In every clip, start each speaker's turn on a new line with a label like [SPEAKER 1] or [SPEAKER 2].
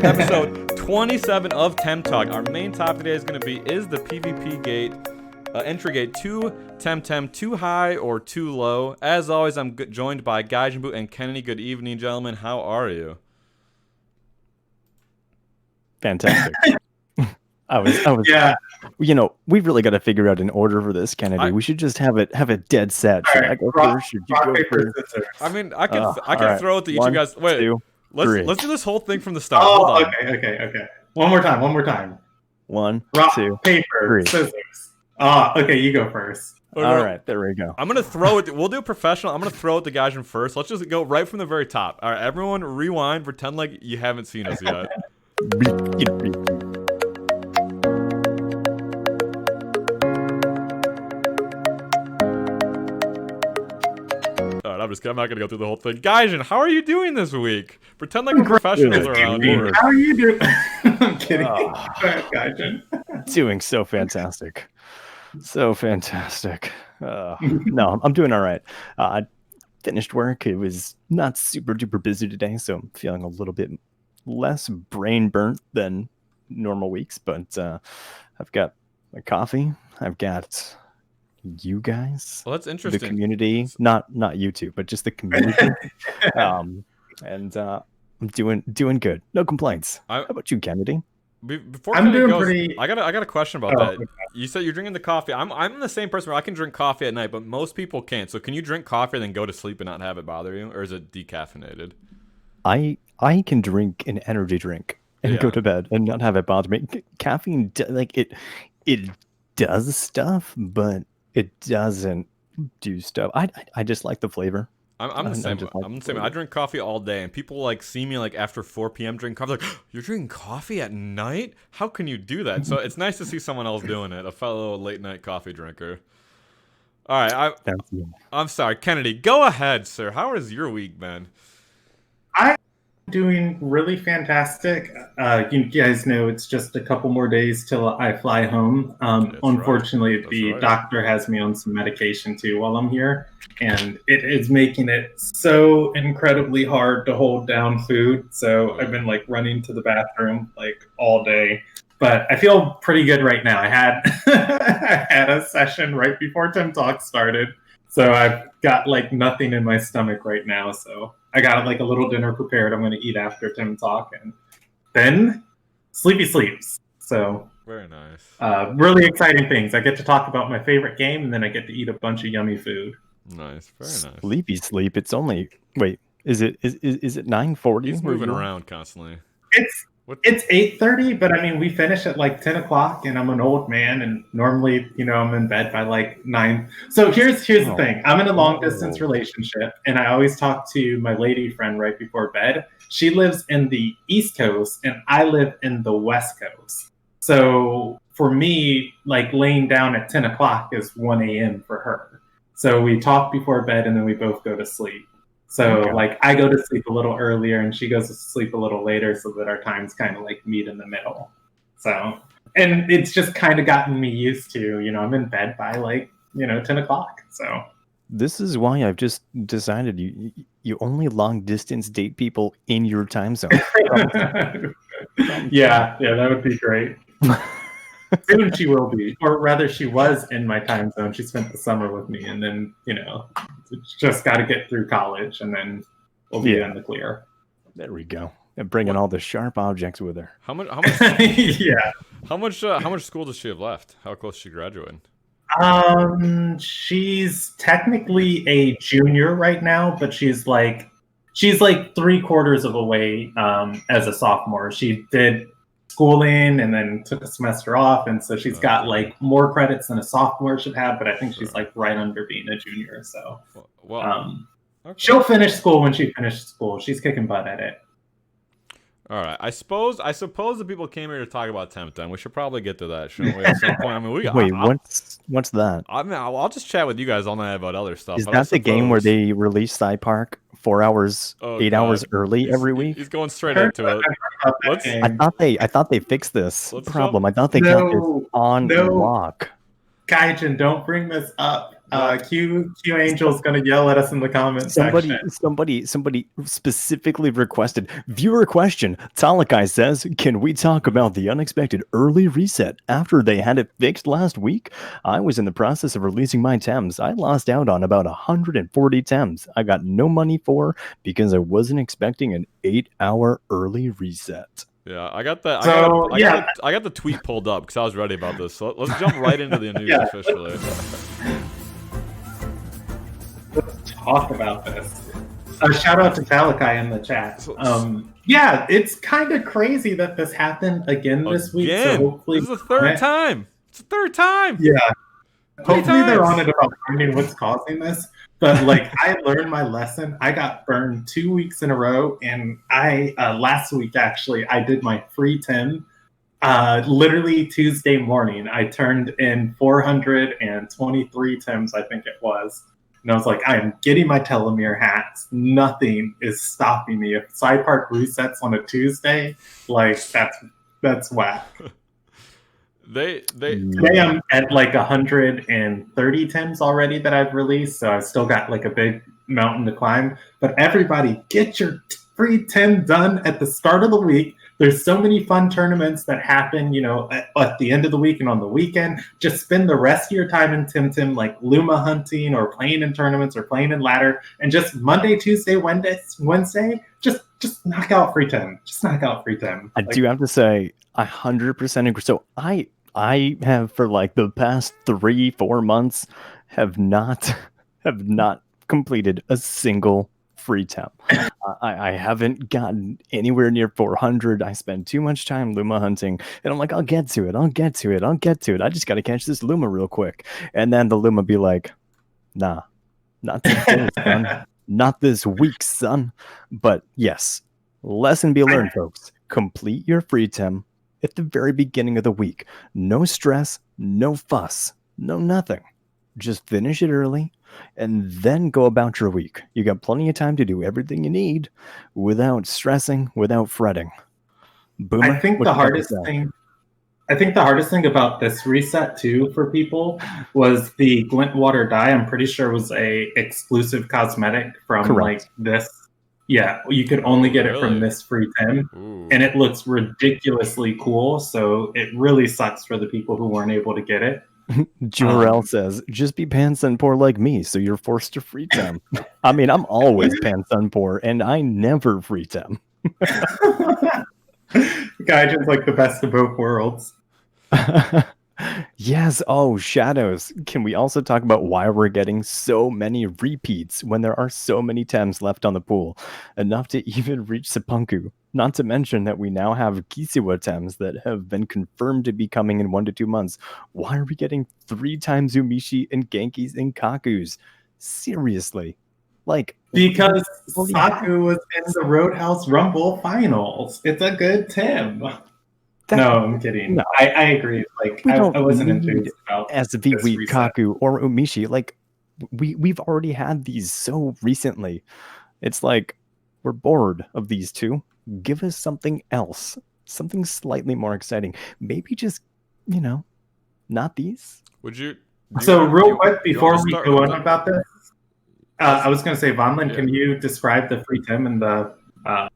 [SPEAKER 1] episode 27 of TemTalk. Our main topic today is going to be, is the PvP gate, entry gate too Temtem too high or too low? As always, I'm joined by Gaijinbu and Kennedy. Good evening, gentlemen. How are you?
[SPEAKER 2] Fantastic. I was. Yeah. You know, we've really got to figure out an order for this, Kennedy. We should just have it dead set. Should I go first? Should you go first?
[SPEAKER 1] I mean, I can throw it to each of you guys. Wait,
[SPEAKER 2] two,
[SPEAKER 1] let's do this whole thing from the start.
[SPEAKER 3] Oh,
[SPEAKER 1] Hold on.
[SPEAKER 3] Okay. One more time.
[SPEAKER 2] Rock,
[SPEAKER 3] two, paper,
[SPEAKER 2] three.
[SPEAKER 3] scissors. Okay, you go first.
[SPEAKER 2] All right, there we go.
[SPEAKER 1] I'm gonna throw it. We'll do it professional. I'm gonna throw it to Gaijin first. Let's just go right from the very top. All right, everyone, rewind. Pretend like you haven't seen us yet. I'm not gonna go through the whole thing. Gaijin, how are you doing this week? Pretend like we're professionals around here.
[SPEAKER 3] How are you doing? I'm kidding. Gaijin.
[SPEAKER 2] Doing so fantastic. So fantastic. No, I'm doing all right. I finished work. It was not super duper busy today, so I'm feeling a little bit less brain burnt than normal weeks, but I've got my coffee. I've got you guys.
[SPEAKER 1] Well, that's interesting.
[SPEAKER 2] The community, not you two, but just the community. And I'm doing good. No complaints. How about you, Kennedy?
[SPEAKER 1] Before I'm doing pretty. I got a question about that. Okay. You said you're drinking the coffee. I'm the same person where I can drink coffee at night, but most people can't. So can you drink coffee and then go to sleep and not have it bother you, or is it decaffeinated?
[SPEAKER 2] I can drink an energy drink and go to bed and not have it bother me. Caffeine, like it does stuff, but it doesn't do stuff. I just like the flavor.
[SPEAKER 1] I'm the same. I'm the same. I drink coffee all day, and people like see me like after 4 p.m. drinking coffee. Like, you're drinking coffee at night? How can you do that? So it's nice to see someone else doing it. A fellow late night coffee drinker. All right, I'm sorry, Kennedy. Go ahead, sir. How has your week been?
[SPEAKER 3] I'm doing really fantastic. You guys know it's just a couple more days till I fly home. Unfortunately, the doctor has me on some medication too while I'm here, and it is making it so incredibly hard to hold down food. So I've been like running to the bathroom like all day, but I feel pretty good right now. I had a session right before TemTalk started, so I've got like nothing in my stomach right now. So I got like a little dinner prepared. I'm going to eat after TemTalk, and then sleepy sleeps. So
[SPEAKER 1] very nice.
[SPEAKER 3] Really exciting things. I get to talk about my favorite game, and then I get to eat a bunch of yummy food.
[SPEAKER 1] Nice, very nice.
[SPEAKER 2] Sleepy sleep. It's only is it 9:40?
[SPEAKER 1] He's moving around constantly.
[SPEAKER 3] It's 8:30, but I mean we finish at like 10 o'clock, and I'm an old man, and normally I'm in bed by like 9. So here's the thing. I'm in a long distance relationship, and I always talk to my lady friend right before bed. She lives in the East Coast, and I live in the West Coast. So for me, like laying down at 10 o'clock is 1 a.m. for her. So we talk before bed, and then we both go to sleep. So like I go to sleep a little earlier and she goes to sleep a little later, so that our times kind of like meet in the middle. So, and it's just kind of gotten me used to, I'm in bed by like, 10 o'clock. So
[SPEAKER 2] this is why I've just decided you only long distance date people in your time zone.
[SPEAKER 3] Yeah, that would be great. Soon she will be, or rather she was in my time zone. She spent the summer with me, and then, just got to get through college, and then we'll be in the clear.
[SPEAKER 2] There we go. And bringing all the sharp objects with her.
[SPEAKER 1] How much?
[SPEAKER 3] Yeah.
[SPEAKER 1] How much school does she have left? How close is she graduating?
[SPEAKER 3] She's technically a junior right now, but she's like 3/4 of a way as a sophomore. She did schooling and then took a semester off, and so she's got like more credits than a sophomore should have, but I think she's like right under being a junior. So she'll finish school when she finishes school. She's kicking butt at it.
[SPEAKER 1] All right, I suppose the people came here to talk about Temtem. We should probably get to that, shouldn't we? At some point. I mean,
[SPEAKER 2] what's that?
[SPEAKER 1] I mean, I'll just chat with you guys all night about other stuff.
[SPEAKER 2] Is that the game where they release Saipark 4 hours, 8 hours early every week?
[SPEAKER 1] He's going straight into it.
[SPEAKER 2] I thought they fixed this problem. I thought they got this on lock.
[SPEAKER 3] Gaijin, don't bring this up. Q Angel's gonna yell at us in the comments section.
[SPEAKER 2] Somebody specifically requested viewer question. Talakai says, "Can we talk about the unexpected early reset after they had it fixed last week? I was in the process of releasing my Tems. I lost out on about 140 Tems. I got no money for because I wasn't expecting an 8-hour early reset."
[SPEAKER 1] Yeah, I got that.
[SPEAKER 3] So,
[SPEAKER 1] I got the tweet pulled up because I was ready about this. So let's jump right into the news officially.
[SPEAKER 3] Let's talk about this. Shout out to Talakai in the chat. Yeah, it's kind of crazy that this happened again this week. So hopefully,
[SPEAKER 1] this is the third time. It's the third time.
[SPEAKER 3] Yeah. Hopefully they're on it about finding what's causing this. But like, I learned my lesson. I got burned 2 weeks in a row, and I last week actually I did my free Tem. Literally Tuesday morning, I turned in 423 Tems, I think it was. And I was like, I am getting my telomere hacks. Nothing is stopping me. If Saipark resets on a Tuesday, like that's whack. Today I'm at like 130 Tems already that I've released, so I've still got like a big mountain to climb. But everybody, get your free Tem done at the start of the week. There's so many fun tournaments that happen, at the end of the week and on the weekend. Just spend the rest of your time in Tim, like Luma hunting or playing in tournaments or playing in ladder, and just Monday, Tuesday, Wednesday, just knock out free Tem. Just knock out free Tem.
[SPEAKER 2] I do have to say, 100% agree. So I have for like the past 3-4 months have not completed a single free Tem. I haven't gotten anywhere near 400. I spend too much time Luma hunting, and I'm like, I'll get to it. I just got to catch this Luma real quick. And then the Luma be like, nah, not today, son. Not this week, son. But yes, lesson be learned, folks. Complete your free Tem at the very beginning of the week. No stress, no fuss, no nothing. Just finish it early and then go about your week. You got plenty of time to do everything you need without stressing, without fretting. Boomer,
[SPEAKER 3] I think the hardest thing about this reset too for people was the Glintwater dye. I'm pretty sure was a exclusive cosmetic from like this. Yeah, you could only get it from this free Tem, and it looks ridiculously cool. So it really sucks for the people who weren't able to get it.
[SPEAKER 2] Jurel says, just be pants and poor like me, so you're forced to free Tem. I mean, I'm always pants and poor, and I never free Tem.
[SPEAKER 3] Gaijin's like the best of both worlds.
[SPEAKER 2] Yes. Oh, Shadows. Can we also talk about why we're getting so many repeats when there are so many Tems left on the pool? Enough to even reach Seppunku. Not to mention that we now have Kisiwa Tems that have been confirmed to be coming in 1 to 2 months. Why are we getting 3 times Umishi and Genkis and Kakus? Seriously. Like,
[SPEAKER 3] because Saku was in the Roadhouse Rumble finals. It's a good Tem. No, I'm kidding. No. I agree. Like, I wasn't enthused about
[SPEAKER 2] SV Kaku or Umishi. Like, we've already had these so recently. It's like we're bored of these two. Give us something else, something slightly more exciting. Maybe just, not these.
[SPEAKER 1] Would you?
[SPEAKER 3] So real quick before we go on about this, I was going to say, Vonlin, can you describe the free Tem and the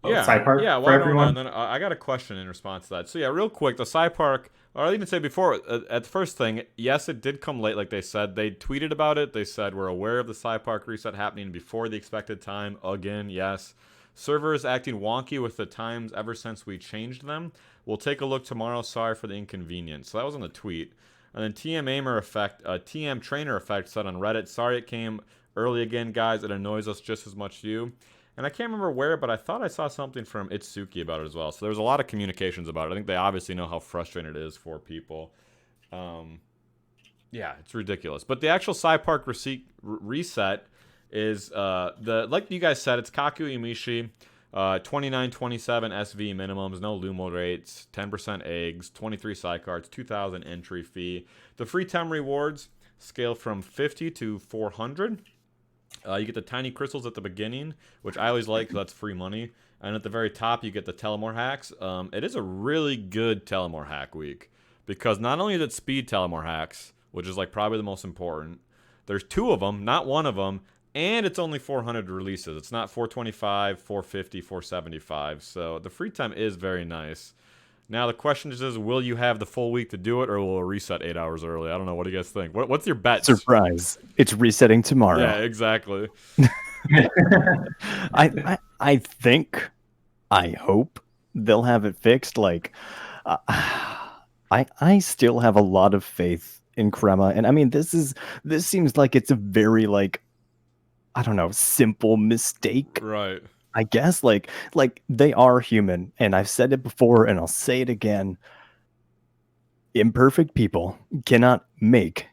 [SPEAKER 3] Saipark for everyone?
[SPEAKER 1] Then I got a question in response to that. So yeah, real quick, the Saipark, or I'll even say before, at the first thing, yes, it did come late, like they said. They tweeted about it. They said, we're aware of the Saipark reset happening before the expected time. Again, yes. Servers acting wonky with the times ever since we changed them. We'll take a look tomorrow. Sorry for the inconvenience. So that was on the tweet. And then TM Trainer Effect said on Reddit, sorry it came early again, guys. It annoys us just as much as you. And I can't remember where, but I thought I saw something from Itsuki about it as well. So there was a lot of communications about it. I think they obviously know how frustrating it is for people. Yeah, it's ridiculous. But the actual Saipark reset is, like you guys said, it's Kaku Yumishi, 2927 SV minimums, no Lumo rates, 10% eggs, 23 Sai cards, 2,000 entry fee. The free Tem rewards scale from 50 to 400. You get the tiny crystals at the beginning, which I always like because that's free money. And at the very top, you get the Telemore hacks. It is a really good Telemore hack week because not only is it speed Telemore hacks, which is like probably the most important. There's 2 of them, not 1 of them, and it's only 400 releases. It's not 425, 450, 475. So the free time is very nice. Now the question is, will you have the full week to do it, or will it reset 8 hours early? I don't know. What do you guys think? What's your bet?
[SPEAKER 2] Surprise! It's resetting tomorrow.
[SPEAKER 1] Yeah, exactly.
[SPEAKER 2] I think, I hope they'll have it fixed. Like, I still have a lot of faith in Crema, and I mean, this seems like it's a very, like, I don't know, simple mistake.
[SPEAKER 1] Right.
[SPEAKER 2] I guess like they are human, and I've said it before and I'll say it again. Imperfect people cannot make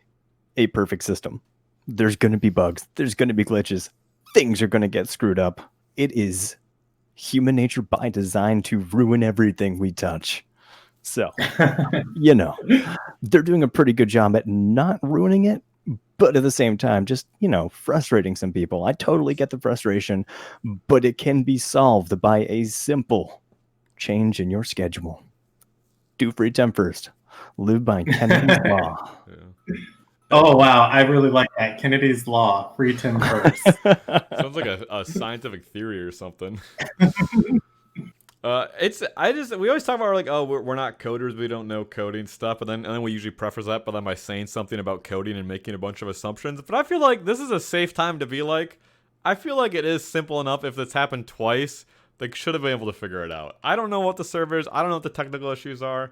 [SPEAKER 2] a perfect system. There's going to be bugs, there's going to be glitches, things are going to get screwed up. It is human nature by design to ruin everything we touch. So, you know, they're doing a pretty good job at not ruining it, but at the same time, just, you know, frustrating some people. I totally get the frustration, but it can be solved by a simple change in your schedule. Do free temp first. Live by Kennedy's law.
[SPEAKER 1] Yeah.
[SPEAKER 3] Oh, wow. I really like that. Kennedy's law. Free temp first.
[SPEAKER 1] Sounds like a scientific theory or something. We always talk about like, oh, we're not coders, we don't know coding stuff, and then we usually preface that by saying something about coding and making a bunch of assumptions. But I feel like this is a safe time to be like, I feel like it is simple enough. If it's happened twice, they should have been able to figure it out. I don't know what the servers, I don't know what the technical issues are,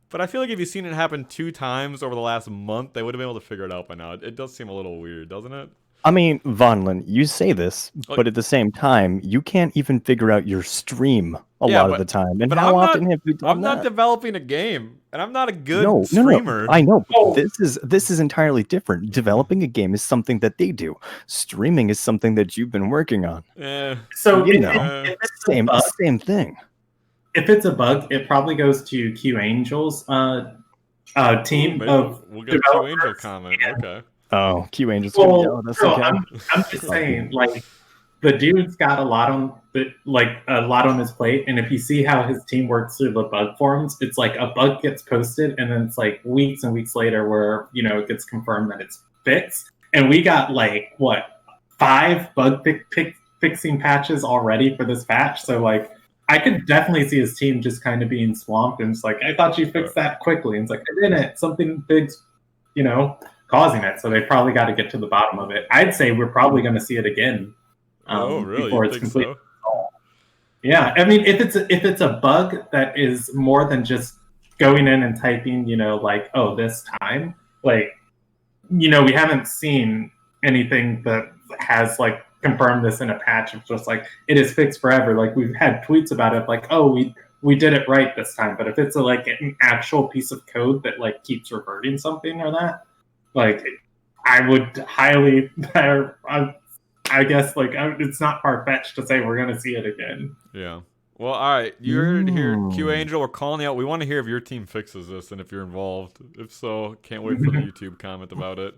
[SPEAKER 1] but I feel like if you've seen it happen 2 times over the last month, they would have been able to figure it out by now. It does seem a little weird, doesn't it?
[SPEAKER 2] I mean, Vonlin, you say this, but at the same time, you can't even figure out your stream a lot of the time. And how often have you done
[SPEAKER 1] I'm
[SPEAKER 2] that?
[SPEAKER 1] not developing a game, and I'm not a good streamer.
[SPEAKER 2] No. I know. But this is entirely different. Developing a game is something that they do. Streaming is something that you've been working on.
[SPEAKER 3] So
[SPEAKER 2] if it's same thing.
[SPEAKER 3] If it's a bug, it probably goes to Q Angel's team of
[SPEAKER 1] we'll get a Q Angel comment. Okay.
[SPEAKER 2] Oh, Q Angel's.
[SPEAKER 3] Well, I'm just saying, like, the dude's got a lot on his plate, and if you see how his team works through the bug forums, it's like a bug gets posted, and then it's like weeks and weeks later where, you know, it gets confirmed that it's fixed. And we got like 5 bug fixing patches already for this patch. So like, I could definitely see his team just kind of being swamped, and it's like, I thought you fixed that quickly, and it's like, I didn't. Something big's, you know, causing it. So they probably got to get to the bottom of it. I'd say we're probably going to see it again.
[SPEAKER 1] Really?
[SPEAKER 3] Before
[SPEAKER 1] you
[SPEAKER 3] it's
[SPEAKER 1] think
[SPEAKER 3] complete.
[SPEAKER 1] So?
[SPEAKER 3] Yeah, I mean, if it's a bug that is more than just going in and typing, you know, like, oh, this time, like, you know, we haven't seen anything that has like confirmed this in a patch of just like it is fixed forever. Like, we've had tweets about it, like, oh, we did it right this time. But if it's like an actual piece of code that like keeps reverting something or that, like, I would highly, I guess, like, it's not far-fetched to say we're going to see it again.
[SPEAKER 1] Yeah. Well, all right. You heard it here. Q Angel, we're calling you out. We want to hear if your team fixes this and if you're involved. If so, can't wait for the YouTube comment about it.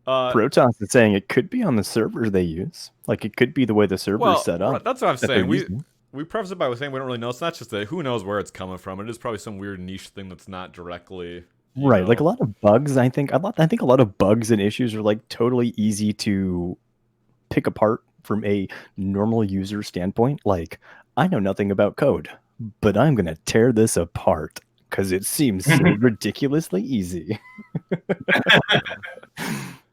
[SPEAKER 2] Protoss is saying it could be on the server they use. Like, it could be the way the server is set up.
[SPEAKER 1] That's what I'm saying. We preface it by saying we don't really know. It's not just that who knows where it's coming from. It is probably some weird niche thing that's not directly...
[SPEAKER 2] Right, like a lot of bugs, I think a lot of bugs and issues are like totally easy to pick apart from a normal user standpoint. Like, I know nothing about code, but I'm going to tear this apart because it seems so ridiculously easy.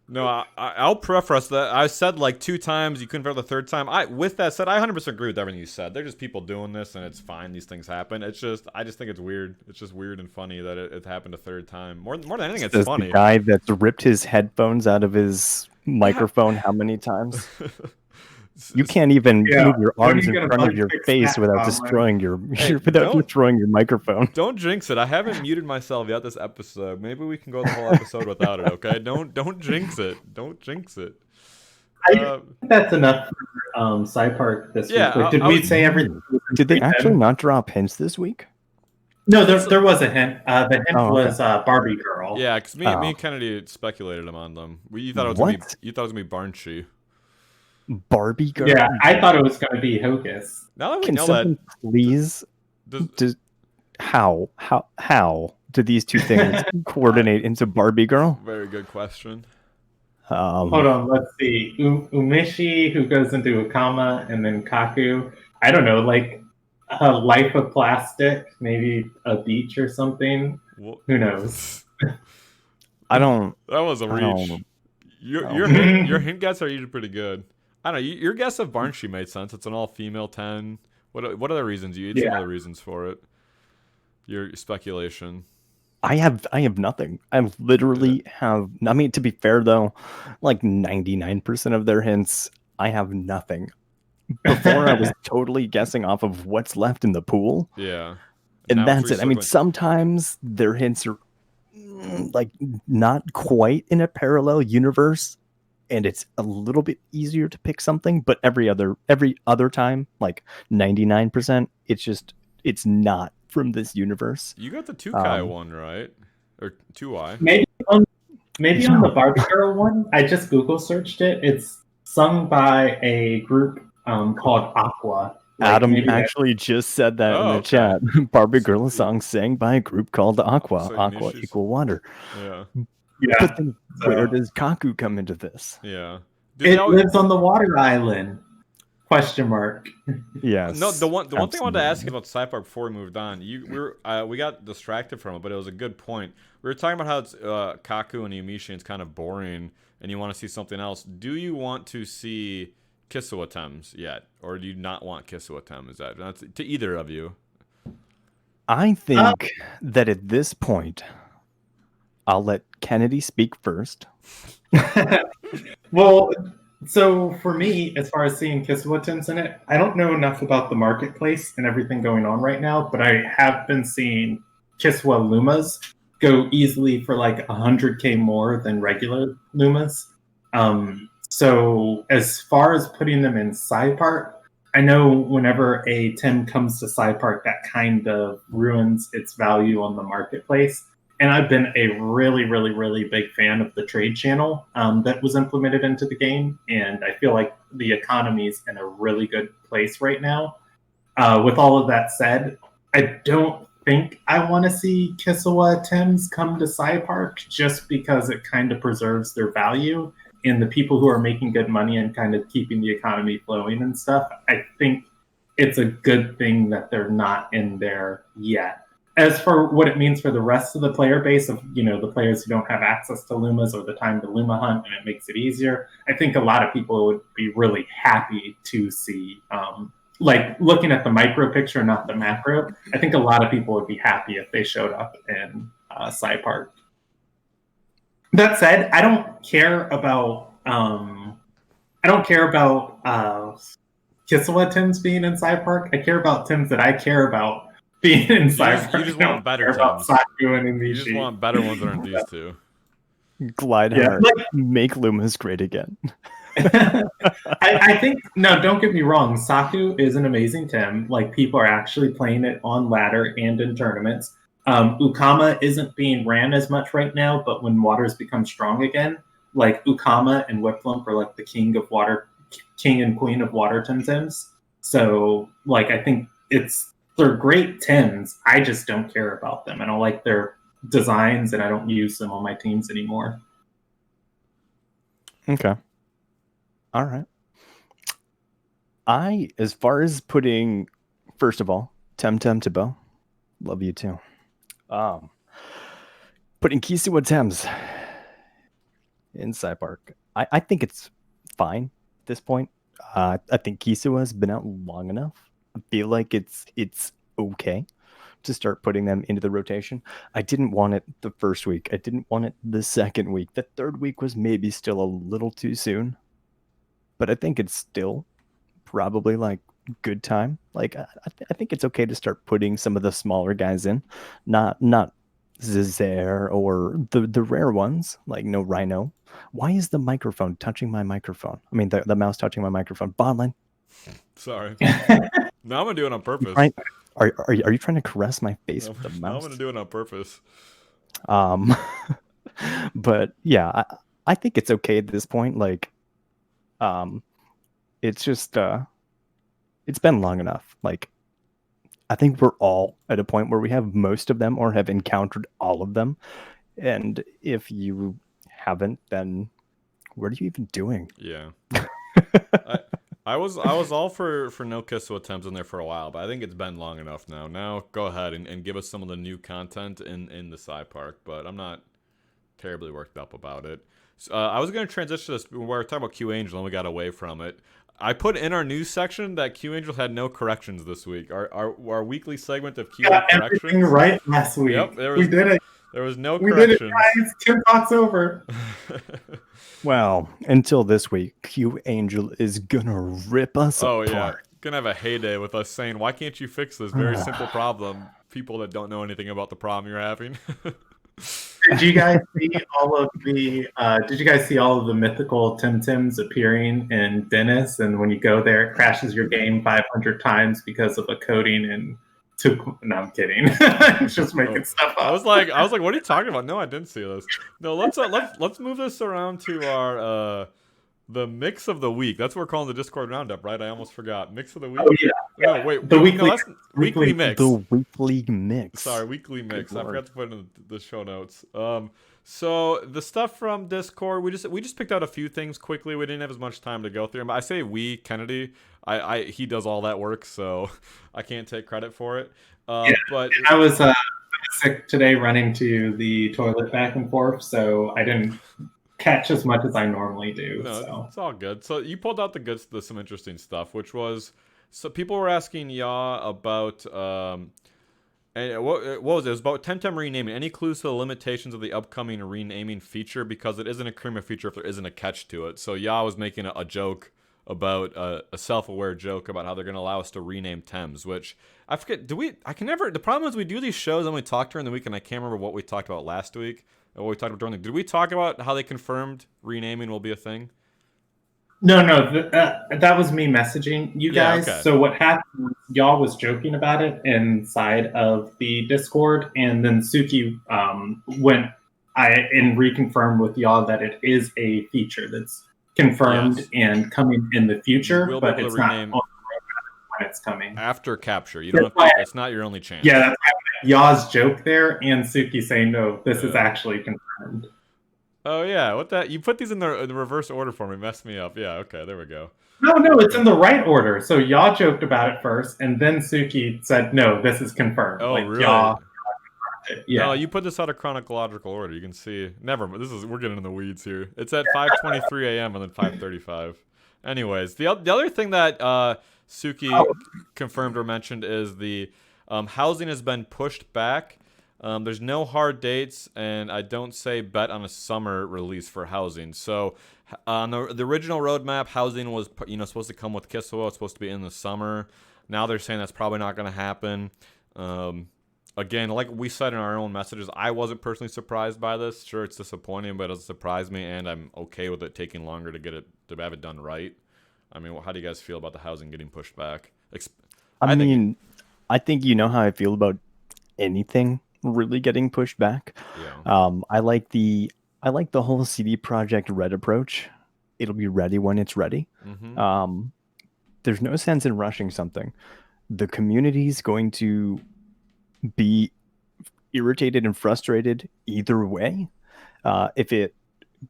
[SPEAKER 1] No, I'll preface that. I said like 2 times, you couldn't for the 3rd time. With that said, I 100% agree with everything you said. They're just people doing this, and it's fine. These things happen. I just think it's weird. It's just weird and funny that it happened a 3rd time. More than anything, it's funny.
[SPEAKER 2] The guy that's ripped his headphones out of his microphone how many times? You can't even move your arms in front of your face without destroying your microphone.
[SPEAKER 1] Don't jinx it. I haven't muted myself yet this episode. Maybe we can go the whole episode without it, okay? Don't jinx it. Don't jinx it.
[SPEAKER 3] I think that's enough for Saipark this week. Like, did we say everything?
[SPEAKER 2] Did they actually not drop hints this week?
[SPEAKER 3] No, there was a hint. The hint was Barbie Girl.
[SPEAKER 1] Yeah, because me and Kennedy speculated on them. You thought it was gonna be Barnchy.
[SPEAKER 2] Barbie Girl.
[SPEAKER 3] Yeah, I thought it was going to be Hocus.
[SPEAKER 1] Now that we
[SPEAKER 2] Can
[SPEAKER 1] know
[SPEAKER 2] someone
[SPEAKER 1] that,
[SPEAKER 2] please? How? do these two things coordinate into Barbie Girl?
[SPEAKER 1] Very good question.
[SPEAKER 3] Hold on, let's see. Umishi, who goes into Ukama, and then Kaku. I don't know, like a life of plastic, maybe a beach or something.
[SPEAKER 1] Well,
[SPEAKER 3] Who knows?
[SPEAKER 2] I don't.
[SPEAKER 1] that was a
[SPEAKER 2] I
[SPEAKER 1] reach.
[SPEAKER 2] don't-
[SPEAKER 1] Your hint guess are usually pretty good. I don't know. Your guess of Barnshee made sense. It's an all-female 10. What other reasons? You had some other reasons for it. Your speculation.
[SPEAKER 2] I have nothing. I literally have. I mean, to be fair though, like 99% of their hints, I have nothing. Before I was totally guessing off of what's left in the pool,
[SPEAKER 1] Yeah.
[SPEAKER 2] and
[SPEAKER 1] Now
[SPEAKER 2] that's
[SPEAKER 1] it's
[SPEAKER 2] it. I mean,
[SPEAKER 1] recircling.
[SPEAKER 2] sometimes their hints are like not quite in a parallel universe, and it's a little bit easier to pick something. But every other time, like 99%, it's not from this universe.
[SPEAKER 1] You got the 2Kai one right, or 2I.
[SPEAKER 3] Maybe on the Barbie Girl one, I just Google searched it. It's sung by a group called Aqua. Like,
[SPEAKER 2] Adam
[SPEAKER 3] maybe
[SPEAKER 2] actually just said that in the
[SPEAKER 1] okay.
[SPEAKER 2] chat. Barbie Girl song sang by a group called Aqua.
[SPEAKER 1] So
[SPEAKER 2] Aqua
[SPEAKER 1] Nishi's-
[SPEAKER 2] equal water.
[SPEAKER 1] Yeah.
[SPEAKER 2] But then where does Kaku come into this?
[SPEAKER 1] Yeah.
[SPEAKER 3] It lives on the water island. Question mark.
[SPEAKER 2] Yes.
[SPEAKER 1] No, the one thing I wanted to
[SPEAKER 2] absolutely.
[SPEAKER 1] ask you about Saipark before we moved on, we got distracted from it, but it was a good point. We were talking about how it's Kaku and Yumishi, and it's kind of boring, and you want to see something else. Do you want to see Kisuwa-Tems yet, or do you not want Kisuwa-Tem? Is that's to either of you?
[SPEAKER 2] I think that at this point, I'll let Kennedy speak first.
[SPEAKER 3] Well, so for me, as far as seeing Kisuwa-Tems in it, I don't know enough about the marketplace and everything going on right now, but I have been seeing Kisuwa Lumas go easily for like 100K more than regular Lumas. So as far as putting them in Saipark, I know whenever a Tem comes to Saipark, that kind of ruins its value on the marketplace. And I've been a really, really, really big fan of the trade channel that was implemented into the game. And I feel like the economy's in a really good place right now. With all of that said, I don't think I want to see Kisuwa-Tems come to Saipark just because it kind of preserves their value. And the people who are making good money and kind of keeping the economy flowing and stuff, I think it's a good thing that they're not in there yet. As for what it means for the rest of the player base of, the players who don't have access to Lumas or the time to Luma hunt, and it makes it easier, I think a lot of people would be really happy to see, like looking at the micro picture, not the macro. I think a lot of people would be happy if they showed up in Saipark. That said, I don't care about Kisuwa-Tems being in Saipark. I care about Tems that I care about being in Saipark.
[SPEAKER 1] You just want better Tems.
[SPEAKER 3] Saku and
[SPEAKER 1] You just want better ones than aren't these two.
[SPEAKER 2] Glideheart, make Lumas great again.
[SPEAKER 3] I think, no, don't get me wrong. Saku is an amazing Tem. Like, people are actually playing it on ladder and in tournaments. Ukama isn't being ran as much right now, but when waters become strong again, like Ukama and Whiplump are like the king and queen of water Tems. So, like, I think they're great Tems. I just don't care about them. I don't like their designs, and I don't use them on my teams anymore.
[SPEAKER 2] Okay. All right. As far as putting, first of all, Temtem to Bo, love you too. Putting Kisuwa-Tems in Saipark, I think it's fine at this point. I think Kisuwa has been out long enough. I feel like it's okay to start putting them into the rotation. I didn't want it the first week. I didn't want it the second week. The third week was maybe still a little too soon, but I think it's still probably like good time. Like I think it's okay to start putting some of the smaller guys in, not Zazair or the rare ones like no Rhino. Why is the microphone touching my microphone? I mean the mouse touching my microphone. Botline.
[SPEAKER 1] Sorry. No, I'm gonna do it on purpose.
[SPEAKER 2] Are you trying to caress my face with the mouse?
[SPEAKER 1] I'm gonna do it on purpose.
[SPEAKER 2] But yeah, I think it's okay at this point. Like, it's just it's been long enough. Like, I think we're all at a point where we have most of them or have encountered all of them. And if you haven't, then what are you even doing?
[SPEAKER 1] Yeah. I was all for no kiss attempts in there for a while, but I think it's been long enough now. Now go ahead and give us some of the new content in the Saipark, but I'm not terribly worked up about it. So, I was going to transition to this where we were talking about Q Angel and we got away from it. I put in our news section that Q Angel had no corrections this week. Our weekly segment of Q
[SPEAKER 3] got
[SPEAKER 1] corrections.
[SPEAKER 3] everything right last week.
[SPEAKER 1] Yep,
[SPEAKER 3] We did it.
[SPEAKER 1] There was no
[SPEAKER 3] We
[SPEAKER 1] corrections.
[SPEAKER 3] did it, guys. TemTalk's over.
[SPEAKER 2] Well, until this week, Q Angel is gonna rip us apart.
[SPEAKER 1] Yeah, gonna have a heyday with us saying, "Why can't you fix this very simple problem?" People that don't know anything about the problem you're having.
[SPEAKER 3] Did you guys see all of the? Did you guys see all of the mythical Tims appearing in Dennis? And when you go there, it crashes your game 500 times because of a coding and. No, I'm kidding. I'm just making stuff up.
[SPEAKER 1] I was like, what are you talking about? No, I didn't see this. No, let's move this around to our the mix of the week. That's what we're calling the Discord roundup, right? I almost forgot. Mix of the week.
[SPEAKER 3] Oh yeah.
[SPEAKER 1] No, wait.
[SPEAKER 3] The weekly,
[SPEAKER 1] that's weekly mix.
[SPEAKER 2] The weekly mix.
[SPEAKER 1] Sorry, weekly mix. I forgot to put it in the show notes. So the stuff from Discord, we just picked out a few things quickly. We didn't have as much time to go through them. I say we, Kennedy. He does all that work, so I can't take credit for it. But
[SPEAKER 3] I was sick today, running to the toilet back and forth, so I didn't catch as much as I normally do.
[SPEAKER 1] No,
[SPEAKER 3] so.
[SPEAKER 1] It's all good. So you pulled out some interesting stuff, which was so people were asking Yaw about. And what was it? It was about Temtem renaming. Any clues to the limitations of the upcoming renaming feature? Because it isn't a creamer feature if there isn't a catch to it. So Ya was making a joke about a self-aware joke about how they're going to allow us to rename Tems, which I forget. The problem is we do these shows and we talk during the week and I can't remember what we talked about last week or what we talked about during the. Did we talk about how they confirmed renaming will be a thing?
[SPEAKER 3] No, that was me messaging you guys.
[SPEAKER 1] Okay.
[SPEAKER 3] So what happened was y'all was joking about it inside of the Discord, and then Suki went and reconfirmed with y'all that it is a feature that's confirmed and coming in the future, but it's not on the roadmap when it's coming.
[SPEAKER 1] After capture. You don't have to, it's not your only chance.
[SPEAKER 3] Yeah, that's y'all's joke there, and Suki saying, no, this is actually confirmed.
[SPEAKER 1] Oh yeah, what that? You put these in the reverse order for me, messed me up. Yeah, okay, there we go.
[SPEAKER 3] No, it's in the right order. So y'all joked about it first, and then Suki said, "No, this is confirmed."
[SPEAKER 1] Oh, really?
[SPEAKER 3] Y'all, yeah.
[SPEAKER 1] No, you put this out of chronological order. You can see. Never. We're getting in the weeds here. It's at 5:23 a.m. and then 5:35. Anyways, the other thing that Suki confirmed or mentioned is the housing has been pushed back. There's no hard dates, and I don't say bet on a summer release for housing. So on the original roadmap, housing was supposed to come with Kislevo. It's supposed to be in the summer. Now they're saying that's probably not going to happen. Again, like we said in our own messages, I wasn't personally surprised by this. Sure, it's disappointing, but it doesn't surprise me, and I'm okay with it taking longer to have it done right. I mean, how do you guys feel about the housing getting pushed back?
[SPEAKER 2] I think you know how I feel about anything really getting pushed back.
[SPEAKER 1] Yeah.
[SPEAKER 2] I like the whole CD Projekt Red approach. It'll be ready when it's ready.
[SPEAKER 1] Mm-hmm.
[SPEAKER 2] There's no sense in rushing something. The community's going to be irritated and frustrated either way. If it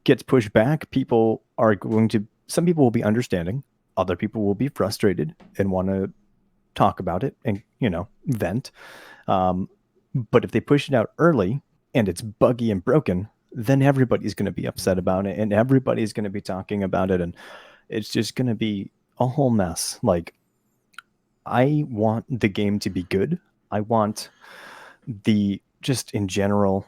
[SPEAKER 2] gets pushed back, some people will be understanding, other people will be frustrated and want to talk about it and vent. But if they push it out early and it's buggy and broken, then everybody's going to be upset about it and everybody's going to be talking about it, and it's just going to be a whole mess. Like, I want the game to be good. I want the just in general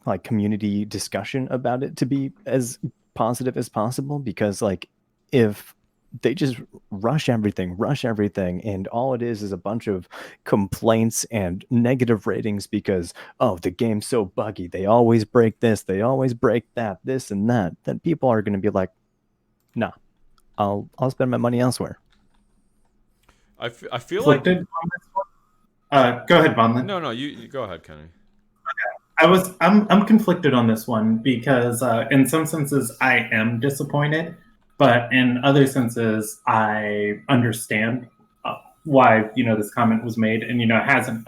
[SPEAKER 2] like community discussion about it to be as positive as possible, because like if they just rush everything, and all it is a bunch of complaints and negative ratings because, oh, the game's so buggy, they always break this, they always break that, this and that, then people are going to be like, nah, I'll spend my money elsewhere.
[SPEAKER 1] I feel like...
[SPEAKER 3] Go ahead, Vonlin.
[SPEAKER 1] No, you go ahead, Kenny.
[SPEAKER 3] I'm conflicted on this one because in some senses I am disappointed, but in other senses I understand why this comment was made, and it hasn't.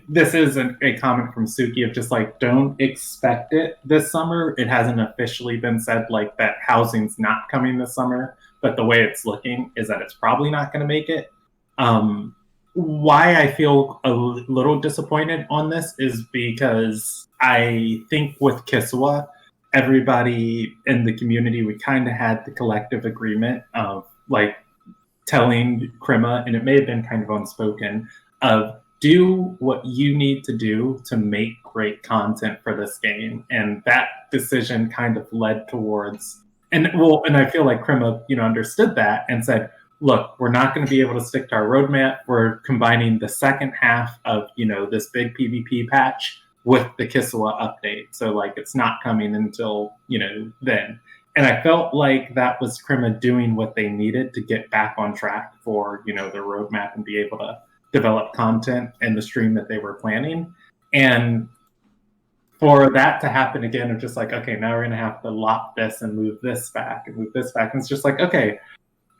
[SPEAKER 3] This isn't a comment from Suki of just like, don't expect it this summer. It hasn't officially been said like that housing's not coming this summer, but the way it's looking is that it's probably not going to make it. Why I feel a little disappointed on this is because I think with Kiswa, everybody in the community, we kind of had the collective agreement of like telling Krima, and it may have been kind of unspoken, of do what you need to do to make great content for this game. And that decision kind of led towards, and I feel like Krima, understood that and said, look, we're not going to be able to stick to our roadmap. We're combining the second half of, this big PvP patch with the Kiswa update. So like, it's not coming until, then. And I felt like that was Krima doing what they needed to get back on track for, their roadmap and be able to develop content in the stream that they were planning. And for that to happen again, of just like, okay, now we're going to have to lock this and move this back and move this back. And it's just like, okay,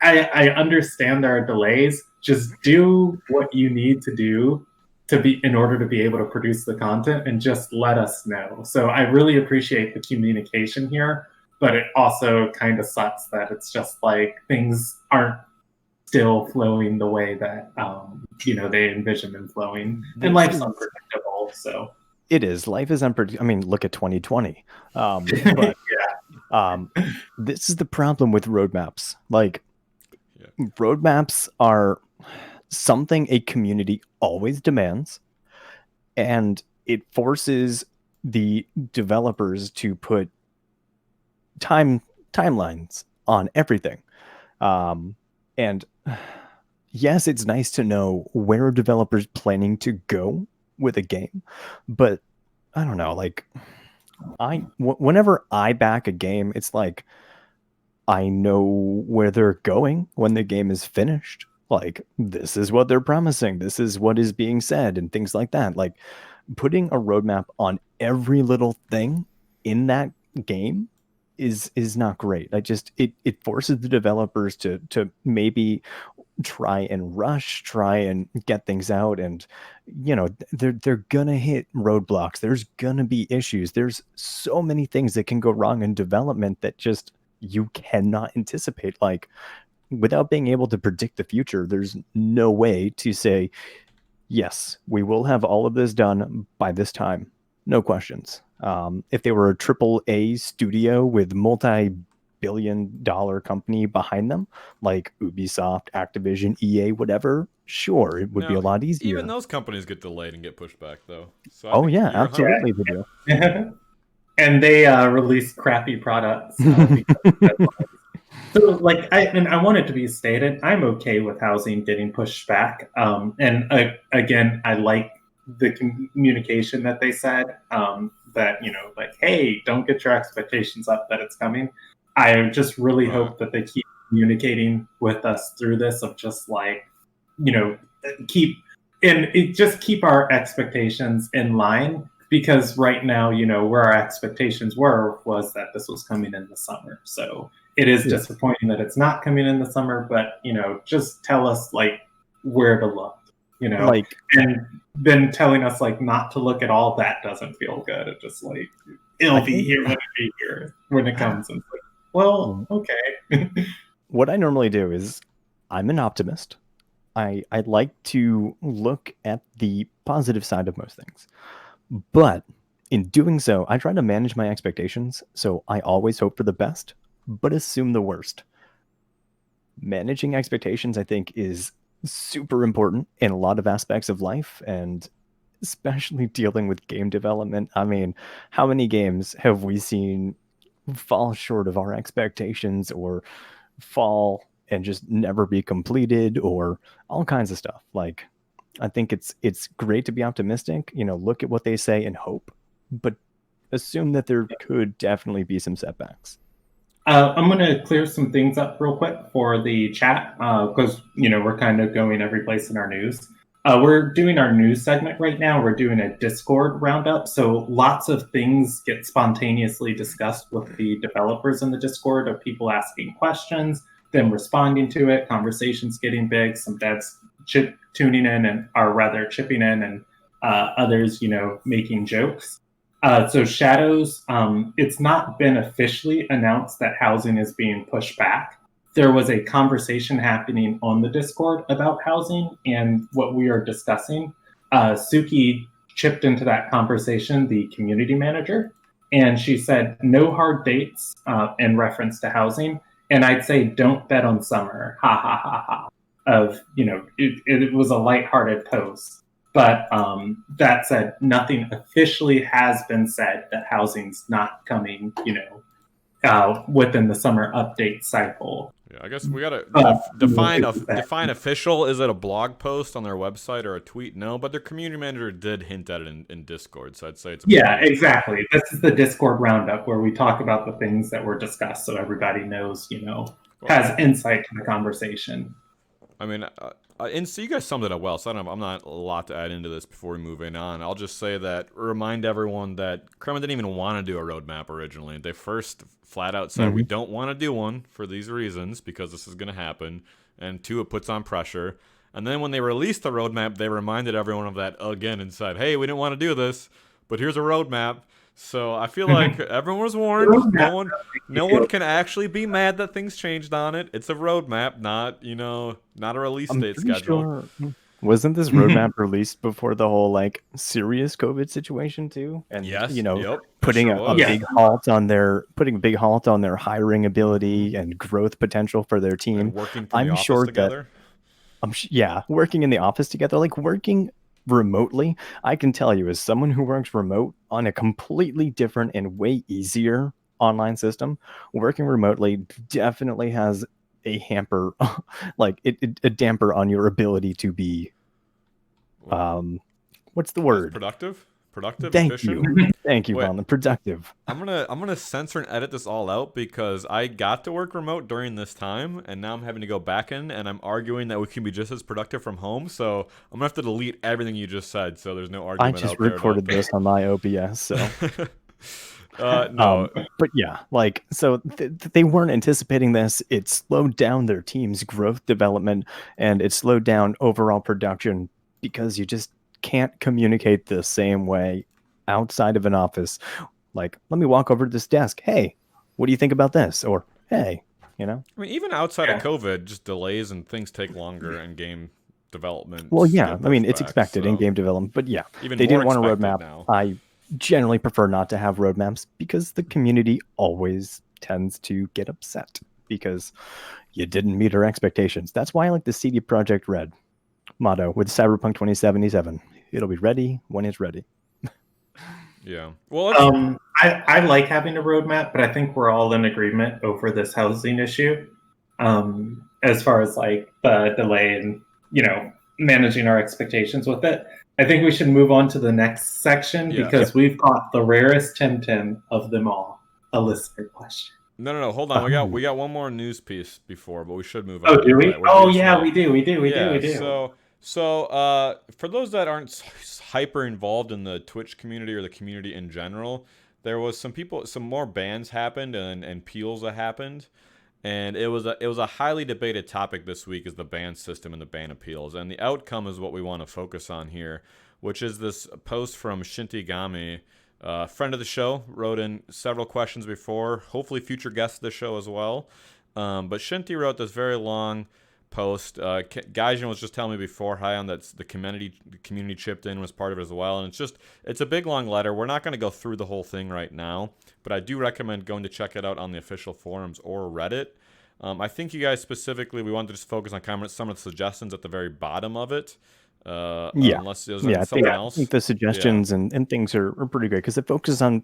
[SPEAKER 3] I understand there are delays. Just do what you need to do in order to be able to produce the content, and just let us know. So I really appreciate the communication here, but it also kind of sucks that it's just like things aren't still flowing the way that they envision them flowing, and life's unpredictable. So
[SPEAKER 2] it is. Life is unpredictable. I mean, look at 2020. But this is the problem with roadmaps. Like, roadmaps are something a community always demands, and it forces the developers to put timelines on everything. And yes, it's nice to know where a developer's planning to go with a game, but I don't know, like whenever I back a game, it's like I know where they're going when the game is finished. Like, this is what they're promising, this is what is being said, and things like that. Like, putting a roadmap on every little thing in that game is not great. It forces the developers to maybe try and get things out, and they're gonna hit roadblocks. There's gonna be issues. There's so many things that can go wrong in development that just you cannot anticipate. Like, without being able to predict the future, there's no way to say, yes, we will have all of this done by this time. No questions. If they were a AAA studio with multi-billion-dollar company behind them, like Ubisoft, Activision, EA, whatever, sure, it would be a lot easier.
[SPEAKER 1] Even those companies get delayed and get pushed back, though. So
[SPEAKER 2] absolutely they do.
[SPEAKER 3] And they release crappy products. So, like, I want it to be stated, I'm okay with housing getting pushed back. And again, I like the communication that they said, that, like, hey, don't get your expectations up that it's coming. I just really hope that they keep communicating with us through this, of just like, keep our expectations in line. Because right now, where our expectations was that this was coming in the summer. So it is disappointing that it's not coming in the summer, but, just tell us like where to look, like, and then telling us like not to look at all that doesn't feel good. It just like, it'll be here when it comes. And it's like, well, okay.
[SPEAKER 2] What I normally do is, I'm an optimist. I like to look at the positive side of most things. But in doing so, I try to manage my expectations. So I always hope for the best, but assume the worst. Managing expectations, I think, is super important in a lot of aspects of life, and especially dealing with game development. I mean, how many games have we seen fall short of our expectations, or fall and just never be completed, or all kinds of stuff? Like, I think it's great to be optimistic, look at what they say and hope, but assume that there could definitely be some setbacks.
[SPEAKER 3] I'm going to clear some things up real quick for the chat, because, we're kind of going every place in our news. We're doing our news segment right now. We're doing a Discord roundup. So lots of things get spontaneously discussed with the developers in the Discord, of people asking questions, them responding to it, conversations getting big, some devs tuning in and, or rather chipping in, and others, making jokes. So Shadows, it's not been officially announced that housing is being pushed back. There was a conversation happening on the Discord about housing and what we are discussing. Suki chipped into that conversation, the community manager, and she said no hard dates in reference to housing. And I'd say don't bet on summer. Ha ha ha ha. It was a lighthearted post. But that said, nothing officially has been said that housing's not coming, within the summer update cycle.
[SPEAKER 1] Yeah, I guess we gotta define official. Is it a blog post on their website or a tweet? No, but their community manager did hint at it in Discord, so I'd say it's
[SPEAKER 3] exactly. This is the Discord roundup where we talk about the things that were discussed, so everybody knows, has insight to the conversation.
[SPEAKER 1] I mean, and so you guys summed it up well, so I'm not a lot to add into this before we move on. I'll just say that, remind everyone that Kremlin didn't even want to do a roadmap originally. They first flat out said, we don't want to do one for these reasons, because this is going to happen, and 2, it puts on pressure. And then when they released the roadmap, they reminded everyone of that again and said, hey, we didn't want to do this, but here's a roadmap. So I feel like everyone was warned. No one can actually be mad that things changed on it. It's a roadmap, not a release date schedule.
[SPEAKER 2] Sure. Wasn't this roadmap released before the whole serious COVID situation too? And putting a big halt on their hiring ability and growth potential for their team.
[SPEAKER 1] And working from the office together.
[SPEAKER 2] Working in the office together, working remotely. I can tell you, as someone who works remote on a completely different and way easier online system, working remotely definitely has a hamper, a damper on your ability to be, what's the word?
[SPEAKER 1] Productive,
[SPEAKER 2] Thank
[SPEAKER 1] efficient.
[SPEAKER 2] Thank you, Vaughn. Productive.
[SPEAKER 1] I'm gonna censor and edit this all out because I got to work remote during this time, and now I'm having to go back in, and I'm arguing that we can be just as productive from home. So I'm gonna have to delete everything you just said, so there's no argument.
[SPEAKER 2] I just recorded this on my OBS, so.
[SPEAKER 1] No,
[SPEAKER 2] but yeah, so they weren't anticipating this. It slowed down their team's growth development, and it slowed down overall production because you just can't communicate the same way outside of an office. Let me walk over to this desk. Hey, what do you think about this? Or, hey, I mean,
[SPEAKER 1] even outside of COVID, just delays and things take longer in game development.
[SPEAKER 2] Well, yeah, I mean, it's expected in game development, but yeah, they didn't want a roadmap.
[SPEAKER 1] Now.
[SPEAKER 2] I generally prefer not to have roadmaps because the community always tends to get upset because you didn't meet our expectations. That's why I like the CD Projekt Red motto with Cyberpunk 2077. It'll be ready when it's ready.
[SPEAKER 1] Yeah. Well,
[SPEAKER 3] I like having a roadmap, but I think we're all in agreement over this housing issue. As far as the delay and managing our expectations with it, I think we should move on to the next section because we've got the rarest Tim of them all, a listener question.
[SPEAKER 1] No. Hold on. We got one more news piece before, but we should move on.
[SPEAKER 3] Oh, do we? We do. We do.
[SPEAKER 1] So, for those that aren't hyper involved in the Twitch community or the community in general, there was some more bans happened and peels that happened, and it was a highly debated topic this week is the ban system and the ban appeals, and the outcome is what we want to focus on here, which is this post from Shintigami, friend of the show, wrote in several questions before, hopefully future guest of the show as well, but Shinty wrote this very long post. Gaijin was just telling me beforehand that the community chipped in, was part of it as well, and it's a big long letter. We're not going to go through the whole thing right now, but I do recommend going to check it out on the official forums or Reddit. I think you guys specifically, we wanted to just focus on some of the suggestions at the very bottom of it. Unless there's something else.
[SPEAKER 2] I think the suggestions and things are pretty great because it focuses on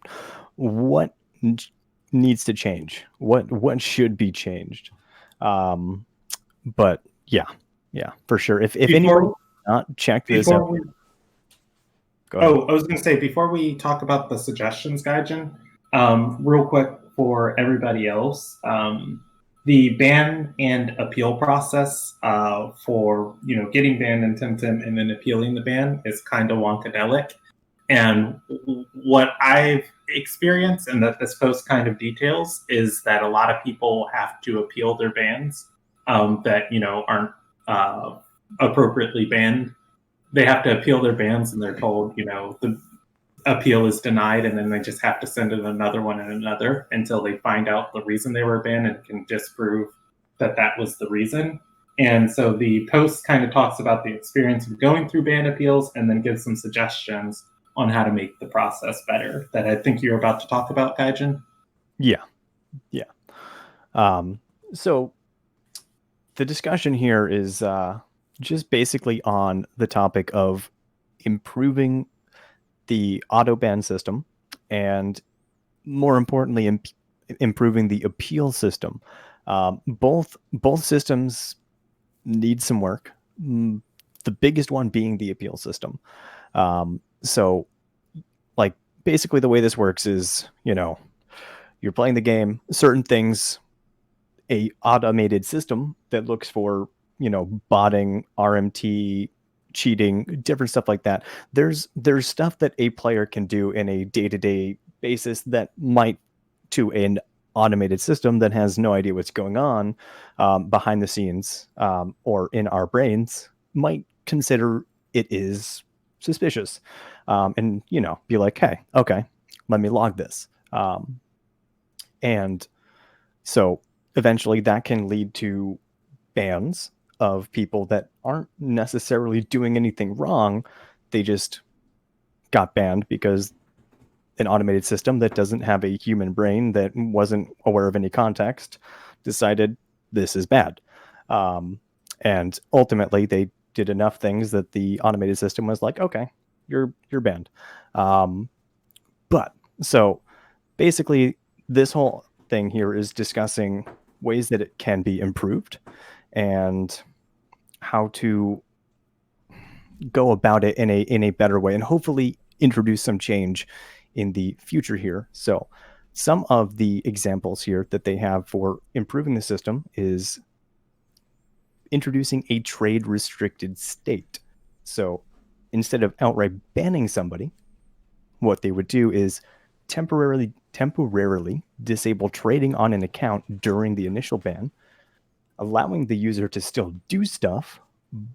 [SPEAKER 2] what needs to change, what should be changed. But yeah, for sure. If anyone not check this out.
[SPEAKER 3] I was going to say, before we talk about the suggestions, Gaijin, real quick for everybody else, the ban and appeal process for getting banned in Temtem and then appealing the ban is kind of wonkadelic. And what I've experienced, and that this post kind of details, is that a lot of people have to appeal their bans that aren't appropriately banned, they have to appeal their bans, and they're told, the appeal is denied, and then they just have to send in another one and another until they find out the reason they were banned and can disprove that that was the reason. And so the post kind of talks about the experience of going through ban appeals and then gives some suggestions on how to make the process better that I think you're about to talk about, Kaijin.
[SPEAKER 2] Yeah. So the discussion here is just basically on the topic of improving the auto ban system and, more importantly, improving the appeal system. Both systems need some work. The biggest one being the appeal system. So, like, basically the way this works is, you're playing the game, certain things, a automated system that looks for, botting, RMT, cheating, different stuff like that. There's stuff that a player can do in a day-to-day basis that might, to an automated system that has no idea what's going on behind the scenes or in our brains, might consider it is suspicious, and be like, hey, okay, let me log this, and so eventually that can lead to bans of people that aren't necessarily doing anything wrong. They just got banned because an automated system that doesn't have a human brain, that wasn't aware of any context, decided this is bad. And ultimately they did enough things that the automated system was like, okay, you're banned. But so basically this whole thing here is discussing ways that it can be improved and how to go about it in a better way, and hopefully introduce some change in the future here. So some of the examples here that they have for improving the system is introducing a trade restricted state. So instead of outright banning somebody, what they would do is temporarily disable trading on an account during the initial ban, allowing the user to still do stuff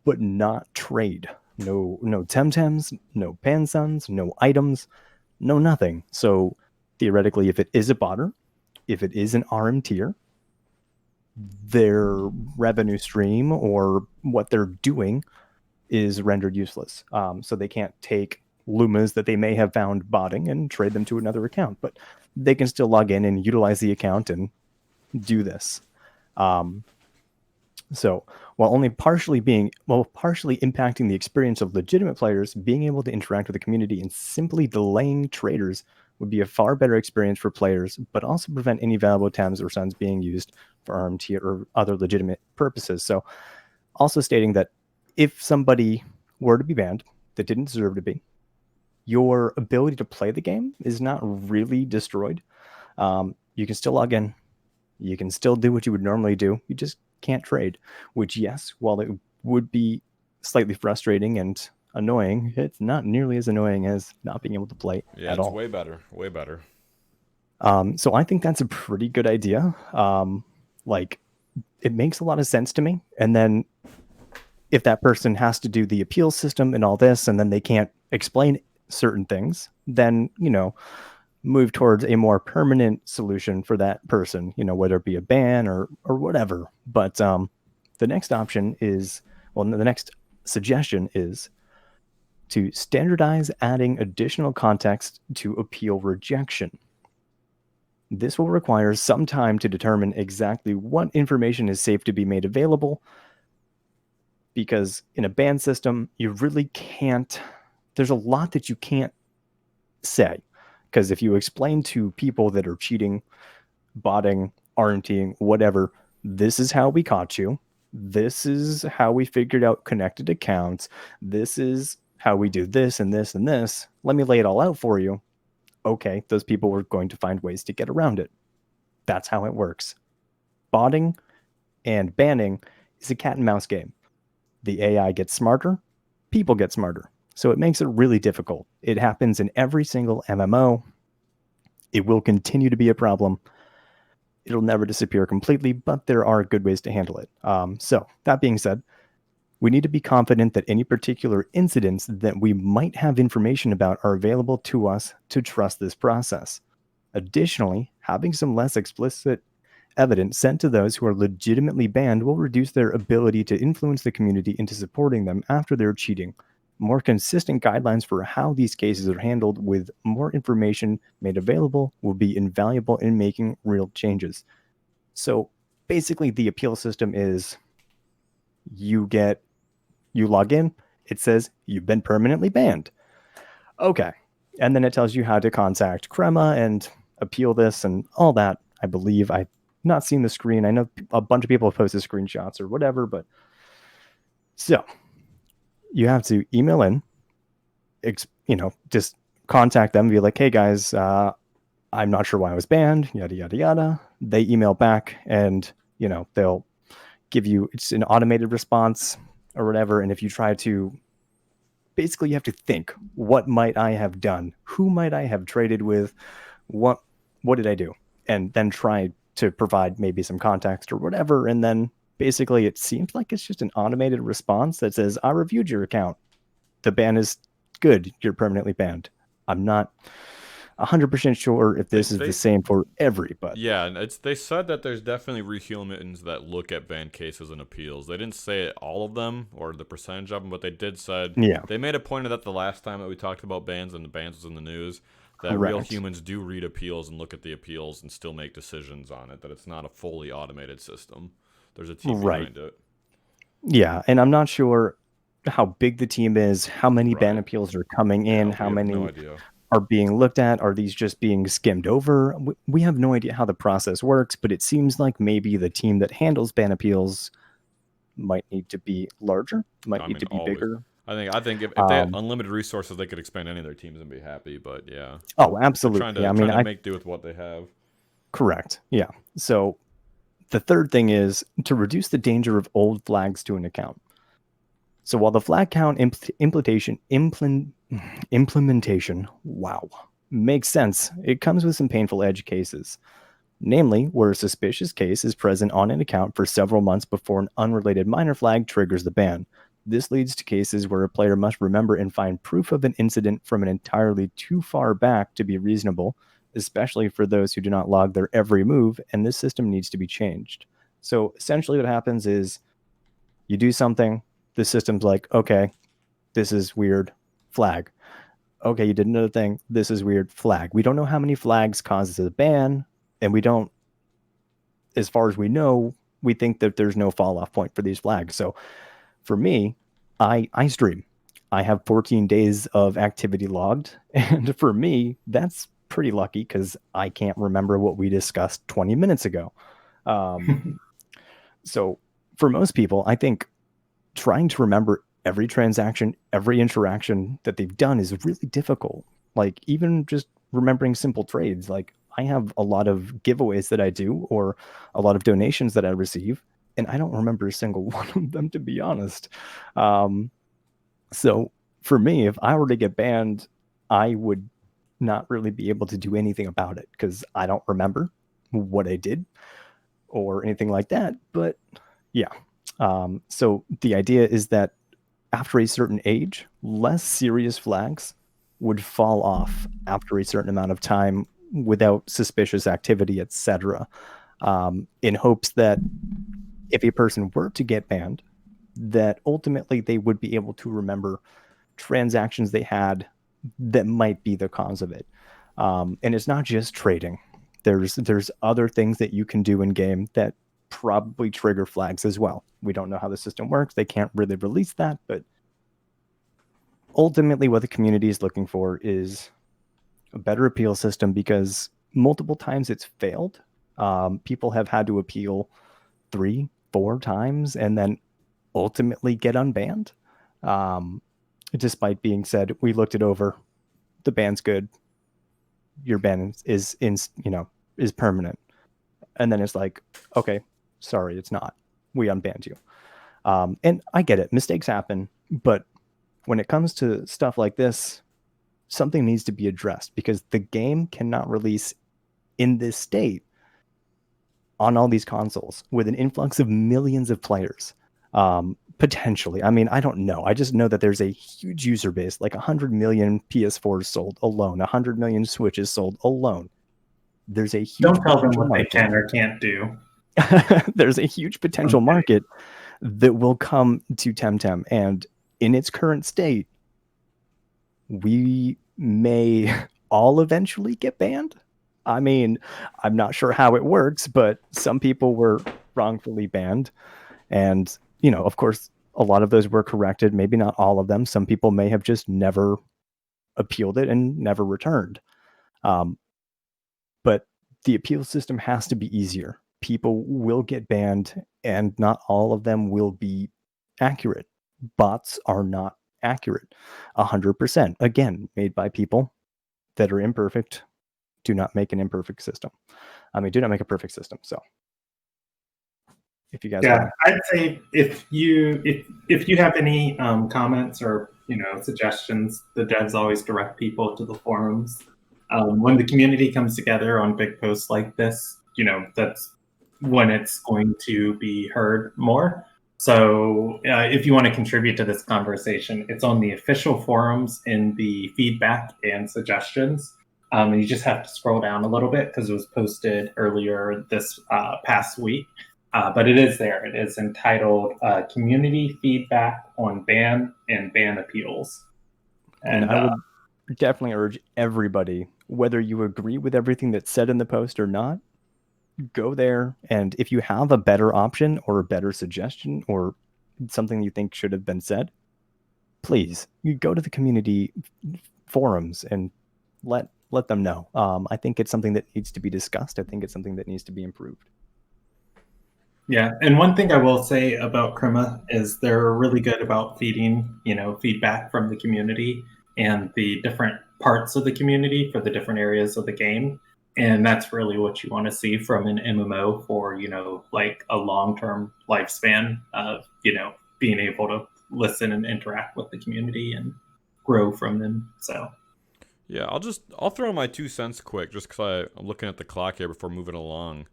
[SPEAKER 2] but not trade. No temtems, no pansuns, no items, no nothing. So theoretically, if it is a botter, if it is an RMTer, their revenue stream or what they're doing is rendered useless. So they can't take Lumas that they may have found botting and trade them to another account, but they can still log in and utilize the account and do this. So while only partially impacting the experience of legitimate players, being able to interact with the community and simply delaying traders would be a far better experience for players, but also prevent any valuable TEMs or SUNs being used for RMT or other legitimate purposes. So also stating that if somebody were to be banned that didn't deserve to be, your ability to play the game is not really destroyed. You can still log in. You can still do what you would normally do. You just can't trade, which, yes, while it would be slightly frustrating and annoying, it's not nearly as annoying as not being able to play at all.
[SPEAKER 1] Way better.
[SPEAKER 2] So I think that's a pretty good idea. It makes a lot of sense to me. And then if that person has to do the appeal system and all this, and then they can't explain certain things, then, move towards a more permanent solution for that person, whether it be a ban or whatever. But the next option is, the next suggestion is to standardize adding additional context to appeal rejection. This will require some time to determine exactly what information is safe to be made available, because in a ban system, you really can't, there's a lot that you can't say. Because if you explain to people that are cheating, botting, RMTing, whatever, this is how we caught you, this is how we figured out connected accounts, this is how we do this and this and this, let me lay it all out for you. Okay, those people were going to find ways to get around it. That's how it works. Botting and banning is a cat and mouse game. The AI gets smarter, people get smarter. So it makes it really difficult. It happens in every single MMO. It will continue to be a problem. It'll never disappear completely, but there are good ways to handle it. So that being said, We need to be confident that any particular incidents that we might have information about are available to us to trust this process. Additionally, having some less explicit evidence sent to those who are legitimately banned will reduce their ability to influence the community into supporting them after they're cheating. More consistent guidelines for how these cases are handled with more information made available will be invaluable in making real changes. So basically, the appeal system is you log in, it says you've been permanently banned. Okay. And then it tells you how to contact Crema and appeal this and all that. I believe I've not seen the screen. I know a bunch of people have posted screenshots or whatever, but so you have to email in, just contact them, be like, hey guys, I'm not sure why I was banned, yada, yada, yada. They email back and, they'll give you, it's an automated response or whatever. And if you try to, basically you have to think, what might I have done? Who might I have traded with? What did I do? And then try to provide maybe some context or whatever. And then basically it seems like it's just an automated response that says, I reviewed your account. The ban is good. You're permanently banned. I'm not 100% sure if this is the same for everybody.
[SPEAKER 1] Yeah, and they said that there's definitely rehumans that look at banned cases and appeals. They didn't say all of them or the percentage of them, but they did said they made a point of that the last time that we talked about bans and the bans was in the news, that real humans do read appeals and look at the appeals and still make decisions on it, that it's not a fully automated system. There's a team behind it.
[SPEAKER 2] Yeah, and I'm not sure how big the team is, how many ban appeals are coming in, how many are being looked at. Are these just being skimmed over? We have no idea how the process works, but it seems like maybe the team that handles ban appeals might need to be larger, need to be bigger.
[SPEAKER 1] I think if they had unlimited resources, they could expand any of their teams and be happy. But yeah.
[SPEAKER 2] Oh, absolutely.
[SPEAKER 1] Trying to make do with what they have.
[SPEAKER 2] Correct. Yeah. So the third thing is to reduce the danger of old flags to an account. So while the flag count implementation, makes sense, it comes with some painful edge cases. Namely, where a suspicious case is present on an account for several months before an unrelated minor flag triggers the ban. This leads to cases where a player must remember and find proof of an incident from an entirely too far back to be reasonable, especially for those who do not log their every move, and this system needs to be changed. So essentially what happens is you do something, the system's like, okay, this is weird, flag. Okay, you did another thing, this is weird, flag. We don't know how many flags causes a ban, and we don't, as far as we know, we think that there's no fall-off point for these flags. So for me, I stream. I have 14 days of activity logged, and for me, that's pretty lucky because I can't remember what we discussed 20 minutes ago. So for most people, I think trying to remember every transaction, every interaction that they've done is really difficult. Like even just remembering simple trades. Like I have a lot of giveaways that I do or a lot of donations that I receive, and I don't remember a single one of them, to be honest. So for me, if I were to get banned, I would not really be able to do anything about it because I don't remember what I did or anything like that. But yeah. So the idea is that after a certain age, less serious flags would fall off after a certain amount of time without suspicious activity, etc. In hopes that if a person were to get banned, that ultimately they would be able to remember transactions they had that might be the cause of it. And it's not just trading. There's other things that you can do in game that probably trigger flags as well. We don't know how the system works. They can't really release that, but ultimately what the community is looking for is a better appeal system because multiple times it's failed. People have had to appeal 3-4 times and then ultimately get unbanned. Despite being said, we looked it over. The ban's good. Your ban is permanent. And then it's like, okay, sorry, it's not. We unbanned you. And I get it. Mistakes happen. But when it comes to stuff like this, something needs to be addressed because the game cannot release in this state on all these consoles with an influx of millions of players. Potentially. I mean, I don't know. I just know that there's a huge user base, like 100 million PS4s sold alone, 100 million Switches sold alone. There's a huge
[SPEAKER 3] Don't tell them
[SPEAKER 2] potential
[SPEAKER 3] what they
[SPEAKER 2] market.
[SPEAKER 3] can or can't do.
[SPEAKER 2] There's a huge potential market that will come to Temtem, and in its current state, we may all eventually get banned. I mean, I'm not sure how it works, but some people were wrongfully banned. And, you know, of course, a lot of those were corrected. Maybe not all of them. Some people may have just never appealed it and never returned. But the appeal system has to be easier. People will get banned, and not all of them will be accurate. Bots are not accurate 100%. Again, made by people that are imperfect. Do not make an imperfect system. I mean, do not make a perfect system. So if you guys
[SPEAKER 3] I'd say if you have any comments or suggestions, the devs always direct people to the forums. When the community comes together on big posts like this, that's when it's going to be heard more. So if you want to contribute to this conversation, it's on the official forums in the feedback and suggestions. And you just have to scroll down a little bit because it was posted earlier this past week. But it is there. It is entitled Community Feedback on Ban and Ban Appeals.
[SPEAKER 2] And I would definitely urge everybody, whether you agree with everything that's said in the post or not, go there. And if you have a better option or a better suggestion or something you think should have been said, please, you go to the community forums and let them know. I think it's something that needs to be discussed. I think it's something that needs to be improved.
[SPEAKER 3] Yeah, and one thing I will say about Krima is they're really good about feeding, feedback from the community and the different parts of the community for the different areas of the game. And that's really what you want to see from an MMO for, like a long-term lifespan of, being able to listen and interact with the community and grow from them. So
[SPEAKER 1] yeah, I'll throw in my 2 cents quick just because I'm looking at the clock here before moving along.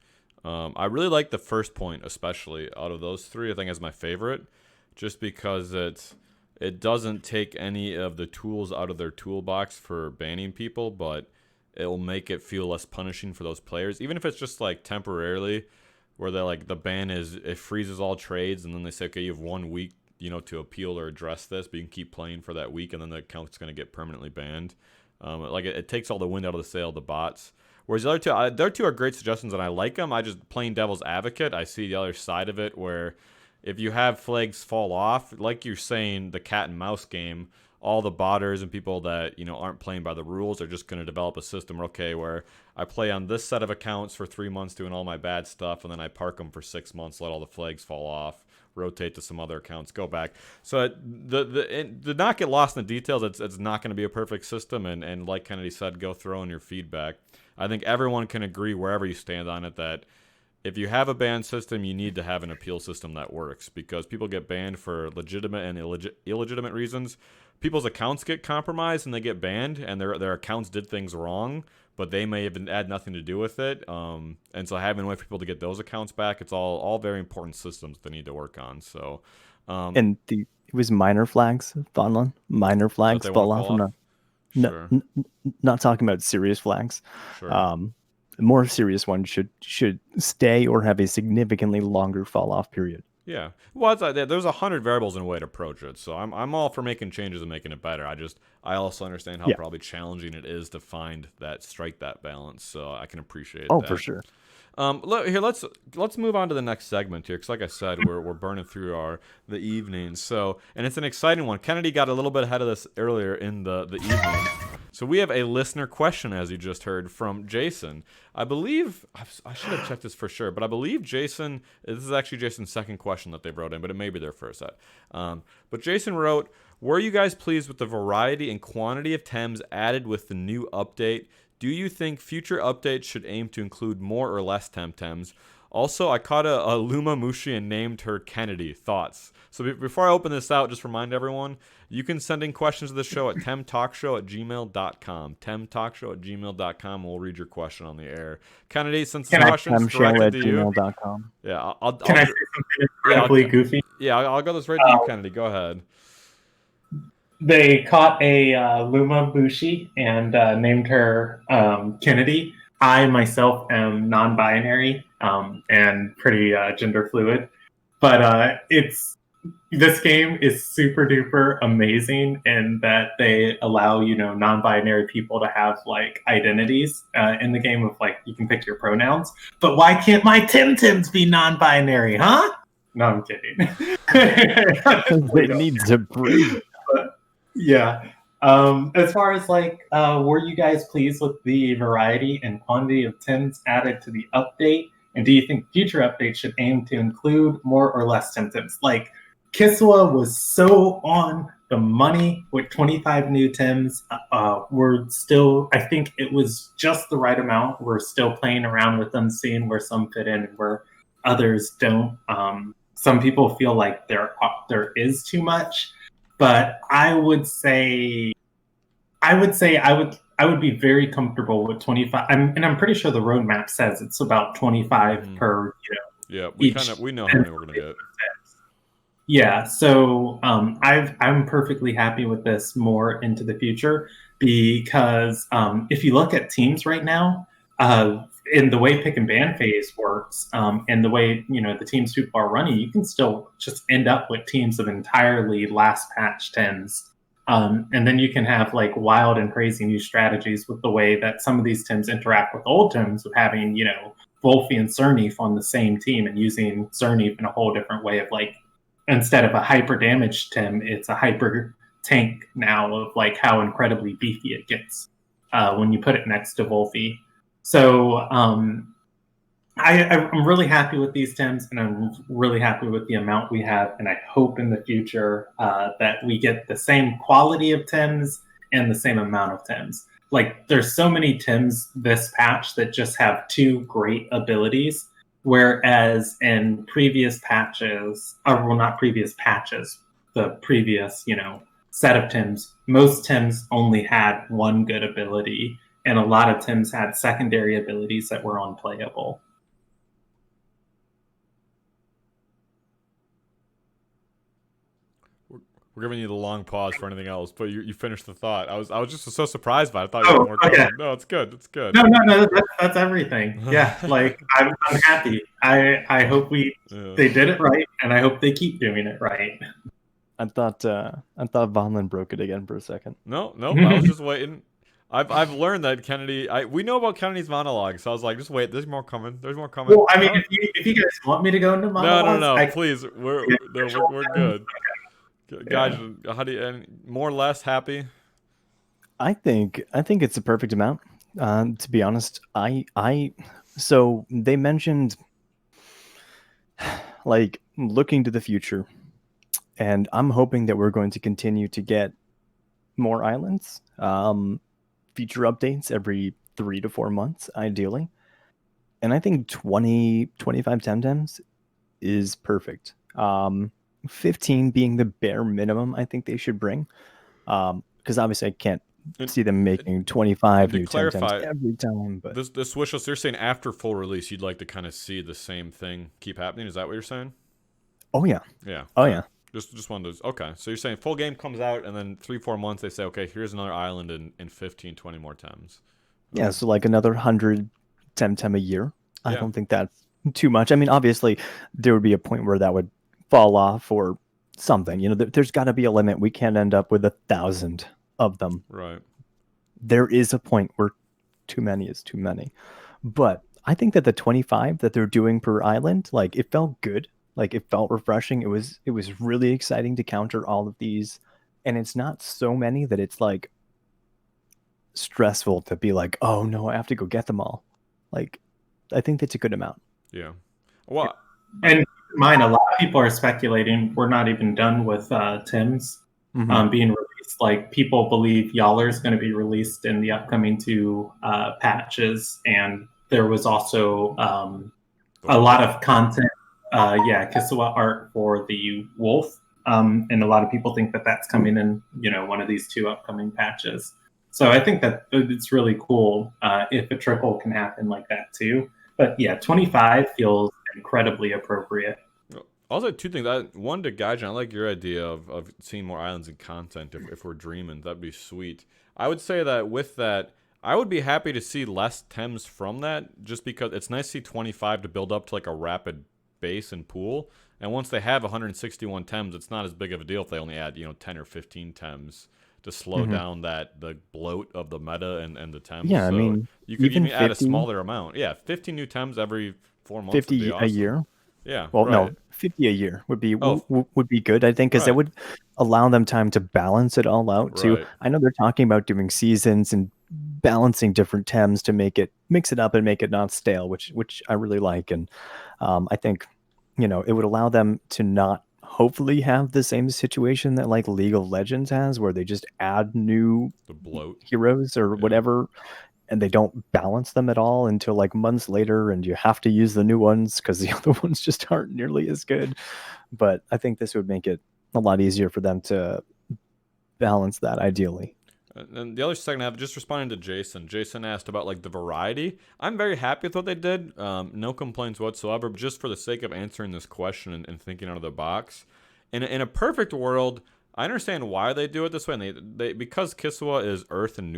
[SPEAKER 1] I really like the first point, especially out of those 3. I think is my favorite, just because it doesn't take any of the tools out of their toolbox for banning people, but it will make it feel less punishing for those players, even if it's just like temporarily, where they're like the ban is it freezes all trades, and then they say, okay, you have 1 week, to appeal or address this, but you can keep playing for that week, and then the account's going to get permanently banned. It takes all the wind out of the sail of the bots. Whereas the other two are great suggestions, and I like them. I just, playing devil's advocate, I see the other side of it, where if you have flags fall off, like you're saying, the cat and mouse game, all the botters and people that aren't playing by the rules are just going to develop a system where I play on this set of accounts for 3 months doing all my bad stuff, and then I park them for 6 months, let all the flags fall off, rotate to some other accounts, go back. So the not get lost in the details. It's not going to be a perfect system, and like Kennedy said, go throw in your feedback. I think everyone can agree wherever you stand on it that if you have a ban system, you need to have an appeal system that works, because people get banned for legitimate and illegitimate reasons. People's accounts get compromised and they get banned, and their accounts did things wrong, but they may have had nothing to do with it. And so having a way for people to get those accounts back, it's all very important systems they need to work on. So,
[SPEAKER 2] and it was minor flags, Vonlin. Minor flags fall off.
[SPEAKER 1] Sure.
[SPEAKER 2] Not talking about serious flags.
[SPEAKER 1] Sure.
[SPEAKER 2] More serious ones should stay or have a significantly longer fall off period.
[SPEAKER 1] Yeah. Well, there's 100 variables in a way to approach it. So I'm all for making changes and making it better. I also understand how probably challenging it is to strike that balance. So I can appreciate that.
[SPEAKER 2] Oh, for sure.
[SPEAKER 1] Here, let's move on to the next segment here, because like I said, we're burning through the evening. So, and it's an exciting one. Kennedy got a little bit ahead of this earlier in the evening. So we have a listener question, as you just heard, from Jason. I believe I should have checked this for sure, but I believe Jason. This is actually Jason's second question that they wrote in, but it may be their first set. But Jason wrote, "Were you guys pleased with the variety and quantity of Tems added with the new update? Do you think future updates should aim to include more or less Temtems? Also, I caught a Luma Mushi and named her Kennedy. Thoughts? So before I open this out, just remind everyone, you can send in questions to the show at temtalkshow@gmail.com. Temtalkshow@gmail.com. We'll read your question on the air. Kennedy, since the question's directed to you.
[SPEAKER 2] temshow@gmail.com.
[SPEAKER 1] Yeah,
[SPEAKER 3] Can I say something incredibly goofy?
[SPEAKER 1] Yeah, I'll go this right to you, Kennedy. Go ahead.
[SPEAKER 3] They caught a Luma Bushi and named her Kennedy. I myself am non-binary and pretty gender fluid, but this game is super duper amazing in that they allow non-binary people to have like identities in the game of like you can pick your pronouns. But why can't my Tims be non-binary, huh? No, I'm kidding.
[SPEAKER 2] It needs a break.
[SPEAKER 3] Yeah. As far as like, were you guys pleased with the variety and quantity of Tims added to the update? And do you think future updates should aim to include more or less Tims? Like, Kiswa was so on the money with 25 new Tims. We're still, I think it was just the right amount. We're still playing around with them, seeing where some fit in and where others don't. Some people feel like there is too much. But I would be very comfortable with 25. And I'm pretty sure the roadmap says it's about 25 per.
[SPEAKER 1] Yeah, we know how many we're gonna get.
[SPEAKER 3] Yeah, so I'm perfectly happy with this more into the future because if you look at teams right now, in the way pick and ban phase works, and the way the teams people are running, you can still just end up with teams of entirely last patch 10s, and then you can have like wild and crazy new strategies with the way that some of these teams interact with old teams, of having Wolfie and Cerneef on the same team and using Cerneef in a whole different way of like instead of a hyper damage Tim, it's a hyper tank now of like how incredibly beefy it gets when you put it next to Wolfie. So I'm really happy with these Tims, and I'm really happy with the amount we have. And I hope in the future that we get the same quality of Tims and the same amount of Tims. Like, there's so many Tims this patch that just have two great abilities, whereas in previous patches, or well, not previous patches, the previous set of Tims, most Tims only had one good ability. And a lot of Tims had secondary abilities that were unplayable.
[SPEAKER 1] We're giving you the long pause for anything else, but you finished the thought. I was just so surprised by it. I thought you had more coming. No, it's good. It's good.
[SPEAKER 3] No, that's everything. Yeah, like I'm happy. I hope they did it right, and I hope they keep doing it right.
[SPEAKER 2] I thought Vonlin broke it again for a second.
[SPEAKER 1] No, I was just waiting. I've learned that Kennedy. We know about Kennedy's monologue, so I was like, just wait. There's more coming. Well,
[SPEAKER 3] I mean, if you guys want me to go into monologues,
[SPEAKER 1] no, please. We're good. Guys, how do you more or less happy?
[SPEAKER 2] I think it's the perfect amount. To be honest, so they mentioned like looking to the future, and I'm hoping that we're going to continue to get more islands. Feature updates every 3 to 4 months, ideally. And I think 25 Temtems is perfect. 15 being the bare minimum I think they should bring. Because obviously I can't see them making 25 new Temtems every time. But
[SPEAKER 1] this wish list, you're saying after full release, you'd like to kind of see the same thing keep happening. Is that what you're saying?
[SPEAKER 2] Oh, yeah.
[SPEAKER 1] Yeah.
[SPEAKER 2] Oh, yeah.
[SPEAKER 1] Just one of those. Okay, so you're saying full game comes out, and then 3-4 months they say, okay, here's another island in 15, 20 more Tems.
[SPEAKER 2] Yeah, so like another 100 Temtem a year. I don't think that's too much. I mean, obviously, there would be a point where that would fall off or something. There's got to be a limit. We can't end up with 1,000 of them.
[SPEAKER 1] Right.
[SPEAKER 2] There is a point where too many is too many. But I think that the 25 that they're doing per island, like, it felt good. Like, it felt refreshing. It was really exciting to counter all of these. And it's not so many that it's like stressful to be like, oh no, I have to go get them all. Like, I think that's a good amount.
[SPEAKER 1] Yeah. Well,
[SPEAKER 3] and keep in mind, a lot of people are speculating we're not even done with Tims being released. Like, people believe Yaller is going to be released in the upcoming 2 patches, and there was also a lot of content. Kisua art for the wolf, and a lot of people think that that's coming in, one of these 2 upcoming patches. So I think that it's really cool if a trickle can happen like that too. But yeah, 25 feels incredibly appropriate.
[SPEAKER 1] Also, 2 things. One, to Gaijin, I like your idea of seeing more islands and content if we're dreaming. That'd be sweet. I would say that with that, I would be happy to see less Tems from that, just because it's nice to see 25 to build up to like a rapid base and pool. And once they have 161 Tems, it's not as big of a deal if they only add 10 or 15 Tems to slow down the bloat of the meta and the Tems.
[SPEAKER 2] Yeah,
[SPEAKER 1] so
[SPEAKER 2] I mean,
[SPEAKER 1] you could even add a
[SPEAKER 2] 50
[SPEAKER 1] smaller amount. Yeah, 15 new Tems every 4 months.
[SPEAKER 2] 50
[SPEAKER 1] would be awesome.
[SPEAKER 2] a year.
[SPEAKER 1] Yeah.
[SPEAKER 2] Well,
[SPEAKER 1] right.
[SPEAKER 2] no, 50 a year would be
[SPEAKER 1] Oh.
[SPEAKER 2] would be good, I think, because that
[SPEAKER 1] Right.
[SPEAKER 2] would allow them time to balance it all out too.
[SPEAKER 1] Right.
[SPEAKER 2] I know they're talking about doing seasons and balancing different Tems to mix it up and make it not stale, which I really like. And I think, it would allow them to not hopefully have the same situation that like League of Legends has, where they just add new
[SPEAKER 1] The bloat.
[SPEAKER 2] heroes or whatever, and they don't balance them at all until like months later, and you have to use the new ones because the other ones just aren't nearly as good. But I think this would make it a lot easier for them to balance that ideally.
[SPEAKER 1] And the other second half, just responding to Jason. Jason asked about like the variety. I'm very happy with what they did. No complaints whatsoever. But just for the sake of answering this question and thinking out of the box, in a perfect world, I understand why they do it this way. And they because Kiswa is Earth and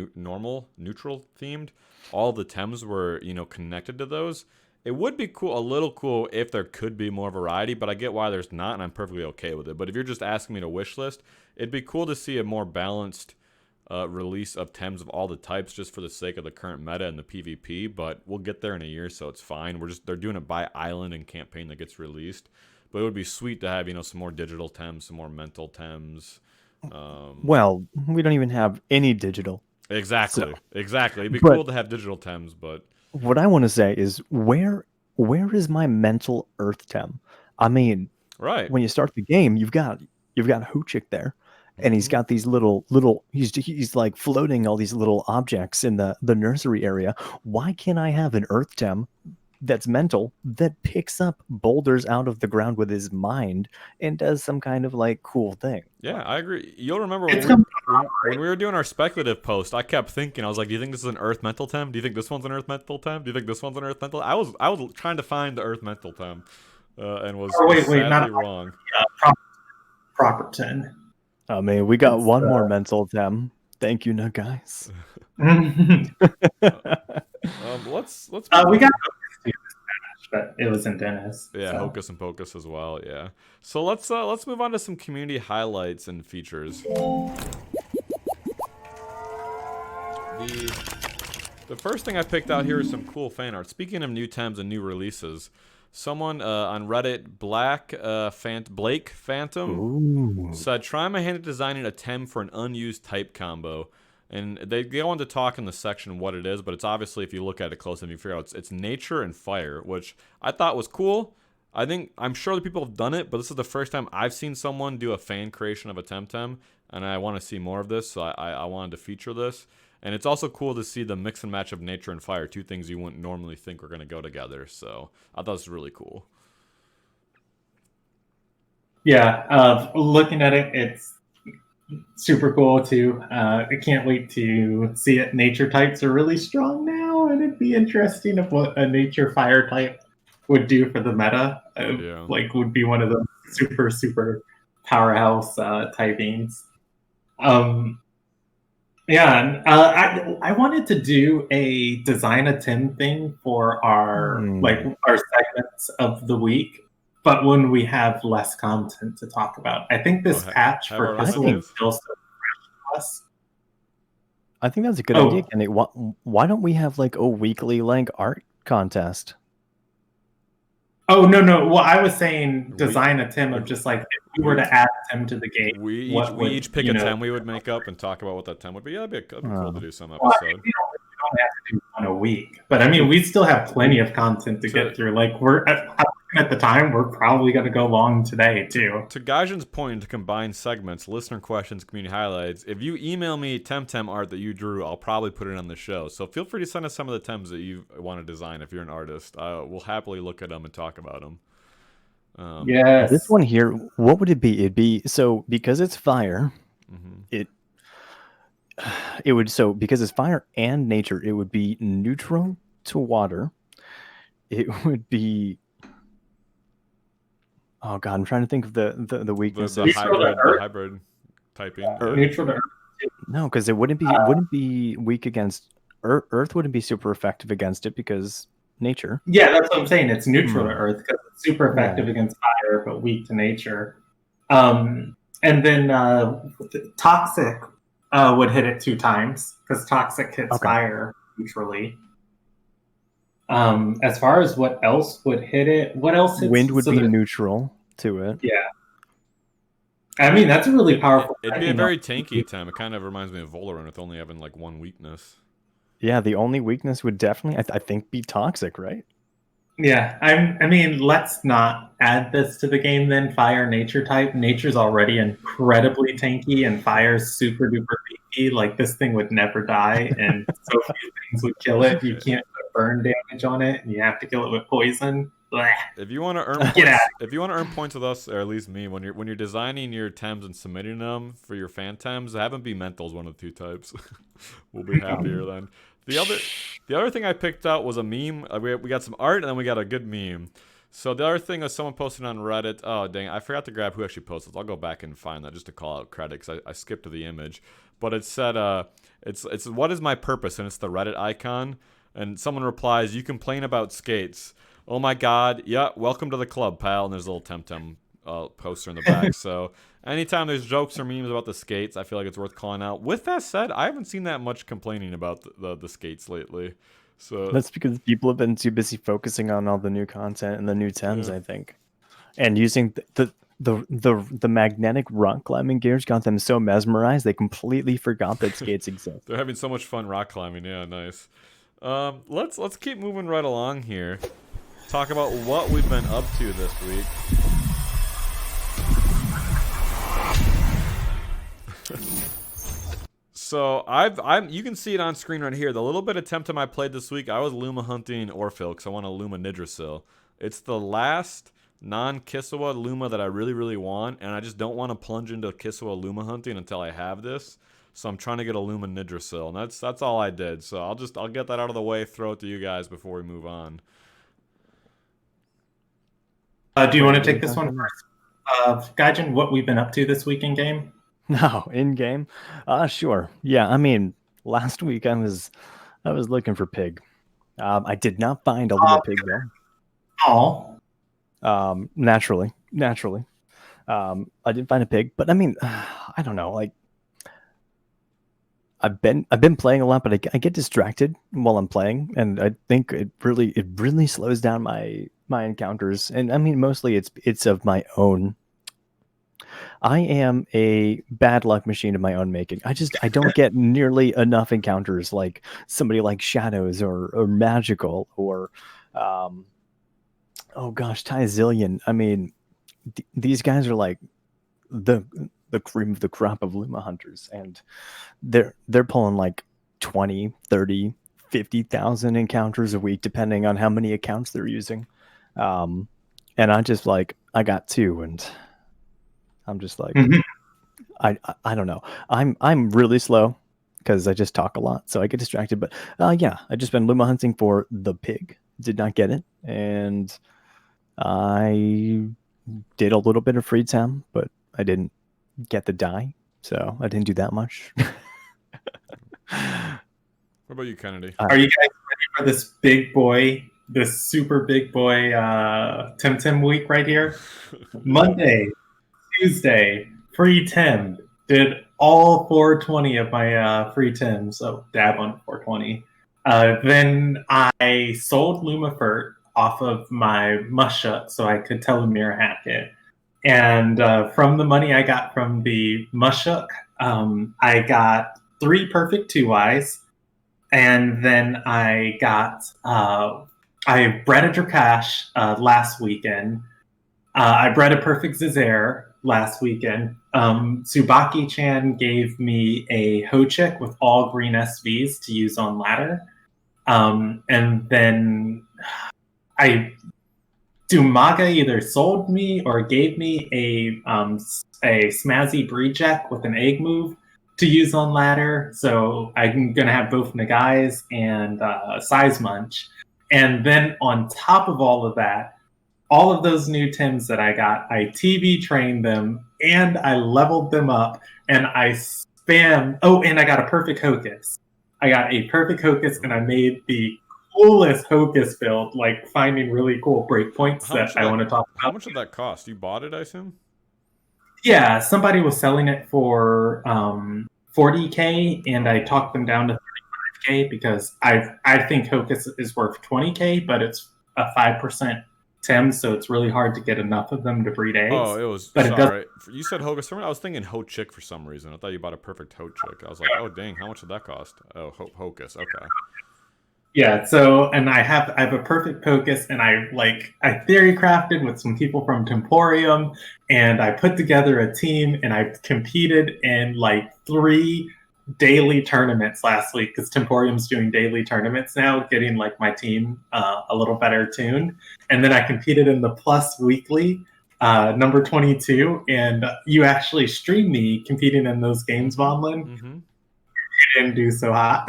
[SPEAKER 1] neutral themed, all the Tems were connected to those. It would be cool, a little cool, if there could be more variety. But I get why there's not, and I'm perfectly okay with it. But if you're just asking me to wish list, it'd be cool to see a more balanced release of Tems of all the types, just for the sake of the current meta and the PvP. But we'll get there in a year, so it's fine. They're doing it by island and campaign that gets released. But it would be sweet to have some more digital Tems, some more mental Tems.
[SPEAKER 2] Well, we don't even have any digital.
[SPEAKER 1] Exactly. It'd be cool to have digital Tems, but
[SPEAKER 2] what I want to say is where is my mental Earth Tem? I mean,
[SPEAKER 1] right.
[SPEAKER 2] when you start the game, you've got Hoochik there, and he's got these little he's like floating all these little objects in the nursery area. Why can't I have an Earth Tem that's mental that picks up boulders out of the ground with his mind and does some kind of like cool thing?
[SPEAKER 1] Yeah, I agree. You'll remember when we were doing our speculative post, I kept thinking, I was like, do you think this is an Earth mental Tem? Do you think this one's an Earth mental Tem? Do you think this one's an Earth mental? I was trying to find the Earth mental Tem, and was sadly wrong.
[SPEAKER 3] Properton.
[SPEAKER 2] I mean, we got one more mental Tem. Thank you, no guys.
[SPEAKER 1] Let's.
[SPEAKER 3] We got but it was in Dennis.
[SPEAKER 1] Yeah, so. Hocus and Pocus as well. Yeah. So let's move on to some community highlights and features. The first thing I picked out here is some cool fan art. Speaking of new Tems and new releases, someone on Reddit, Blake Phantom, said, "Try my hand at designing a Tem for an unused type combo." And they go on to talk in the section what it is, but it's obviously, if you look at it close and you figure out it's nature and fire, which I thought was cool. I'm sure the people have done it, but this is the first time I've seen someone do a fan creation of a Temtem, and I want to see more of this, so I wanted to feature this. And it's also cool to see the mix and match of nature and fire, 2 things you wouldn't normally think were going to go together. So I thought it was really cool.
[SPEAKER 3] Yeah, looking at it, it's super cool too. I can't wait to see it. Nature types are really strong now, and it'd be interesting if what a nature fire type would do for the meta. Like, would be one of the super powerhouse typings. I wanted to do a design a Tem thing for our our segments of the week. But when we have less content to talk about, I think this patch for Kiswa is still so fresh to us.
[SPEAKER 2] I think that's a good idea, Kenny. Why don't we have like a weekly like art contest?
[SPEAKER 3] Oh no! Well, I was saying design a Tem of just like if we were to add a Tem to the game.
[SPEAKER 1] We each pick a Tem we would make up and talk about what that Tem would be. Yeah, that'd be cool to do some episode.
[SPEAKER 3] only have to do one a week. But I mean, we still have plenty of content to get through. Like we're at the time, we're probably going to go long today too.
[SPEAKER 1] To Gaijin's point, to combine segments, listener questions, community highlights. If you email me Temtem art that you drew, I'll probably put it on the show. So feel free to send us some of the Tems that you want to design if you're an artist. We'll happily look at them and talk about them.
[SPEAKER 3] Yes.
[SPEAKER 2] This one here, what would it be? It'd be so because it's fire.
[SPEAKER 1] Mm-hmm.
[SPEAKER 2] It would because it's fire and nature. It would be neutral to water. It would be. Oh God, I'm trying to think of the weaknesses.
[SPEAKER 1] The hybrid typing.
[SPEAKER 3] Neutral to earth.
[SPEAKER 2] No, because it wouldn't be weak against Earth. Earth wouldn't be super effective against it because nature.
[SPEAKER 3] Yeah, that's what I'm saying. It's neutral to earth because it's super effective against fire, but weak to nature. And then toxic would hit it 2 times because toxic hits fire neutrally. As far as what else would hit it, what else?
[SPEAKER 2] Wind would be neutral to it.
[SPEAKER 3] Yeah. I mean, that's a really powerful.
[SPEAKER 1] It'd be a very tanky Tem. It kind of reminds me of Volarun with only having like 1 weakness.
[SPEAKER 2] Yeah, the only weakness would definitely, I think, be toxic, right?
[SPEAKER 3] Yeah, I mean, let's not add this to the game then. Fire nature type. Nature's already incredibly tanky, and fire's super duper beefy. Like this thing would never die, and so few things would kill it. You can't put burn damage on it, and you have to kill it with poison. Blech.
[SPEAKER 1] If you want to earn points, if you want to earn points with us, or at least me, when you're designing your Tems and submitting them for your fan Tems, have them be mentals, one of the 2 types. We'll be happier then. The other thing I picked out was a meme. We got some art and then we got a good meme. So the other thing was someone posted on Reddit. Oh dang, I forgot to grab who actually posted. I'll go back and find that just to call out credit because I skipped to the image. But it said, it's what is my purpose? And it's the Reddit icon. And someone replies, you complain about skates. Oh my God, yeah, welcome to the club, pal. And there's a little Temtem poster in the back. So anytime there's jokes or memes about the skates, I feel like it's worth calling out. With that said, I haven't seen that much complaining about the skates lately. So
[SPEAKER 2] that's because people have been too busy focusing on all the new content and the new Tems, I think, and using the magnetic rock climbing gears got them so mesmerized they completely forgot that skates exist.
[SPEAKER 1] They're having so much fun rock climbing. Yeah, nice. Let's keep moving right along here. Talk about what we've been up to this week. So you can see it on screen right here. The little bit of Temtem I played this week, I was Luma hunting Orphil because I want a Luma Nidrasil. It's the last non-Kissawa Luma that I really, really want, and I just don't want to plunge into Kissawa Luma hunting until I have this. So I'm trying to get a Luma Nidrasil, and that's all I did. So I'll get that out of the way, throw it to you guys before we move on.
[SPEAKER 3] Do you want to take this one first? Gaijin, what we've been up to this week in game?
[SPEAKER 2] No, in game? Sure. Yeah, I mean, last week I was looking for pig. I did not find a little pig though.
[SPEAKER 3] Oh.
[SPEAKER 2] Naturally. I didn't find a pig, but I mean, I don't know. Like, I've been playing a lot, but I get distracted while I'm playing, and I think it really slows down my encounters. And I mean, mostly it's of my own. I am a bad luck machine of my own making. I don't get nearly enough encounters like somebody like Shadows or Magical or oh gosh, Tyzillion. I mean, these guys are like the cream of the crop of Luma hunters, and they're pulling like 20, 30, 50,000 encounters a week depending on how many accounts they're using. And I got 2, and I'm just like, I don't know. I'm really slow because I just talk a lot, so I get distracted. But yeah, I just been Luma hunting for the pig. Did not get it, and I did a little bit of free Tem, but I didn't get the die, so I didn't do that much.
[SPEAKER 1] What about you, Kennedy?
[SPEAKER 3] Are you guys ready for this big boy, this super big boy Temtem week right here? Monday, Tuesday, free Tem. Did all 420 of my free Tem, so dab on 420. Then I sold Lumafert off of my Mushuk so I could Telomere hack it. And from the money I got from the Mushuk, I got 3 perfect 2-eyes, and then I bred a Drakash last weekend. I bred a perfect Zizare last weekend. Tsubaki-chan gave me a Hochik with all green SVs to use on ladder. And then Dumaga either sold me or gave me a Smazzy Breejek with an egg move to use on ladder. So I'm going to have both Nagais and Size Munch. And then on top of all of that, all of those new Tims that I got, I TV trained them and I leveled them up and I spam. Oh, and I got a perfect Hocus. I got a perfect Hocus and I made the coolest Hocus build, like finding really cool breakpoints that I want to talk about.
[SPEAKER 1] How much did that cost? You bought it, I assume?
[SPEAKER 3] Yeah, somebody was selling it for 40K and I talked them down to 35K because I think Hocus is worth 20K, but it's a 5% Tim, so it's really hard to get enough of them to breed eggs.
[SPEAKER 1] Oh, it was.
[SPEAKER 3] But
[SPEAKER 1] sorry, you said Hocus. I was thinking Ho-Chick for some reason. I thought you bought a perfect Ho-Chick. I was like, oh dang, how much did that cost? Oh, Hocus. Okay.
[SPEAKER 3] Yeah. So, and I have a perfect Hocus, and I theory crafted with some people from Temporium, and I put together a team, and I competed in like 3 daily tournaments last week because Temporium's doing daily tournaments now, getting like my team a little better tuned. And then I competed in the Plus Weekly number 22, and you actually streamed me competing in those games, Vonlin.
[SPEAKER 1] Mm-hmm.
[SPEAKER 3] You didn't do so hot.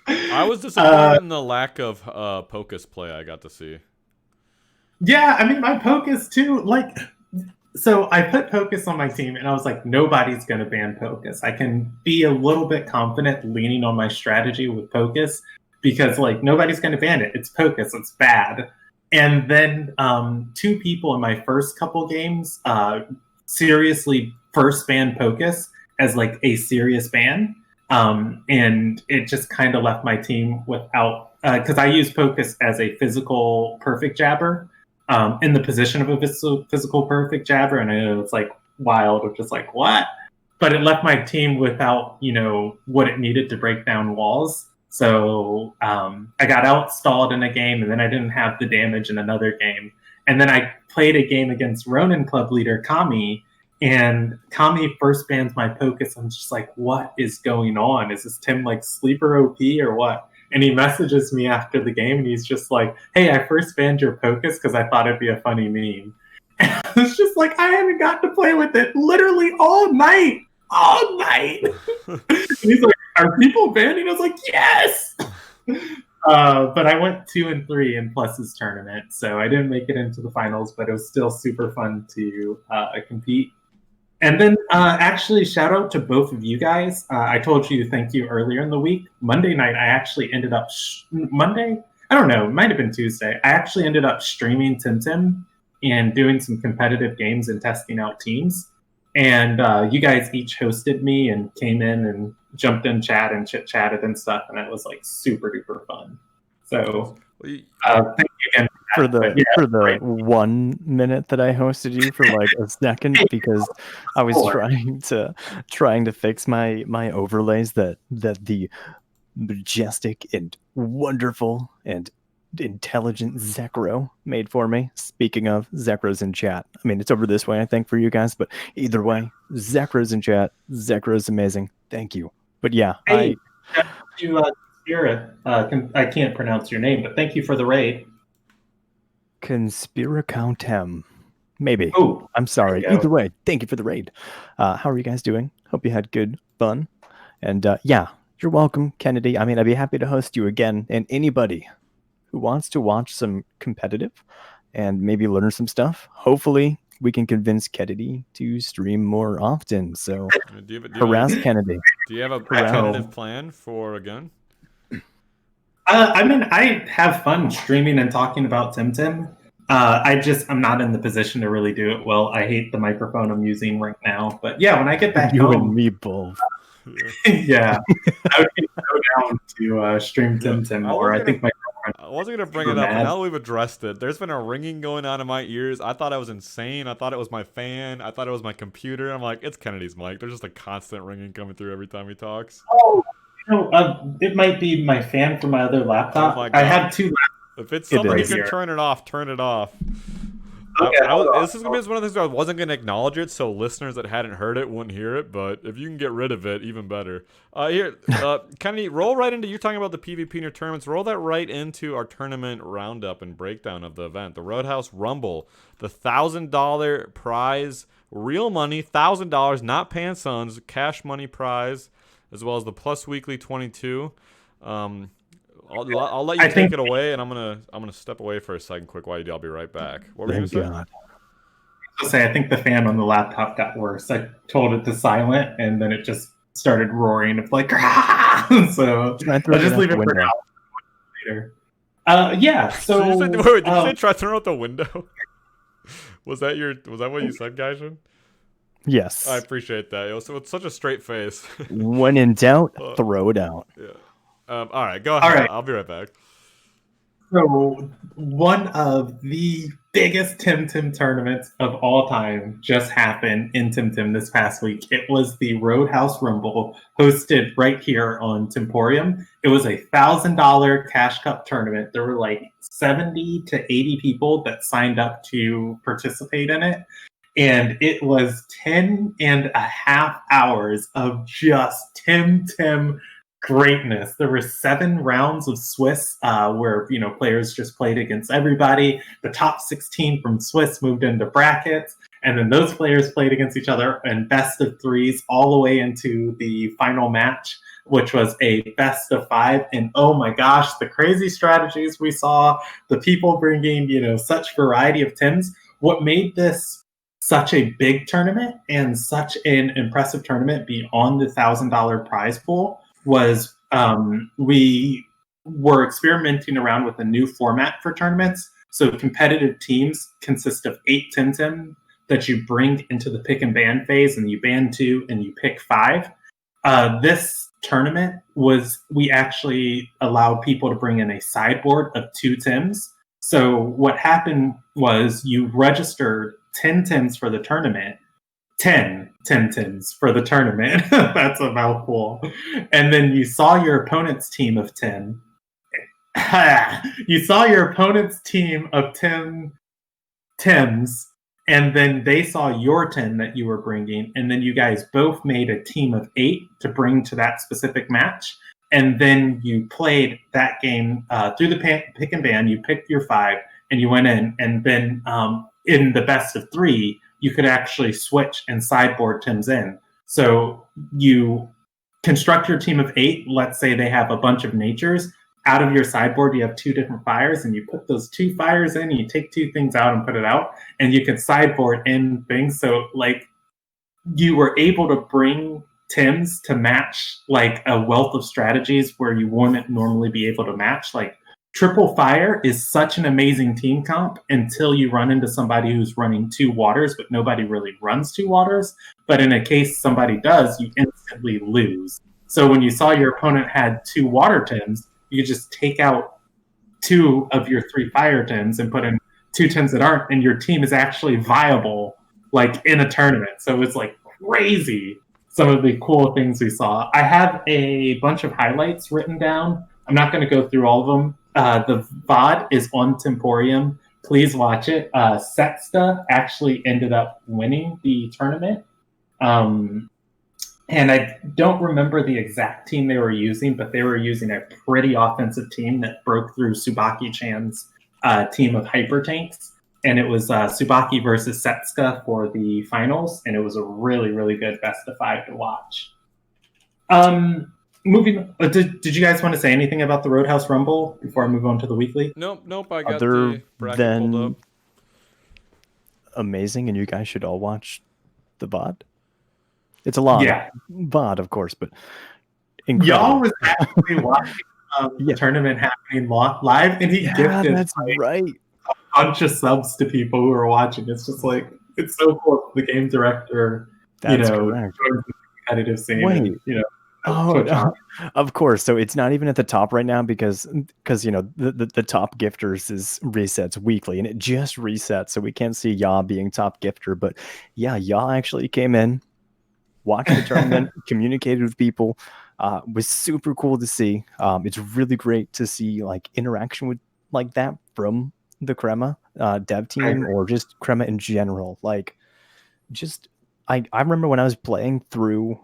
[SPEAKER 1] I was disappointed in the lack of Pocus play I got to see.
[SPEAKER 3] Yeah, I mean, my Pocus too, like... So I put Pocus on my team, and I was like, nobody's going to ban Pocus. I can be a little bit confident leaning on my strategy with Pocus because, like, nobody's going to ban it. It's Pocus. It's bad. And then 2 people in my first couple games seriously first banned Pocus as, like, a serious ban. And it just kind of left my team without... Because I use Pocus as a physical perfect jabber. In the position of a physical perfect jabber, and I know it's like wild, or just like what? But it left my team without, what it needed to break down walls. So I got outstalled in a game, and then I didn't have the damage in another game. And then I played a game against Ronin club leader Kami, and Kami first bans my Pocus. I'm just like, what is going on? Is this Tim like sleeper OP or what? And he messages me after the game, and he's just like, hey, I first banned your Pocus because I thought it'd be a funny meme. And it's just like, I haven't got to play with it literally all night. All night. And he's like, are people banning? I was like, yes! But I went 2 and 3 in Plus's tournament, so I didn't make it into the finals, but it was still super fun to compete. And then actually, shout out to both of you guys. I told you thank you earlier in the week. Monday night, I actually ended up... Monday? I don't know. It might have been Tuesday. I actually ended up streaming Tim and doing some competitive games and testing out teams. And you guys each hosted me and came in and jumped in chat and chit-chatted and stuff. And it was like super duper fun. So thank you again
[SPEAKER 2] for the 1 minute that I hosted you for like a second, because I was trying to fix my overlays that the majestic and wonderful and intelligent Zekro made for me. Speaking of, Zekro's in chat. I mean, it's over this way, I think, for you guys, but either way, Zekro's in chat. Zekro's amazing. Thank you. But yeah,
[SPEAKER 3] hey, Spirit. I can't pronounce your name, but thank you for the raid.
[SPEAKER 2] Conspiracountem. Maybe.
[SPEAKER 3] Oh,
[SPEAKER 2] I'm sorry. Either way, thank you for the raid. How are you guys doing? Hope you had good fun. And yeah, you're welcome, Kennedy. I mean, I'd be happy to host you again. And anybody who wants to watch some competitive and maybe learn some stuff, hopefully we can convince Kennedy to stream more often. So harass Kennedy.
[SPEAKER 1] Do you have a competitive plan for again?
[SPEAKER 3] I mean, I have fun streaming and talking about Tim. I'm not in the position to really do it well. I hate the microphone I'm using right now. But yeah, when I get back
[SPEAKER 2] you
[SPEAKER 3] home...
[SPEAKER 2] and me both.
[SPEAKER 3] Yeah. I would be so down to stream Tim more. I think my girlfriend...
[SPEAKER 1] I wasn't going to bring it up, but now we've addressed it. There's been a ringing going on in my ears. I thought I was insane. I thought it was my fan. I thought it was my computer. I'm like, it's Kennedy's mic. There's just a constant ringing coming through every time he talks.
[SPEAKER 3] Oh, No, it might be my fan from my other laptop.
[SPEAKER 1] Oh my
[SPEAKER 3] I
[SPEAKER 1] God.
[SPEAKER 3] have two laptops.
[SPEAKER 1] If it's
[SPEAKER 2] It
[SPEAKER 1] something you
[SPEAKER 2] is.
[SPEAKER 1] can
[SPEAKER 3] Here.
[SPEAKER 1] turn it off, turn it off.
[SPEAKER 3] Okay, hold on.
[SPEAKER 1] This is gonna be one of the things where I wasn't gonna acknowledge it, so listeners that hadn't heard it wouldn't hear it. But if you can get rid of it, even better. Kenny, roll right into you talking about the PvP in your tournaments. Roll that right into our tournament roundup and breakdown of the event, the Roadhouse Rumble, the $1,000 prize, real money, $1,000, not Pansons, cash money prize, as well as the Plus Weekly 22. I'll let you take it away, and I'm gonna step away for a second, quick, while you do. I'll be right back. What were you gonna say?
[SPEAKER 2] God.
[SPEAKER 3] I think the fan on the laptop got worse. I told it to silent, and then it just started roaring. It's like, so
[SPEAKER 2] Can I
[SPEAKER 3] I'll
[SPEAKER 2] throw
[SPEAKER 3] just
[SPEAKER 2] it
[SPEAKER 3] leave
[SPEAKER 2] out
[SPEAKER 3] it
[SPEAKER 2] the
[SPEAKER 3] for
[SPEAKER 2] window?
[SPEAKER 3] now. Yeah. So
[SPEAKER 1] Did you say try to throw out the window? Was that what you said, Gaijin?
[SPEAKER 2] Yes.
[SPEAKER 1] I appreciate that. It was with such a straight face.
[SPEAKER 2] When in doubt, throw it out.
[SPEAKER 1] Yeah. All right, go ahead.
[SPEAKER 3] All right.
[SPEAKER 1] I'll be right back.
[SPEAKER 3] So one of the biggest TimTim tournaments of all time just happened in TimTim this past week. It was the Roadhouse Rumble, hosted right here on Temporium. It was a $1,000 cash cup tournament. There were like 70 to 80 people that signed up to participate in it. And it was 10.5 hours of just TimTim greatness. There were 7 rounds of Swiss where players just played against everybody. The top 16 from Swiss moved into brackets, and then those players played against each other in best of 3s all the way into the final match, which was a best of 5. And oh my gosh, the crazy strategies we saw, the people bringing such variety of Tims. What made this such a big tournament and such an impressive tournament beyond the $1,000 prize pool was we were experimenting around with a new format for tournaments. So competitive teams consist of 8 Tim that you bring into the pick and ban phase, and you ban 2 and you pick 5. This tournament we actually allowed people to bring in a sideboard of 2 Tims. So what happened was you registered 10 Tims for the tournament, 10 Tims for the tournament. That's a mouthful. And then you saw your opponent's team of 10. You saw your opponent's team of 10 Tims, and then they saw your 10 that you were bringing, and then you guys both made a team of 8 to bring to that specific match. And then you played that game through the pick and ban. You picked your 5, and you went in. And then in the best of 3, you could actually switch and sideboard Tims in. So you construct your team of 8. Let's say they have a bunch of natures. Out of your sideboard, you have 2 different fires, and you put those 2 fires in, you take 2 things out and put it out, and you can sideboard in things. So like you were able to bring Tims to match like a wealth of strategies where you wouldn't normally be able to match. Like triple fire is such an amazing team comp until you run into somebody who's running 2 waters, but nobody really runs 2 waters. But in a case somebody does, you instantly lose. So when you saw your opponent had 2 water Tims, you just take out 2 of your 3 fire Tims and put in 2 Tims that aren't, and your team is actually viable like in a tournament. So it's like crazy, some of the cool things we saw. I have a bunch of highlights written down. I'm not going to go through all of them. The VOD is on Temporium. Please watch it. Setsta actually ended up winning the tournament. And I don't remember the exact team they were using, but they were using a pretty offensive team that broke through Tsubaki-chan's team of hyper tanks. And it was Tsubaki versus Setska for the finals, and it was a really, really good best of 5 to watch. Did you guys want to say anything about the Roadhouse Rumble before I move on to the weekly?
[SPEAKER 1] Nope. I got
[SPEAKER 2] Other
[SPEAKER 1] the bracket pulled
[SPEAKER 2] than
[SPEAKER 1] up.
[SPEAKER 2] amazing, and you guys should all watch the VOD. It's a lot.
[SPEAKER 3] Yeah.
[SPEAKER 2] VOD, of course, but incredible.
[SPEAKER 3] Y'all was actually watching the tournament happening live, and he gifted
[SPEAKER 2] that's right.
[SPEAKER 3] a bunch of subs to people who are watching. It's just like, it's so cool. The game director,
[SPEAKER 2] That's correct.
[SPEAKER 3] joins the competitive scene.
[SPEAKER 2] Wait.
[SPEAKER 3] And,
[SPEAKER 2] Oh, no. Of course. So it's not even at the top right now because the top gifters is resets weekly, and it just resets, so we can't see Ya being top gifter. But yeah, Ya actually came in, watched the tournament, communicated with people. Was super cool to see. It's really great to see like interaction with like that from the Crema dev team or just Crema in general. Like, just I remember when I was playing through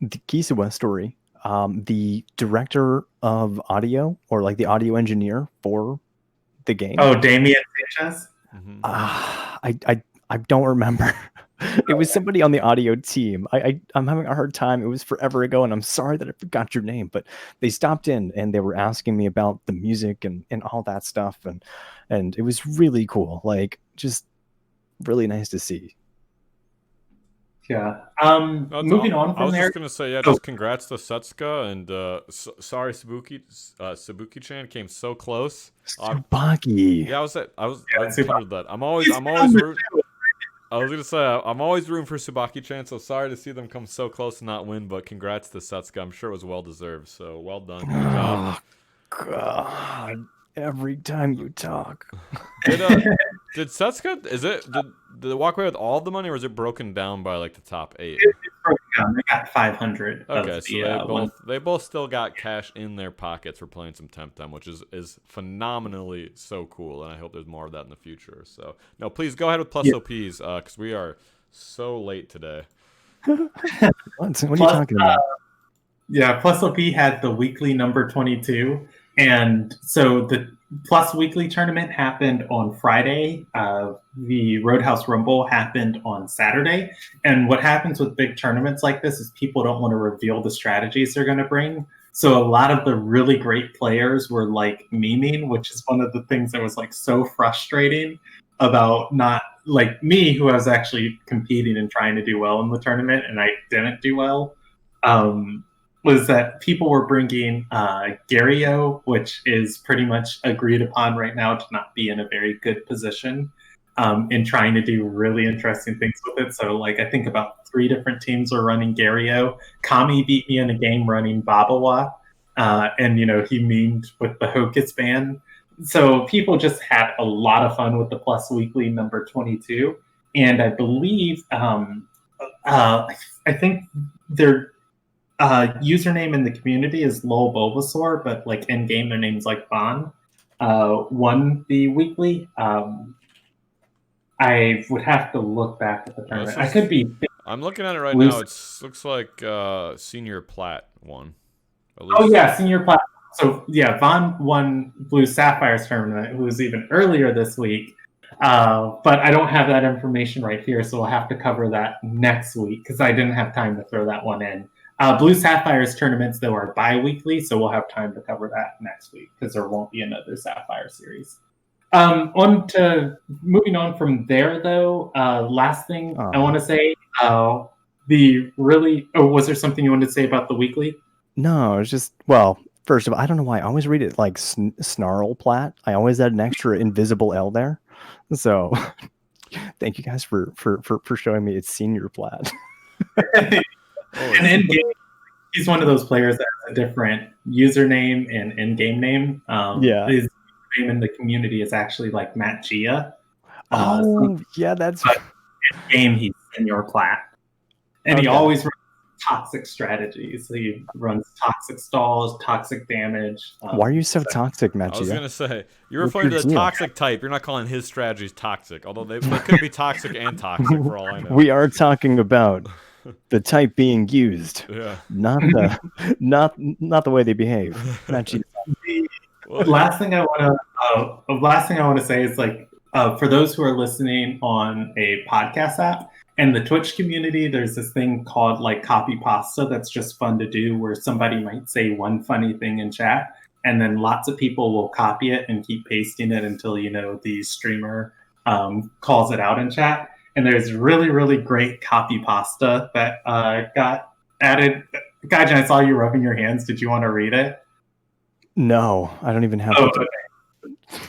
[SPEAKER 2] the Kisawa story, the director of audio or like the audio engineer for the game.
[SPEAKER 3] Oh, Damien Sanchez.
[SPEAKER 2] I don't remember. It was somebody on the audio team. I'm having a hard time. It was forever ago, and I'm sorry that I forgot your name. But they stopped in and they were asking me about the music and all that stuff, and it was really cool. Like, just really nice to see.
[SPEAKER 3] Yeah. Moving on from
[SPEAKER 1] I was
[SPEAKER 3] there.
[SPEAKER 1] just gonna say, yeah, just congrats to Setsuka and sorry, Sabuki-chan came so close.
[SPEAKER 2] Tsubaki.
[SPEAKER 1] Yeah, I counted that. I'm always rooting. I was gonna say I'm always rooting for Tsubaki-chan, so sorry to see them come so close and not win, but congrats to Setsuka. I'm sure it was well deserved. So well done. Good job.
[SPEAKER 2] God. Every time you talk.
[SPEAKER 1] Did Setsuka, did it walk away with all the money, or is it broken down by like the top 8?
[SPEAKER 3] It's broken down. They got 500.
[SPEAKER 1] Okay, so they both still got cash in their pockets for playing some Temtem, which is phenomenally so cool, and I hope there's more of that in the future. So no, please go ahead with plus OPs, because we are so late today.
[SPEAKER 2] What are you talking about?
[SPEAKER 3] Yeah, Plus OP had the weekly number 22. And so the Plus Weekly tournament happened on Friday. The Roadhouse Rumble happened on Saturday. And what happens with big tournaments like this is people don't want to reveal the strategies they're going to bring. So a lot of the really great players were like memeing, which is one of the things that was like so frustrating about not like me, who was actually competing and trying to do well in the tournament, and I didn't do well. Was that people were bringing Gario, which is pretty much agreed upon right now to not be in a very good position, in trying to do really interesting things with it. So, like, I think about 3 different teams were running Gario. Kami beat me in a game running Babawa, and, you know, he memed with the Hocus ban. So people just had a lot of fun with the Plus Weekly number 22. And I believe, I think they're username in the community is Lol Bulbasaur, but like in game their name's like Bon. Won the weekly. I would have to look back at the tournament. I could be.
[SPEAKER 1] I'm looking at it right now. It looks like Senior Plat won.
[SPEAKER 3] Oh yeah, Senior Plat. So yeah, Von won Blue Sapphire's tournament. It was even earlier this week. But I don't have that information right here, so we'll have to cover that next week because I didn't have time to throw that one in. Blue Sapphire's tournaments, though, are bi-weekly, so we'll have time to cover that next week because there won't be another Sapphire series. Moving on from there, though, last thing I want to say, was there something you wanted to say about the weekly?
[SPEAKER 2] No, it's just, well, first of all, I don't know why. I always read it like Snarl Plat. I always add an extra invisible L there. So thank you guys for showing me it's Senior Plat.
[SPEAKER 3] And in game, he's one of those players that has a different username and in-game name. His name in the community is actually like Matt Gia.
[SPEAKER 2] That's.
[SPEAKER 3] But in game, he's Senior Plat, and he always runs toxic strategies. He runs toxic stalls, toxic damage.
[SPEAKER 2] Why are you so toxic, Matt Gia?
[SPEAKER 1] I was gonna say you're referring to the toxic type. You're not calling his strategies toxic, although they could be toxic and toxic for all I know.
[SPEAKER 2] We are talking about the type being used, not the way they behave.
[SPEAKER 3] Last thing I want to say is like for those who are listening on a podcast app and the Twitch community, there's this thing called like copy pasta that's just fun to do, where somebody might say one funny thing in chat, and then lots of people will copy it and keep pasting it until the streamer calls it out in chat. And there's really, really great copy pasta that got added. Gaijin, I saw you rubbing your hands. Did you want to read it?
[SPEAKER 2] No, I don't even have
[SPEAKER 3] it.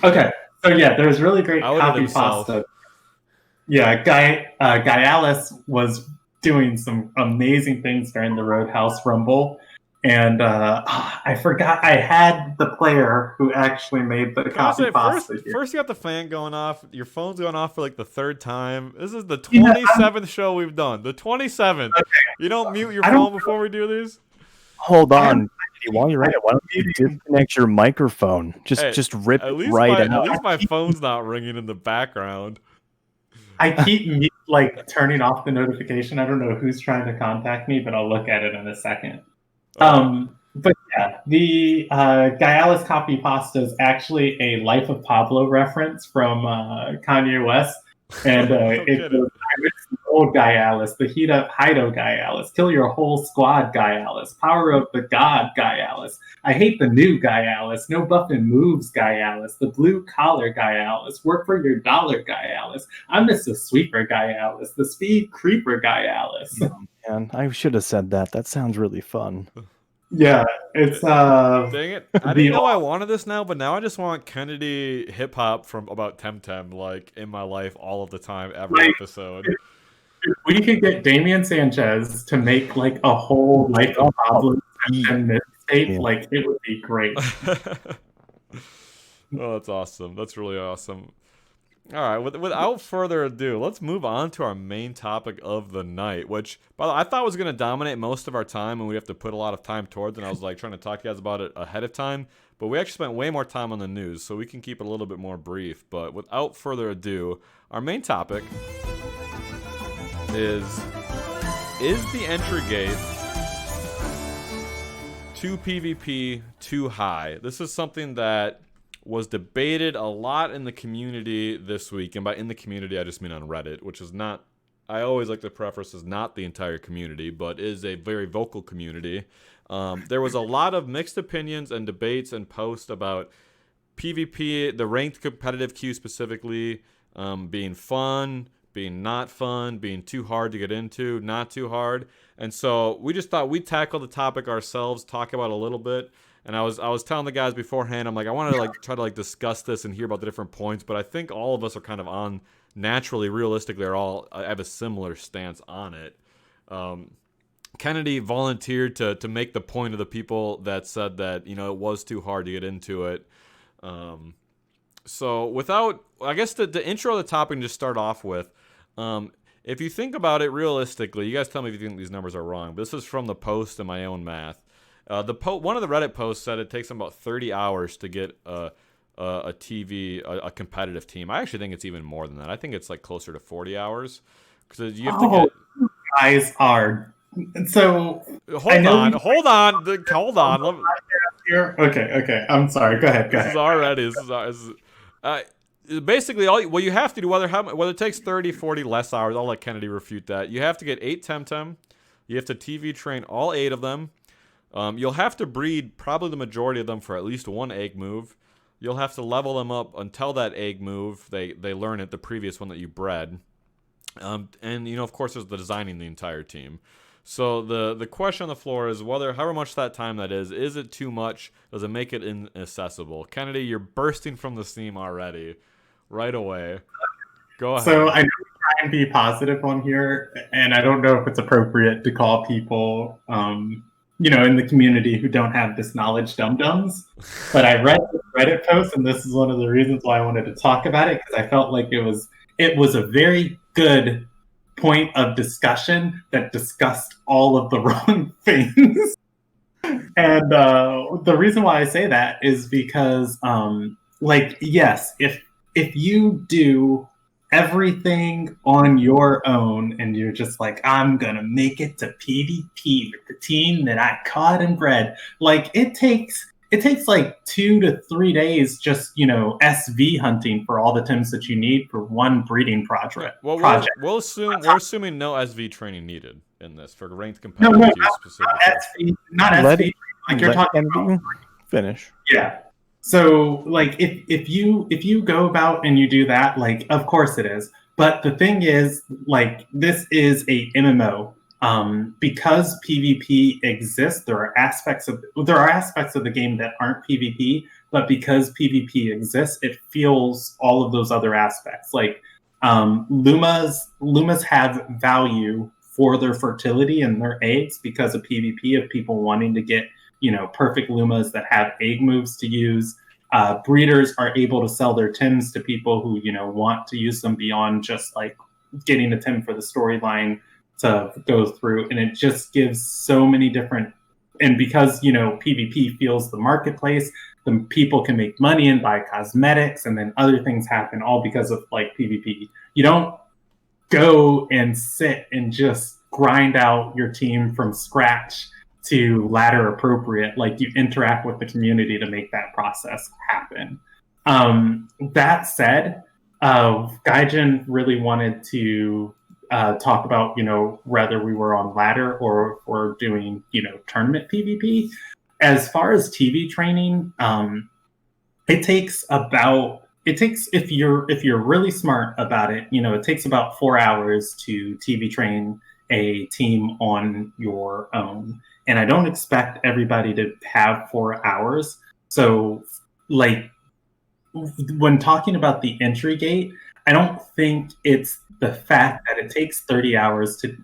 [SPEAKER 3] Okay. So yeah, there's really great copy pasta. Yeah, Guy Alice was doing some amazing things during the Roadhouse Rumble. And I forgot I had the player who actually made the copy pasta.
[SPEAKER 1] First you got the fan going off. Your phone's going off for like the third time. This is the
[SPEAKER 3] Yeah,
[SPEAKER 1] 27th show we've done. The 27th.
[SPEAKER 3] Okay.
[SPEAKER 1] You don't mute your phone before we do these?
[SPEAKER 2] Hold on. While you're at it, why don't you disconnect your microphone? Just rip it right out.
[SPEAKER 1] At least my phone's not ringing in the background.
[SPEAKER 3] I keep like turning off the notification. I don't know who's trying to contact me, but I'll look at it in a second. But yeah, the Gaialis copy pasta is actually a Life of Pablo reference from Kanye West. And it's the old Gaialis, the heat up Hido Gaialis, kill your whole squad Gaialis, power up the god Gaialis. I hate the new Gaialis, no buffing moves Gaialis, the blue collar Gaialis, work for your dollar Gaialis. I miss the sweeper Gaialis, the speed creeper Gaialis.
[SPEAKER 2] Oh, man, I should have said that. That sounds really fun.
[SPEAKER 3] Yeah, it's
[SPEAKER 1] dang it. I didn't know I wanted this now, but now I just want Kennedy hip hop from about Temtem like in my life all of the time, every episode.
[SPEAKER 3] If we could get Damian Sanchez to make like a whole Life of Pablo mixtape, like it would be great.
[SPEAKER 1] Oh, that's awesome. That's really awesome. All right, without further ado, let's move on to our main topic of the night, which, by the way, I thought was going to dominate most of our time, and we have to put a lot of time towards, and I was like trying to talk to you guys about it ahead of time, but we actually spent way more time on the news, so we can keep it a little bit more brief. But without further ado, our main topic is the entry gate to PvP too high? This is something that was debated a lot in the community this week, and by in the community I just mean on Reddit, which is not, I always like to preface, is not the entire community, but is a very vocal community. There was a lot of mixed opinions and debates and posts about PvP, the ranked competitive queue specifically, being fun, being not fun, being too hard to get into, not too hard. And so we just thought we'd tackle the topic ourselves, talk about it a little bit. And I was telling the guys beforehand, I'm like, I want to like try to like discuss this and hear about the different points, but I think all of us are kind of on naturally, realistically, I have a similar stance on it. Kennedy volunteered to make the point of the people that said that, you know, it was too hard to get into it. So without, I guess the intro of the topic and just start off with, if you think about it realistically, you guys tell me if you think these numbers are wrong, but this is from the post and my own math. One of the Reddit posts said it takes them about 30 hours to get a competitive team. I actually think it's even more than that. I think it's like closer to 40 hours because you have to get.
[SPEAKER 3] Guys are so.
[SPEAKER 1] Hold on.
[SPEAKER 3] Okay. I'm sorry. Go ahead.
[SPEAKER 1] Basically, what you have to do, whether it takes 30, 40 less hours, I'll let Kennedy refute that. You have to get 8 Temtem. You have to TV train all 8 of them. You'll have to breed probably the majority of them for at least one egg move. You'll have to level them up until that egg move they learn it, the previous one that you bred. And you know, of course, there's the designing the entire team. So the question on the floor is however much that time that is it too much? Does it make it inaccessible? Kennedy, you're bursting from the seam already, right away. Go ahead.
[SPEAKER 3] So I know we try and be positive on here, and I don't know if it's appropriate to call people, you know, in the community who don't have this knowledge dum-dums. But I read the Reddit post, and this is one of the reasons why I wanted to talk about it, because I felt like it was a very good point of discussion that discussed all of the wrong things. And the reason why I say that is because, like, yes, if you do everything on your own and you're just like, I'm gonna make it to PvP with the team that I caught and bred, like it takes like 2 to 3 days just, you know, SV hunting for all the Tims that you need for one breeding project.
[SPEAKER 1] Well, we're assuming no SV training needed in this for ranked competitive queue specifically.
[SPEAKER 3] Not SV. Like you're talking about
[SPEAKER 2] finish.
[SPEAKER 3] Yeah. So like if you go about and you do that, like of course it is. But the thing is, like this is a MMO. Because PvP exists, there are aspects of the game that aren't PvP, but because PvP exists, it feels all of those other aspects. Like Lumas have value for their fertility and their eggs because of PvP, of people wanting to get perfect Lumas that have egg moves to use. Breeders are able to sell their Tims to people who, want to use them beyond just like getting a Tim for the storyline to go through. And it just gives so many different, and because, PvP fuels the marketplace, the people can make money and buy cosmetics, and then other things happen all because of like PvP. You don't go and sit and just grind out your team from scratch to ladder appropriate. Like, you interact with the community to make that process happen. That said, Gaijin really wanted to talk about, whether we were on ladder or if we're doing, tournament PvP. As far as TV training, it takes, if you're really smart about it, it takes about 4 hours to TV train a team on your own. And I don't expect everybody to have 4 hours. So, like, when talking about the entry gate, I don't think it's the fact that it takes 30 hours to,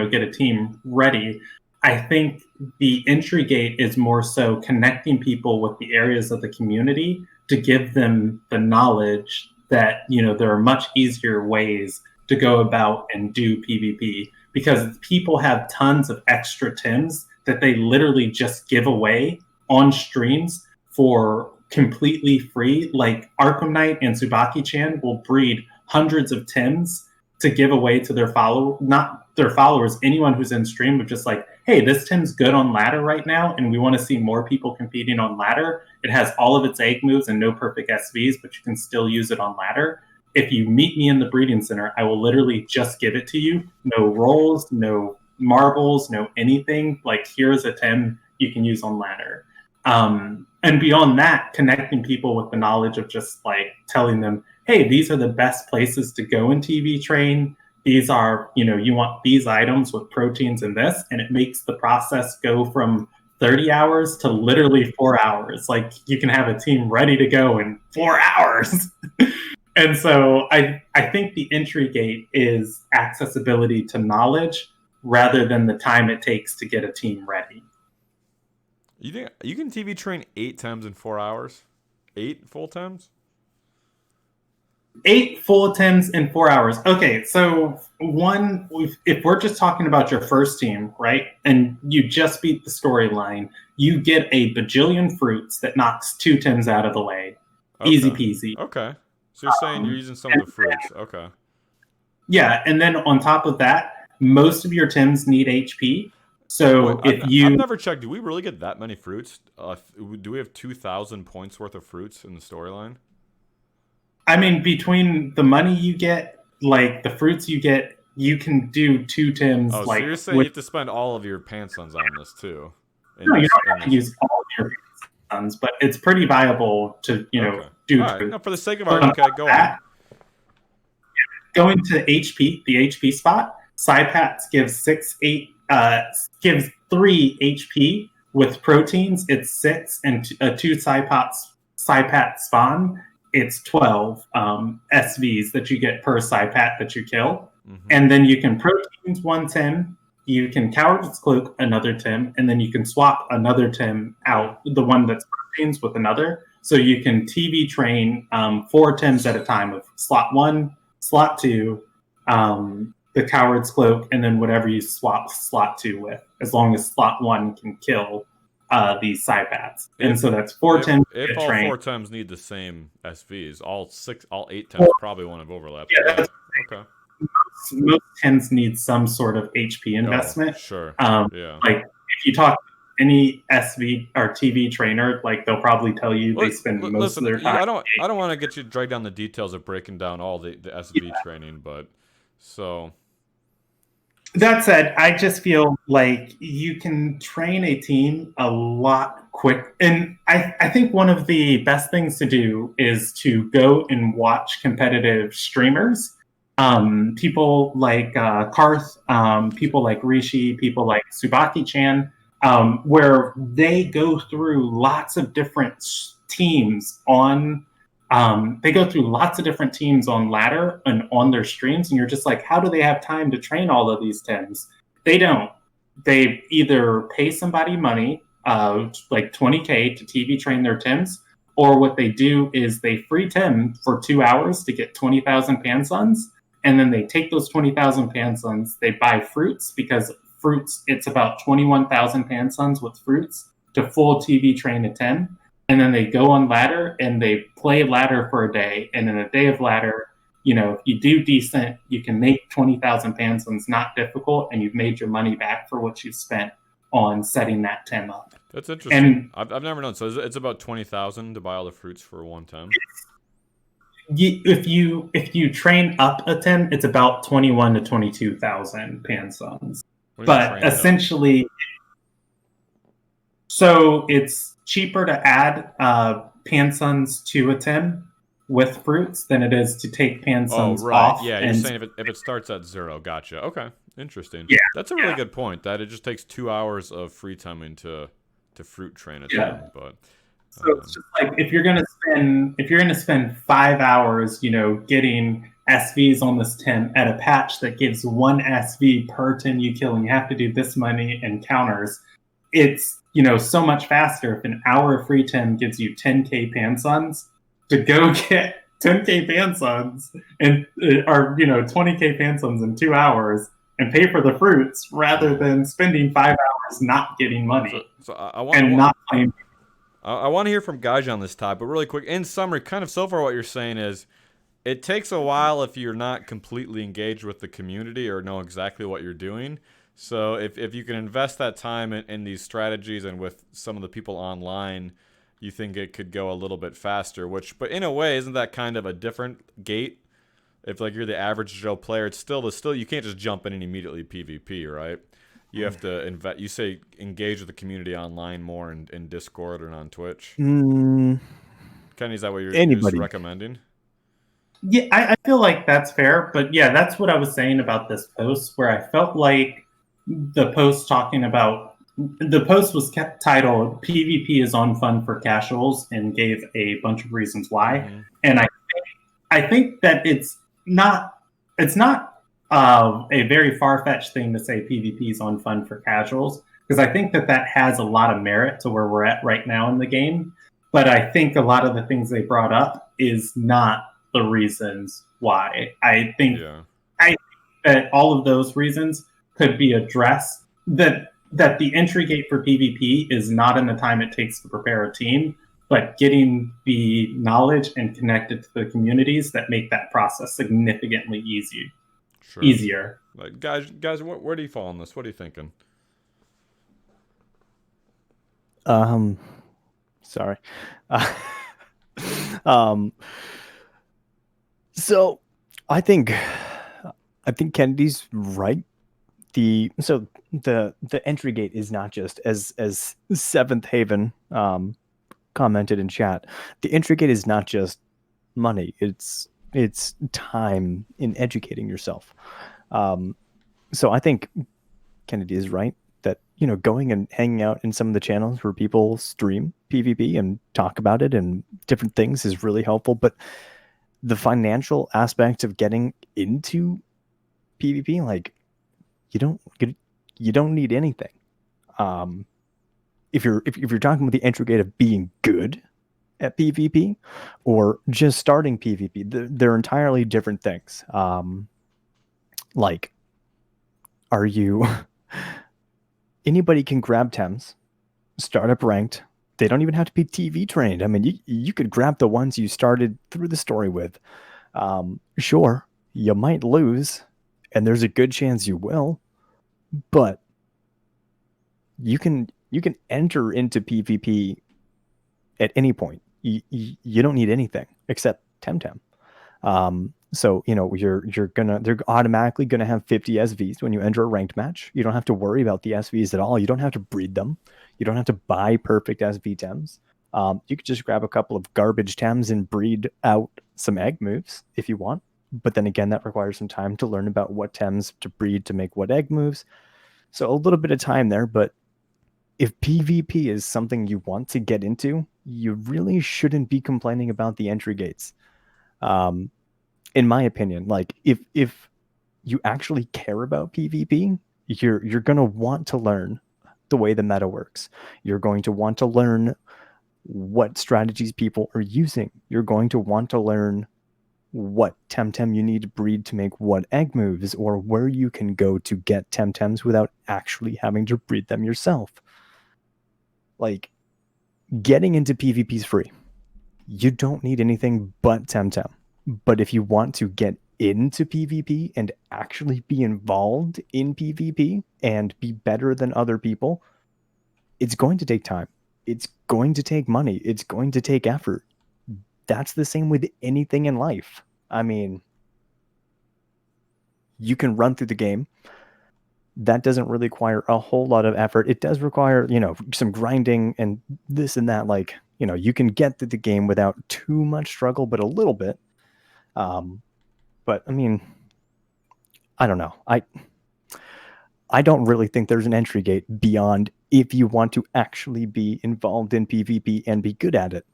[SPEAKER 3] get a team ready. I think the entry gate is more so connecting people with the areas of the community to give them the knowledge that, there are much easier ways to go about and do PvP, because people have tons of extra Tims that they literally just give away on streams for completely free. Like, Arkham Knight and Tsubaki-chan will breed hundreds of Tims to give away to their not their followers, anyone who's in stream, of just like, hey, this Tim's good on ladder right now, and we want to see more people competing on ladder. It has all of its egg moves and no perfect SVs, but you can still use it on ladder. If you meet me in the breeding center, I will literally just give it to you. No rolls, no marbles, no anything. Like, here's a Tim you can use on ladder. And beyond that, connecting people with the knowledge of just like telling them, hey, these are the best places to go in TV train. These are, you want these items with proteins and this, and it makes the process go from 30 hours to literally 4 hours. Like, you can have a team ready to go in 4 hours. And so I think the entry gate is accessibility to knowledge rather than the time it takes to get a team ready.
[SPEAKER 1] You think you can TV train 8 times in 4 hours? 8 full times?
[SPEAKER 3] 8 full Tims in 4 hours. Okay, so if we're just talking about your first team, right, and you just beat the storyline, you get a bajillion fruits that knocks 2 Tims out of the way.
[SPEAKER 1] Okay.
[SPEAKER 3] Easy peasy.
[SPEAKER 1] Okay. So you're saying you're using some of the fruits. Okay.
[SPEAKER 3] Yeah, and then on top of that, most of your Tims need HP. So I've
[SPEAKER 1] never checked. Do we really get that many fruits? Do we have 2,000 points worth of fruits in the storyline?
[SPEAKER 3] I mean, between the money you get, like the fruits you get, you can do 2 Tims.
[SPEAKER 1] Oh,
[SPEAKER 3] like,
[SPEAKER 1] so you're saying you have to spend all of your pansons on this too?
[SPEAKER 3] No, you don't have to use all of your pansons, but it's pretty viable to, do.
[SPEAKER 1] All right. No, for the sake of argument, okay, go on.
[SPEAKER 3] Going to HP, the HP spot, Saipats gives 3 HP with proteins. It's 6, and 2 Saipat spawn. It's 12 SVs that you get per Saipat that you kill. Mm-hmm. And then you can proteins 1 Tim, you can Coward's Cloak another Tim, and then you can swap another Tim out, the one that's proteins with another. So you can TV train 4 Tims at a time of slot 1, slot 2, the Coward's Cloak, and then whatever you swap slot 2 with, as long as slot 1 can kill these Saipats. And so that's 4 Tims.
[SPEAKER 1] If all 4 Tims need the same SVs, all 8 Tims probably won't have overlapped.
[SPEAKER 3] Yeah,
[SPEAKER 1] okay.
[SPEAKER 3] Most Tims need some sort of HP investment.
[SPEAKER 1] Oh, sure. Yeah.
[SPEAKER 3] Like, if you talk any SV or TV trainer, like, they'll probably tell you they spend most of their time.
[SPEAKER 1] I don't want to get you dragged down the details of breaking down all the SV training, but so.
[SPEAKER 3] That said, I just feel like you can train a team a lot quick. And I think one of the best things to do is to go and watch competitive streamers. People like Karth, people like Rishi, people like Tsubaki-chan, where they go through lots of different teams on ladder and on their streams, and you're just like, how do they have time to train all of these Tims? They don't. They either pay somebody money, like 20K to TV train their Tims. Or what they do is they free Tim for 2 hours to get 20,000 Pansuns. And then they take those 20,000 Pansuns, they buy fruits, because fruits, it's about 21,000 Pansuns with fruits to full TV train a Tim. And then they go on ladder and they play ladder for a day. And in a day of ladder, if you do decent, you can make 20,000 Pansuns not difficult, and you've made your money back for what you spent on setting that Tim up.
[SPEAKER 1] That's interesting. And I've never known. So it's about 20,000 to buy all the fruits for one Tim.
[SPEAKER 3] If you train up a Tim, it's about 21 to 22,000 Pansuns. But essentially, so it's cheaper to add Pansuns to a Tim with fruits than it is to take Pansuns off.
[SPEAKER 1] Yeah, you're saying if it starts at 0. Gotcha. Okay, interesting.
[SPEAKER 3] Yeah,
[SPEAKER 1] that's a really good point. That it just takes 2 hours of free timing to fruit train a Tim. But
[SPEAKER 3] so it's just like if you're gonna spend 5 hours, getting SVs on this Tim at a patch that gives 1 SV per Tim you kill, and you have to do this many encounters, it's so much faster if an hour of free Tim gives you 10K Pansuns to go get 10K Pansuns and or 20K Pansuns in 2 hours and pay for the fruits rather than spending 5 hours not getting money not playing.
[SPEAKER 1] I want to hear from Gaja on this topic, but really quick, in summary, kind of so far what you're saying is it takes a while if you're not completely engaged with the community or know exactly what you're doing. So if you can invest that time in these strategies and with some of the people online, you think it could go a little bit faster, but in a way, isn't that kind of a different gate? If like you're the average Joe player, it's still you can't just jump in and immediately PvP, right? You have to you say engage with the community online more in Discord or on Twitch. Kenny, is that what you're just recommending?
[SPEAKER 3] Yeah, I feel like that's fair, but yeah, that's what I was saying about this post, where I felt like the post was kept titled "PvP is on fun for casuals" and gave a bunch of reasons why. Mm-hmm. And I think that it's not a very far-fetched thing to say PvP is on fun for casuals, because I think that has a lot of merit to where we're at right now in the game. But I think a lot of the things they brought up is not the reasons why. I think that all of those reasons could be addressed. That the entry gate for PvP is not in the time it takes to prepare a team, but getting the knowledge and connected to the communities that make that process significantly easier.
[SPEAKER 1] Like, guys, where do you fall on this? What are you thinking?
[SPEAKER 2] Sorry. So I think Kennedy's right. The entry gate is not just as Seventh Haven commented in chat. The entry gate is not just money. It's time in educating yourself. So I think Kennedy is right that going and hanging out in some of the channels where people stream PvP and talk about it and different things is really helpful. But the financial aspect of getting into PvP, like, you don't need anything. If you're talking about the entry gate of being good at PvP or just starting PvP, they're entirely different things. Like, are you anybody can grab Tems, start up ranked. They don't even have to be TV trained. I mean, you could grab the ones you started through the story with. Sure, you might lose, and there's a good chance you will, but you can enter into PvP at any point. You don't need anything except Temtem. So they're automatically gonna have 50 SVs when you enter a ranked match. You don't have to worry about the SVs at all. You don't have to breed them. You don't have to buy perfect SV Tems. You could just grab a couple of garbage Tems and breed out some egg moves if you want. But then again, that requires some time to learn about what Tems to breed to make what egg moves. So a little bit of time there, but if PvP is something you want to get into, you really shouldn't be complaining about the entry gates. In my opinion, like if you actually care about PvP, you're gonna want to learn the way the meta works. You're going to want to learn what strategies people are using. You're going to want to learn what Temtem you need to breed to make what egg moves, or where you can go to get Temtems without actually having to breed them yourself. Like, getting into PvP is free. You don't need anything but Temtem. But if you want to get into PvP and actually be involved in PvP and be better than other people, it's going to take time. It's going to take money. It's going to take effort. That's the same with anything in life. I mean, you can run through the game. That doesn't really require a whole lot of effort. It does require, some grinding and this and that. Like, you can get through the game without too much struggle, but a little bit. But I mean, I don't know. I don't really think there's an entry gate beyond if you want to actually be involved in PvP and be good at it.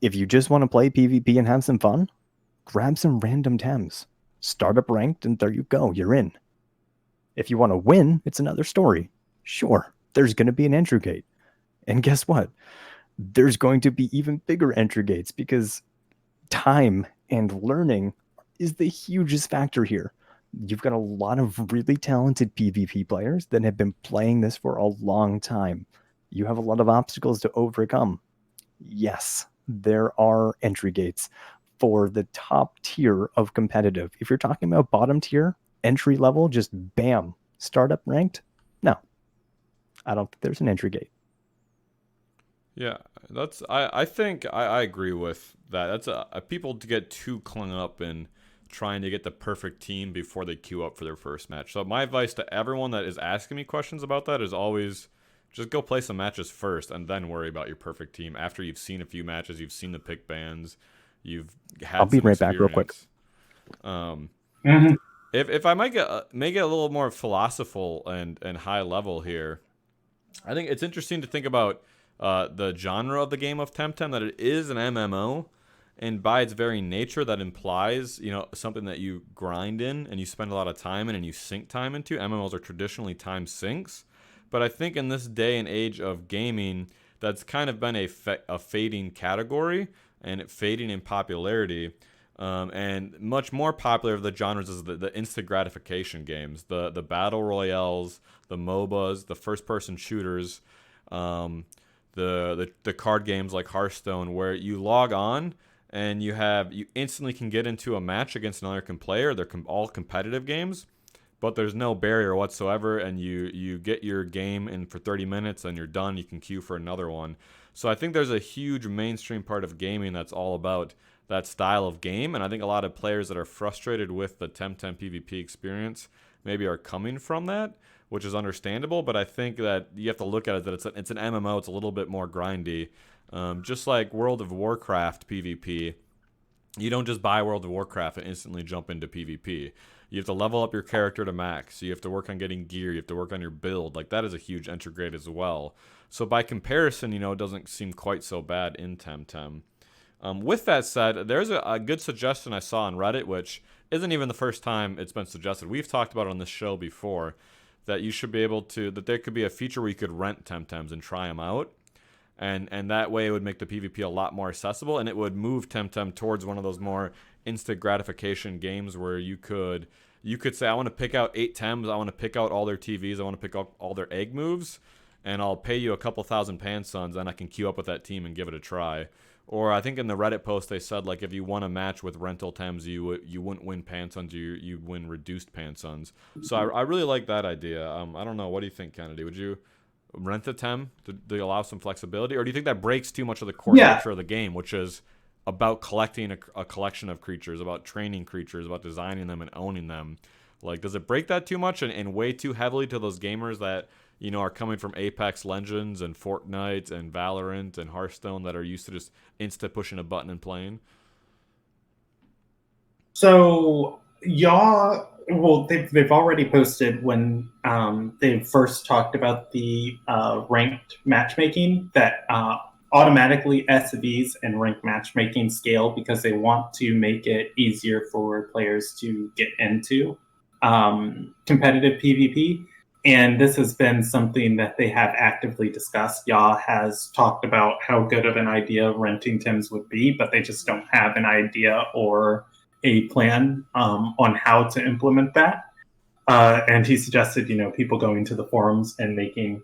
[SPEAKER 2] If you just want to play PvP and have some fun, grab some random Tems. Start up ranked, and there you go. You're in. If you want to win, it's another story. Sure, there's going to be an entry gate. And guess what? There's going to be even bigger entry gates because time and learning is the hugest factor here. You've got a lot of really talented PvP players that have been playing this for a long time. You have a lot of obstacles to overcome. Yes, there are entry gates for the top tier of competitive. If you're talking about bottom tier, entry level, just bam, startup ranked, no. I don't think there's an entry gate.
[SPEAKER 1] Yeah, I think I agree with that. That's people to get too clung up in trying to get the perfect team before they queue up for their first match. So my advice to everyone that is asking me questions about that is always just go play some matches first and then worry about your perfect team after you've seen a few matches, you've seen the pick bands, you've had
[SPEAKER 2] I'll be
[SPEAKER 1] some
[SPEAKER 2] right back real quick.
[SPEAKER 1] If I might make it a little more philosophical and high level here, I think it's interesting to think about the genre of the game of Temtem, that it is an MMO. And by its very nature, that implies, something that you grind in and you spend a lot of time in and you sink time into. MMOs are traditionally time sinks. But I think in this day and age of gaming, that's kind of been a fading category and fading in popularity. And much more popular of the genres is the instant gratification games, the battle royales, the MOBAs, the first-person shooters, the card games like Hearthstone, where you log on and you instantly can get into a match against another player. They're all competitive games, but there's no barrier whatsoever, and you get your game in for 30 minutes and you're done. You can queue for another one. So I think there's a huge mainstream part of gaming that's all about that style of game, and I think a lot of players that are frustrated with the Temtem PvP experience maybe are coming from that, which is understandable, but I think that you have to look at it that it's an MMO, it's a little bit more grindy. Just like World of Warcraft PvP, you don't just buy World of Warcraft and instantly jump into PvP. You have to level up your character to max. You have to work on getting gear. You have to work on your build. Like, that is a huge entry grade as well. So by comparison, it doesn't seem quite so bad in Temtem. With that said, there's a good suggestion I saw on Reddit, which isn't even the first time it's been suggested. We've talked about it on this show before, that you should be able to, that there could be a feature where you could rent Temtems and try them out. And that way it would make the PvP a lot more accessible, and it would move Temtem towards one of those more instant gratification games where you could say, I want to pick out 8 Tems, I want to pick out all their TVs, I want to pick out all their egg moves, and I'll pay you a couple thousand Pansuns, and I can queue up with that team and give it a try. Or I think in the Reddit post they said, like, if you won a match with rental Tems, you wouldn't win Pansuns, you win reduced Pansuns. So I really like that idea. I don't know, what do you think, Kennedy? Would you rent a Tem to allow some flexibility, or do you think that breaks too much of the core nature of the game, which is about collecting a collection of creatures, about training creatures, about designing them and owning them? Like, does it break that too much and way too heavily to those gamers that are coming from Apex Legends and Fortnite and Valorant and Hearthstone that are used to just insta pushing a button and playing?
[SPEAKER 3] So they've already posted when they first talked about the ranked matchmaking that automatically SVs and ranked matchmaking scale because they want to make it easier for players to get into competitive PvP. And this has been something that they have actively discussed. Yaw has talked about how good of an idea renting Tims would be, but they just don't have an idea or a plan on how to implement that. And he suggested, people going to the forums and making,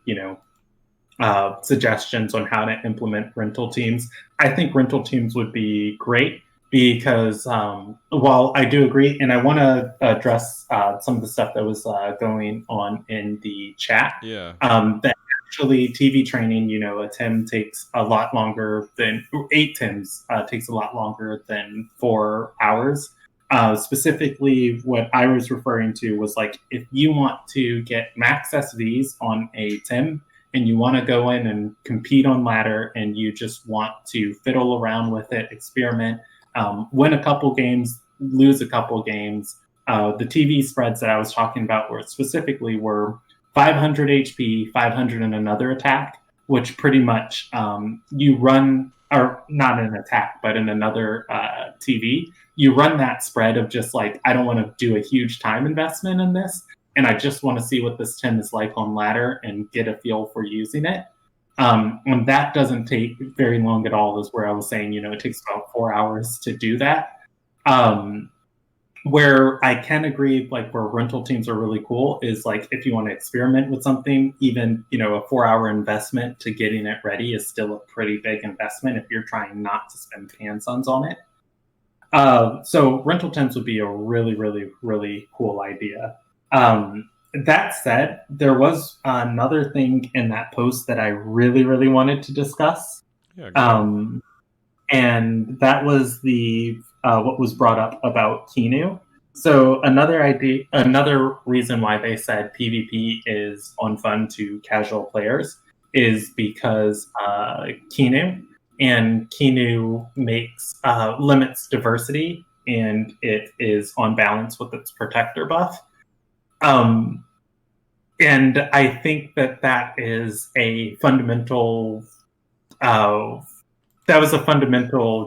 [SPEAKER 3] suggestions on how to implement rental teams. I think rental teams would be great because while I do agree, and I want to address some of the stuff that was going on in the chat, that actually TV training, a Tim takes a lot longer than 8 Tims takes a lot longer than 4 hours. Specifically, what I was referring to was like if you want to get max SVs on a Tim, and you want to go in and compete on ladder, and you just want to fiddle around with it, experiment, win a couple games, lose a couple games. The TV spreads that I was talking about were 500 HP, 500 in another attack, which pretty much you run, or not in an attack, but in another TV, you run that spread of just like, I don't want to do a huge time investment in this, and I just want to see what this Tim is like on ladder and get a feel for using it. And that doesn't take very long at all, is where I was saying, it takes about 4 hours to do that. Where I can agree, like where rental teams are really cool is like if you want to experiment with something, even, a 4-hour investment to getting it ready is still a pretty big investment if you're trying not to spend pansons on it. So rental teams would be a really, really, really cool idea. That said, there was another thing in that post that I really, really wanted to discuss. And that was the what was brought up about Kinu. So another reason why they said PvP is unfun to casual players is because Kinu makes limits diversity, and it is on balance with its protector buff. And I think that is a fundamental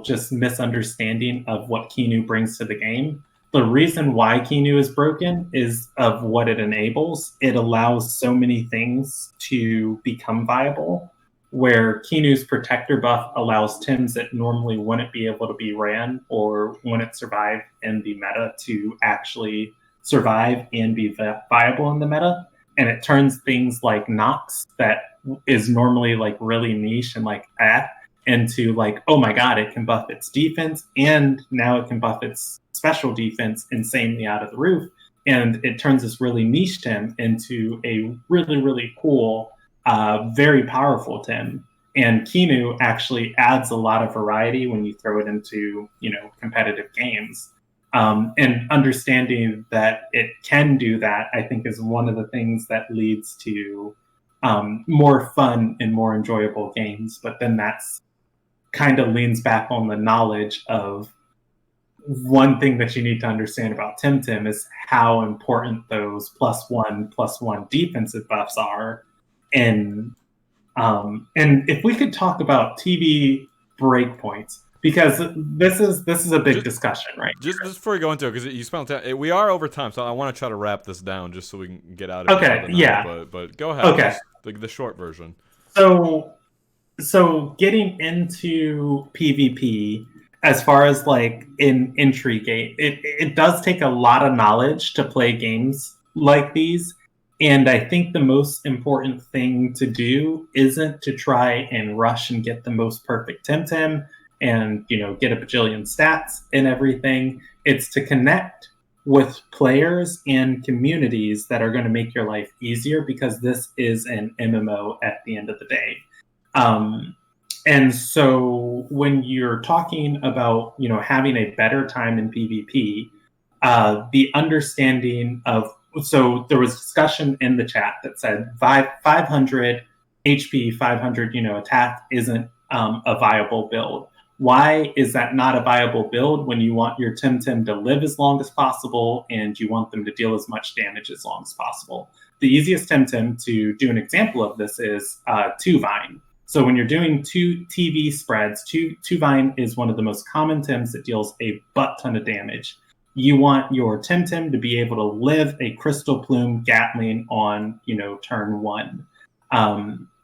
[SPEAKER 3] just misunderstanding of what Kinu brings to the game. The reason why Kinu is broken is of what it enables. It allows so many things to become viable, where Kinu's protector buff allows Tims that normally wouldn't be able to be ran or wouldn't survive in the meta to actually survive and be viable in the meta. And it turns things like Nox, that is normally like really niche and like into like, oh my god, it can buff its defense, and now it can buff its special defense insanely out of the roof. And it turns this really niche Tim into a really, really cool, very powerful Tim. And Kinu actually adds a lot of variety when you throw it into, competitive games. And understanding that it can do that, I think, is one of the things that leads to more fun and more enjoyable games. But then that's kind of leans back on the knowledge of one thing that you need to understand about Tim is how important those +1/+1 defensive buffs are. And if we could talk about TV breakpoints, because this is a big discussion, right?
[SPEAKER 1] Just before we go into it, because you spent time, we are over time, so I want to try to wrap this down just so we can get out of it.
[SPEAKER 3] Okay, yeah.
[SPEAKER 1] But go ahead.
[SPEAKER 3] Okay.
[SPEAKER 1] The short version.
[SPEAKER 3] So getting into PvP, as far as like in entry gate, it does take a lot of knowledge to play games like these. And I think the most important thing to do isn't to try and rush and get the most perfect Tim and get a bajillion stats and everything. It's to connect with players and communities that are going to make your life easier, because this is an MMO at the end of the day. And so when you're talking about, having a better time in PvP, the understanding of, so there was discussion in the chat that said 500 HP, 500, attack isn't a viable build. Why is that not a viable build when you want your Tim to live as long as possible and you want them to deal as much damage as long as possible? The easiest Tim to do an example of this is 2-Vine. So when you're doing 2 TV spreads, 2-Vine is one of the most common Tims that deals a butt ton of damage. you want your Temtem to be able to live a Crystal Plume Gatling on, turn 1.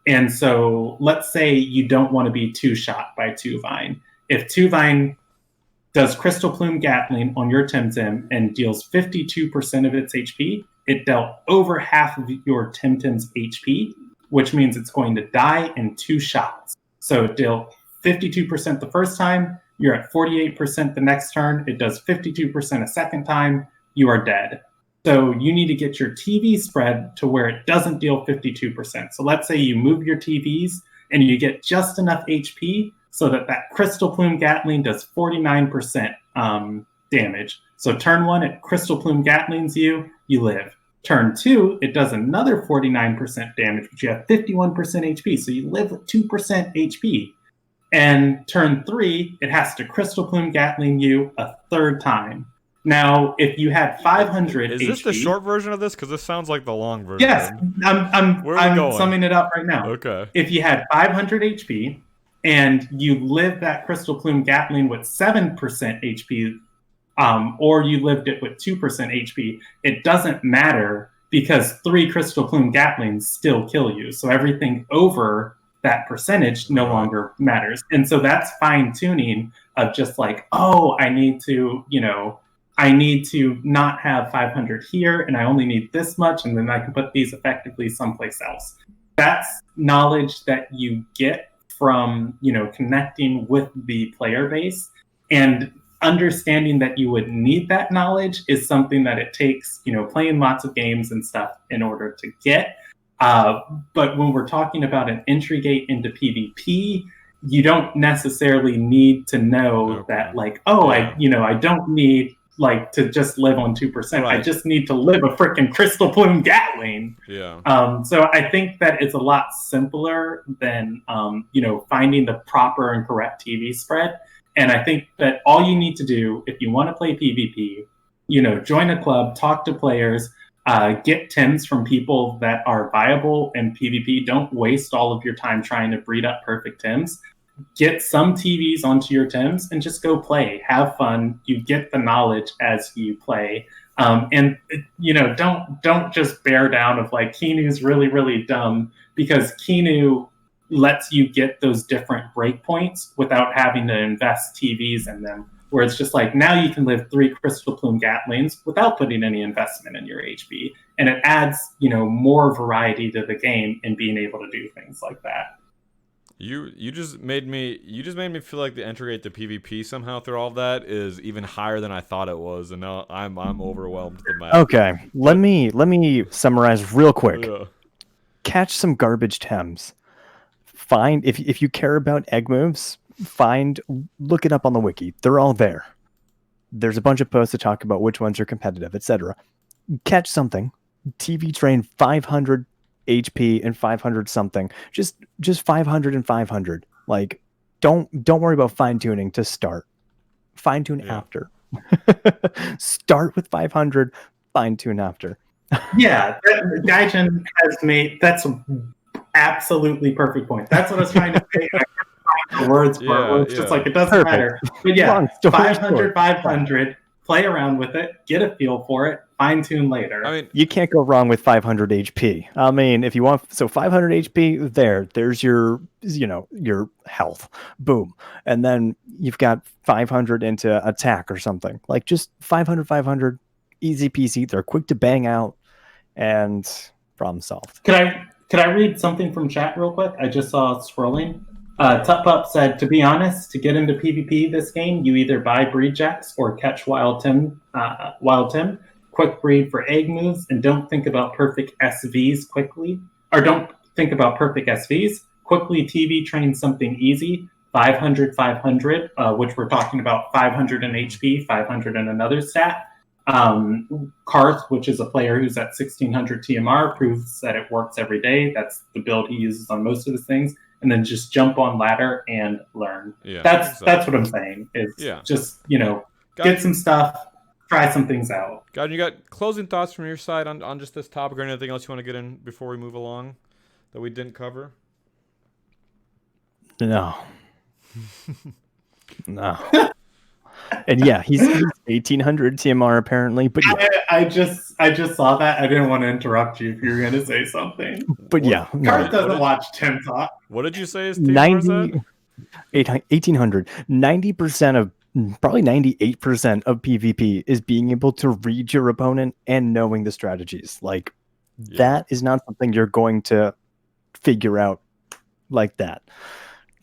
[SPEAKER 3] And so let's say you don't want to be two-shot by Two-Vine. If Two-Vine does Crystal Plume Gatling on your Temtem and deals 52% of its HP, it dealt over half of your Temtem's HP, which means it's going to die in 2 shots. So it dealt 52% the first time, you're at 48% the next turn, it does 52% a second time, you are dead. So you need to get your TV spread to where it doesn't deal 52%. So let's say you move your TVs and you get just enough HP so that Crystal Plume Gatling does 49% damage. So turn 1, it Crystal Plume Gatlings you live. Turn 2, it does another 49% damage, but you have 51% HP, so you live with 2% HP. And turn 3, it has to Crystal Plume Gatling you a third time. Now, if you had 500
[SPEAKER 1] Is
[SPEAKER 3] HP...
[SPEAKER 1] this the short version of this? Because this sounds like the long version.
[SPEAKER 3] Yes, I'm
[SPEAKER 1] going?
[SPEAKER 3] summing it up right now.
[SPEAKER 1] Okay.
[SPEAKER 3] If you had 500 HP and you live that Crystal Plume Gatling with 7% HP, or you lived it with 2% HP, it doesn't matter because 3 Crystal Plume Gatlings still kill you. So everything over that percentage no longer matters. And so that's fine-tuning of just like, oh, I need to not have 500 here, and I only need this much, and then I can put these effectively someplace else. That's knowledge that you get from, connecting with the player base, and understanding that you would need that knowledge is something that it takes, playing lots of games and stuff in order to get. But when we're talking about an entry gate into PvP, you don't necessarily need to know that, like, I don't need to just live on 2%. Right. I just need to live a freaking Crystal Plume Gatling.
[SPEAKER 1] Yeah.
[SPEAKER 3] So I think that it's a lot simpler than, finding the proper and correct TV spread. And I think that all you need to do if you want to play PvP, join a club, talk to players, get Tems from people that are viable in PvP. Don't waste all of your time trying to breed up perfect Tems. Get some TVs onto your Tems and just go play. Have fun. You get the knowledge as you play. And don't just bear down of like Kinu's really, really dumb, because Kinu lets you get those different breakpoints without having to invest TVs in them. Where it's just like, now you can live 3 Crystal Plume Gatlings without putting any investment in your HP. And it adds, more variety to the game and being able to do things like that.
[SPEAKER 1] You just made me feel like the entry rate to PvP somehow through all of that is even higher than I thought it was, and now I'm overwhelmed with the math.
[SPEAKER 2] Okay, let me summarize real quick.
[SPEAKER 1] Yeah.
[SPEAKER 2] Catch some garbage Tems. Find if you care about egg moves, look it up on the wiki. They're all there. There's a bunch of posts that talk about which ones are competitive, etc. Catch something. TV train 500 HP and 500 something. Just 500 and 500. Like, don't worry about fine tuning to start. Fine tune after. Start with 500. Fine tune after.
[SPEAKER 3] Yeah, Gaijin has made that's absolutely perfect point. That's what I was trying to say. I couldn't find the words for it. It's just like, it doesn't matter. But yeah, 500, play around with it, get a feel for it, fine tune later.
[SPEAKER 2] I mean, you can't go wrong with 500 HP. I mean, if you want, 500 HP, there's your health. Boom. And then you've got 500 into attack or something. Like, just 500, easy peasy. They're quick to bang out, and problem solved.
[SPEAKER 3] Could I read something from chat real quick? I just saw scrolling. Tupup said, to be honest, to get into PvP this game, you either buy breed jacks or catch Wild Tim. Quick breed for egg moves, and don't think about perfect SVs quickly. Or don't think about perfect SVs. Quickly TV train something easy. 500, which we're talking about 500 in HP, 500 in another stat. Karth, which is a player who's at 1600 TMR, proves that it works every day. That's the build he uses on most of his things. And then just jump on ladder and learn. Yeah, that's what I'm saying. Is just get some stuff, try some things out.
[SPEAKER 1] God, you got closing thoughts from your side on just this topic, or anything else you want to get in before we move along that we didn't cover?
[SPEAKER 2] No. No. And yeah, he's 1800 TMR apparently, but yeah.
[SPEAKER 3] I just saw that. I didn't want to interrupt you if you were going to say something.
[SPEAKER 2] But yeah,
[SPEAKER 3] Cart
[SPEAKER 2] no,
[SPEAKER 3] doesn't watch TemTalk.
[SPEAKER 1] What did you say his TMR is at?
[SPEAKER 2] 1800, 90% of, probably 98% of PvP is being able to read your opponent and knowing the strategies. Like, that is not something you're going to figure out like that.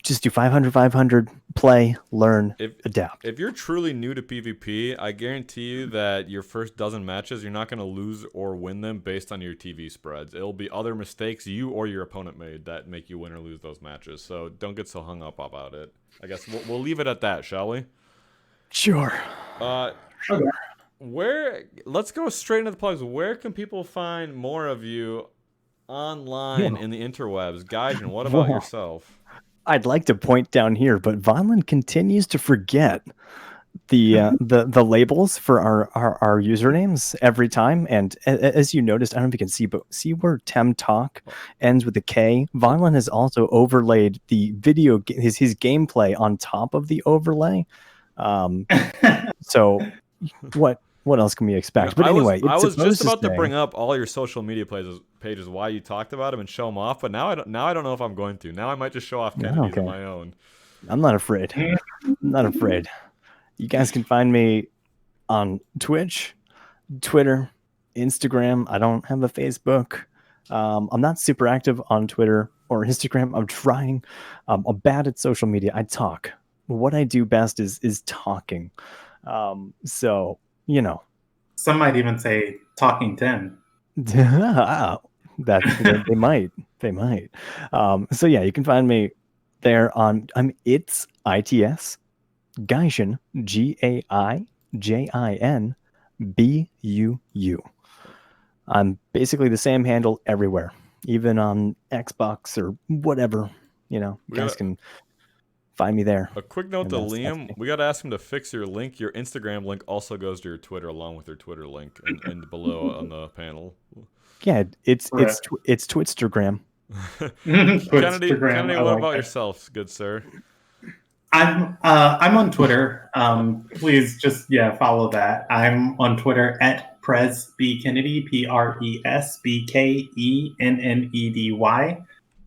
[SPEAKER 2] Just do 500, 500, play, learn, adapt.
[SPEAKER 1] If you're truly new to PvP, I guarantee you that your first dozen matches, you're not going to lose or win them based on your TV spreads. It'll be other mistakes you or your opponent made that make you win or lose those matches. So don't get so hung up about it. I guess we'll leave it at that, shall we?
[SPEAKER 2] Sure.
[SPEAKER 1] Let's go straight into the plugs. Where can people find more of you online in the interwebs? Gaijin, what about yourself?
[SPEAKER 2] I'd like to point down here, but Vonlin continues to forget the labels for our usernames every time. And as you noticed, I don't know if you can see, but see where TemTalk ends with a K? Vonlin has also overlaid the video, his gameplay on top of the overlay. So what else can we expect? But anyway,
[SPEAKER 1] I was just about to bring up all your social media pages, why you talked about them and show them off, but now I don't know if I'm going to. Now I might just show off Kennedy's on my own.
[SPEAKER 2] I'm not afraid. I'm not afraid. You guys can find me on Twitch, Twitter, Instagram. I don't have a Facebook. I'm not super active on Twitter or Instagram. I'm trying. I'm bad at social media. I talk. What I do best is talking. So, you know.
[SPEAKER 3] Some might even say talking Tim.
[SPEAKER 2] That they might. So yeah, you can find me there on it's ITS Gaijin GAIJINBUU. I'm basically the same handle everywhere, even on Xbox or whatever. You guys can find me there.
[SPEAKER 1] A quick note to Liam, we got to ask him to fix your link. Your Instagram link also goes to your Twitter along with your Twitter link and below on the panel.
[SPEAKER 2] Yeah, it's Twitstergram.
[SPEAKER 1] Kennedy, what about yourself, good sir?
[SPEAKER 3] I'm on Twitter. Please just follow that. I'm on Twitter at PresBKennedy, PresBKennedy.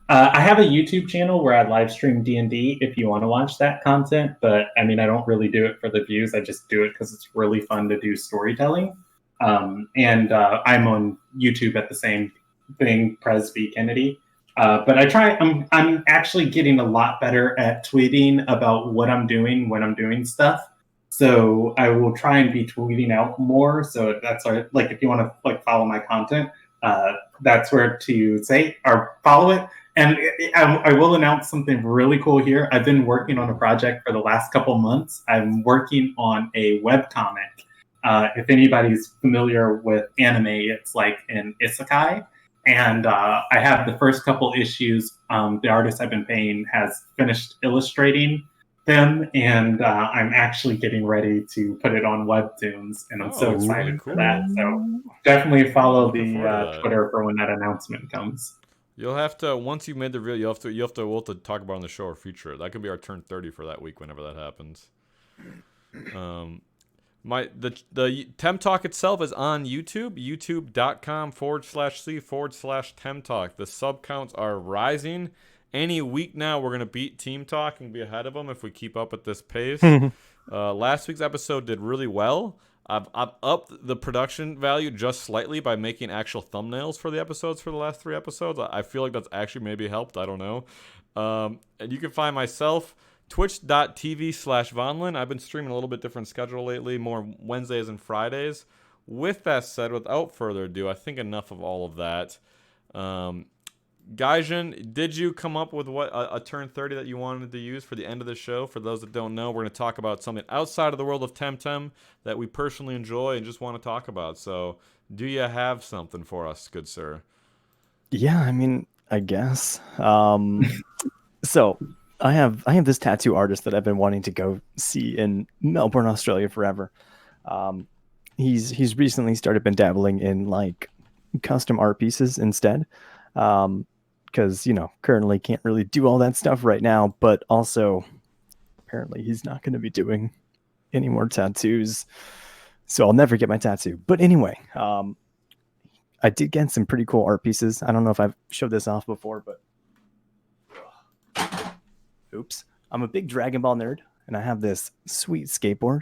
[SPEAKER 3] I have a YouTube channel where I live stream D&D if you want to watch that content, but I mean, I don't really do it for the views. I just do it because it's really fun to do storytelling. And I'm on YouTube at the same thing, PresBKennedy. But I'm actually getting a lot better at tweeting about what I'm doing when I'm doing stuff. So I will try and be tweeting out more. So that's if you want to follow my content, that's where to say or follow it. And I will announce something really cool here. I've been working on a project for the last couple months. I'm working on a webcomic. If anybody's familiar with anime, it's like an isekai. And I have the first couple issues. The artist I've been paying has finished illustrating them, and I'm actually getting ready to put it on Webtoons, and I'm so excited for that. So definitely follow the Twitter for when that announcement comes.
[SPEAKER 1] You'll have to, once you've made the reel, we'll have to talk about it on the show or feature it. That could be our turn 30 for that week whenever that happens. The TemTalk itself is on YouTube, youtube.com/C/TemTalk. The sub counts are rising. Any week now, we're going to beat Team Talk and be ahead of them if we keep up at this pace. Last week's episode did really well. I've upped the production value just slightly by making actual thumbnails for the episodes for the last 3 episodes. I feel like that's actually maybe helped. I don't know. And you can find myself twitch.tv/Vonlin. I've been streaming a little bit different schedule lately, more Wednesdays and Fridays. With that said, without further ado, I think enough of all of that. Gaijin, did you come up with a turn 30 that you wanted to use for the end of the show? For those that don't know, we're going to talk about something outside of the world of Temtem that we personally enjoy and just want to talk about. So, do you have something for us, good sir?
[SPEAKER 2] Yeah, I mean, I guess. So I have this tattoo artist that I've been wanting to go see in Melbourne, Australia forever. He's recently been dabbling in custom art pieces instead. Because currently can't really do all that stuff right now, but also apparently he's not going to be doing any more tattoos, so I'll never get my tattoo. But anyway, I did get some pretty cool art pieces. I don't know if I've showed this off before, but oops, I'm a big Dragon Ball nerd, and I have this sweet skateboard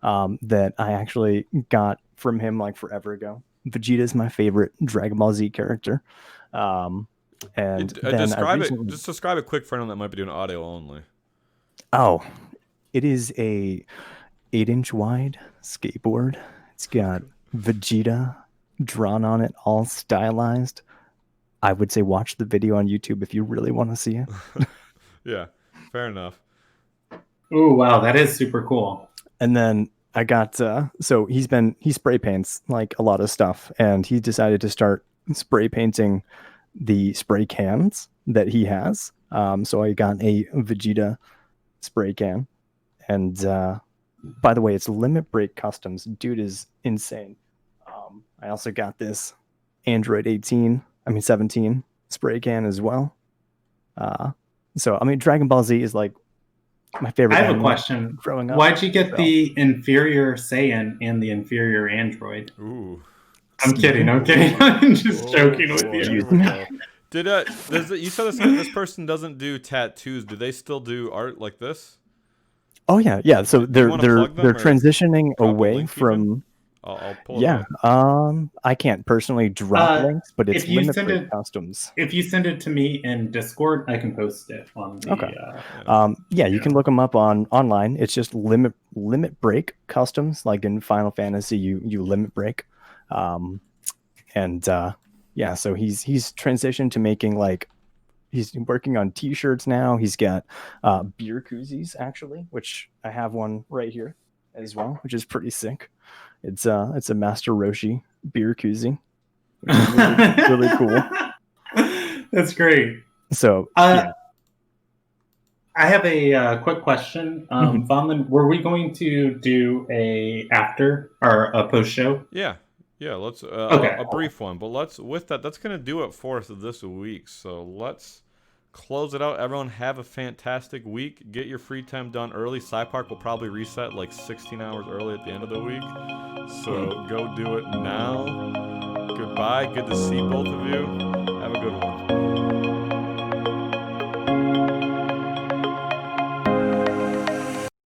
[SPEAKER 2] that I actually got from him like forever ago. Vegeta's my favorite Dragon Ball Z character. And then
[SPEAKER 1] describe it. Just describe it quick for anyone that might be doing audio only.
[SPEAKER 2] Oh, it is a 8-inch wide skateboard. It's got Vegeta drawn on it, all stylized. I would say watch the video on YouTube if you really want to see it.
[SPEAKER 1] Yeah, fair enough.
[SPEAKER 3] Oh wow, that is super cool.
[SPEAKER 2] And then I got so he spray paints like a lot of stuff, and he decided to start spray painting the spray cans that he has. So I got a Vegeta spray can, and by the way, it's Limit Break Customs. Dude is insane. I also got this Android 17 spray can as well. So I mean, Dragon Ball Z is like my favorite.
[SPEAKER 3] I have a question.
[SPEAKER 2] Growing up,
[SPEAKER 3] why'd you get the inferior Saiyan and the inferior Android?
[SPEAKER 1] Ooh.
[SPEAKER 3] I'm kidding. I'm just joking with you.
[SPEAKER 1] Did you said this person doesn't do tattoos? Do they still do art like this?
[SPEAKER 2] Oh yeah. So they're transitioning away from.
[SPEAKER 1] I'll pull
[SPEAKER 2] yeah. I can't personally drop links, but it's Limit Break Customs.
[SPEAKER 3] If you send it to me in Discord, I can post it on the.
[SPEAKER 2] Okay. Yeah, you can look them up online. It's just Limit Break Customs, like in Final Fantasy, you limit break. Yeah, so he's transitioned to making like he's working on t-shirts now. He's got beer koozies actually, which I have one right here as well, which is pretty sick. It's a Master Roshi beer koozie, which is really cool.
[SPEAKER 3] That's great.
[SPEAKER 2] So
[SPEAKER 3] yeah. I have a quick question. Vonlin, were we going to do a after or a post show?
[SPEAKER 1] Yeah, let's
[SPEAKER 3] okay.
[SPEAKER 1] a brief one, but that's gonna do it for us this week. So let's close it out. Everyone have a fantastic week. Get your free time done early. Saipark will probably reset like 16 hours early at the end of the week. So go do it now. Goodbye. Good to see both of you. Have a good one.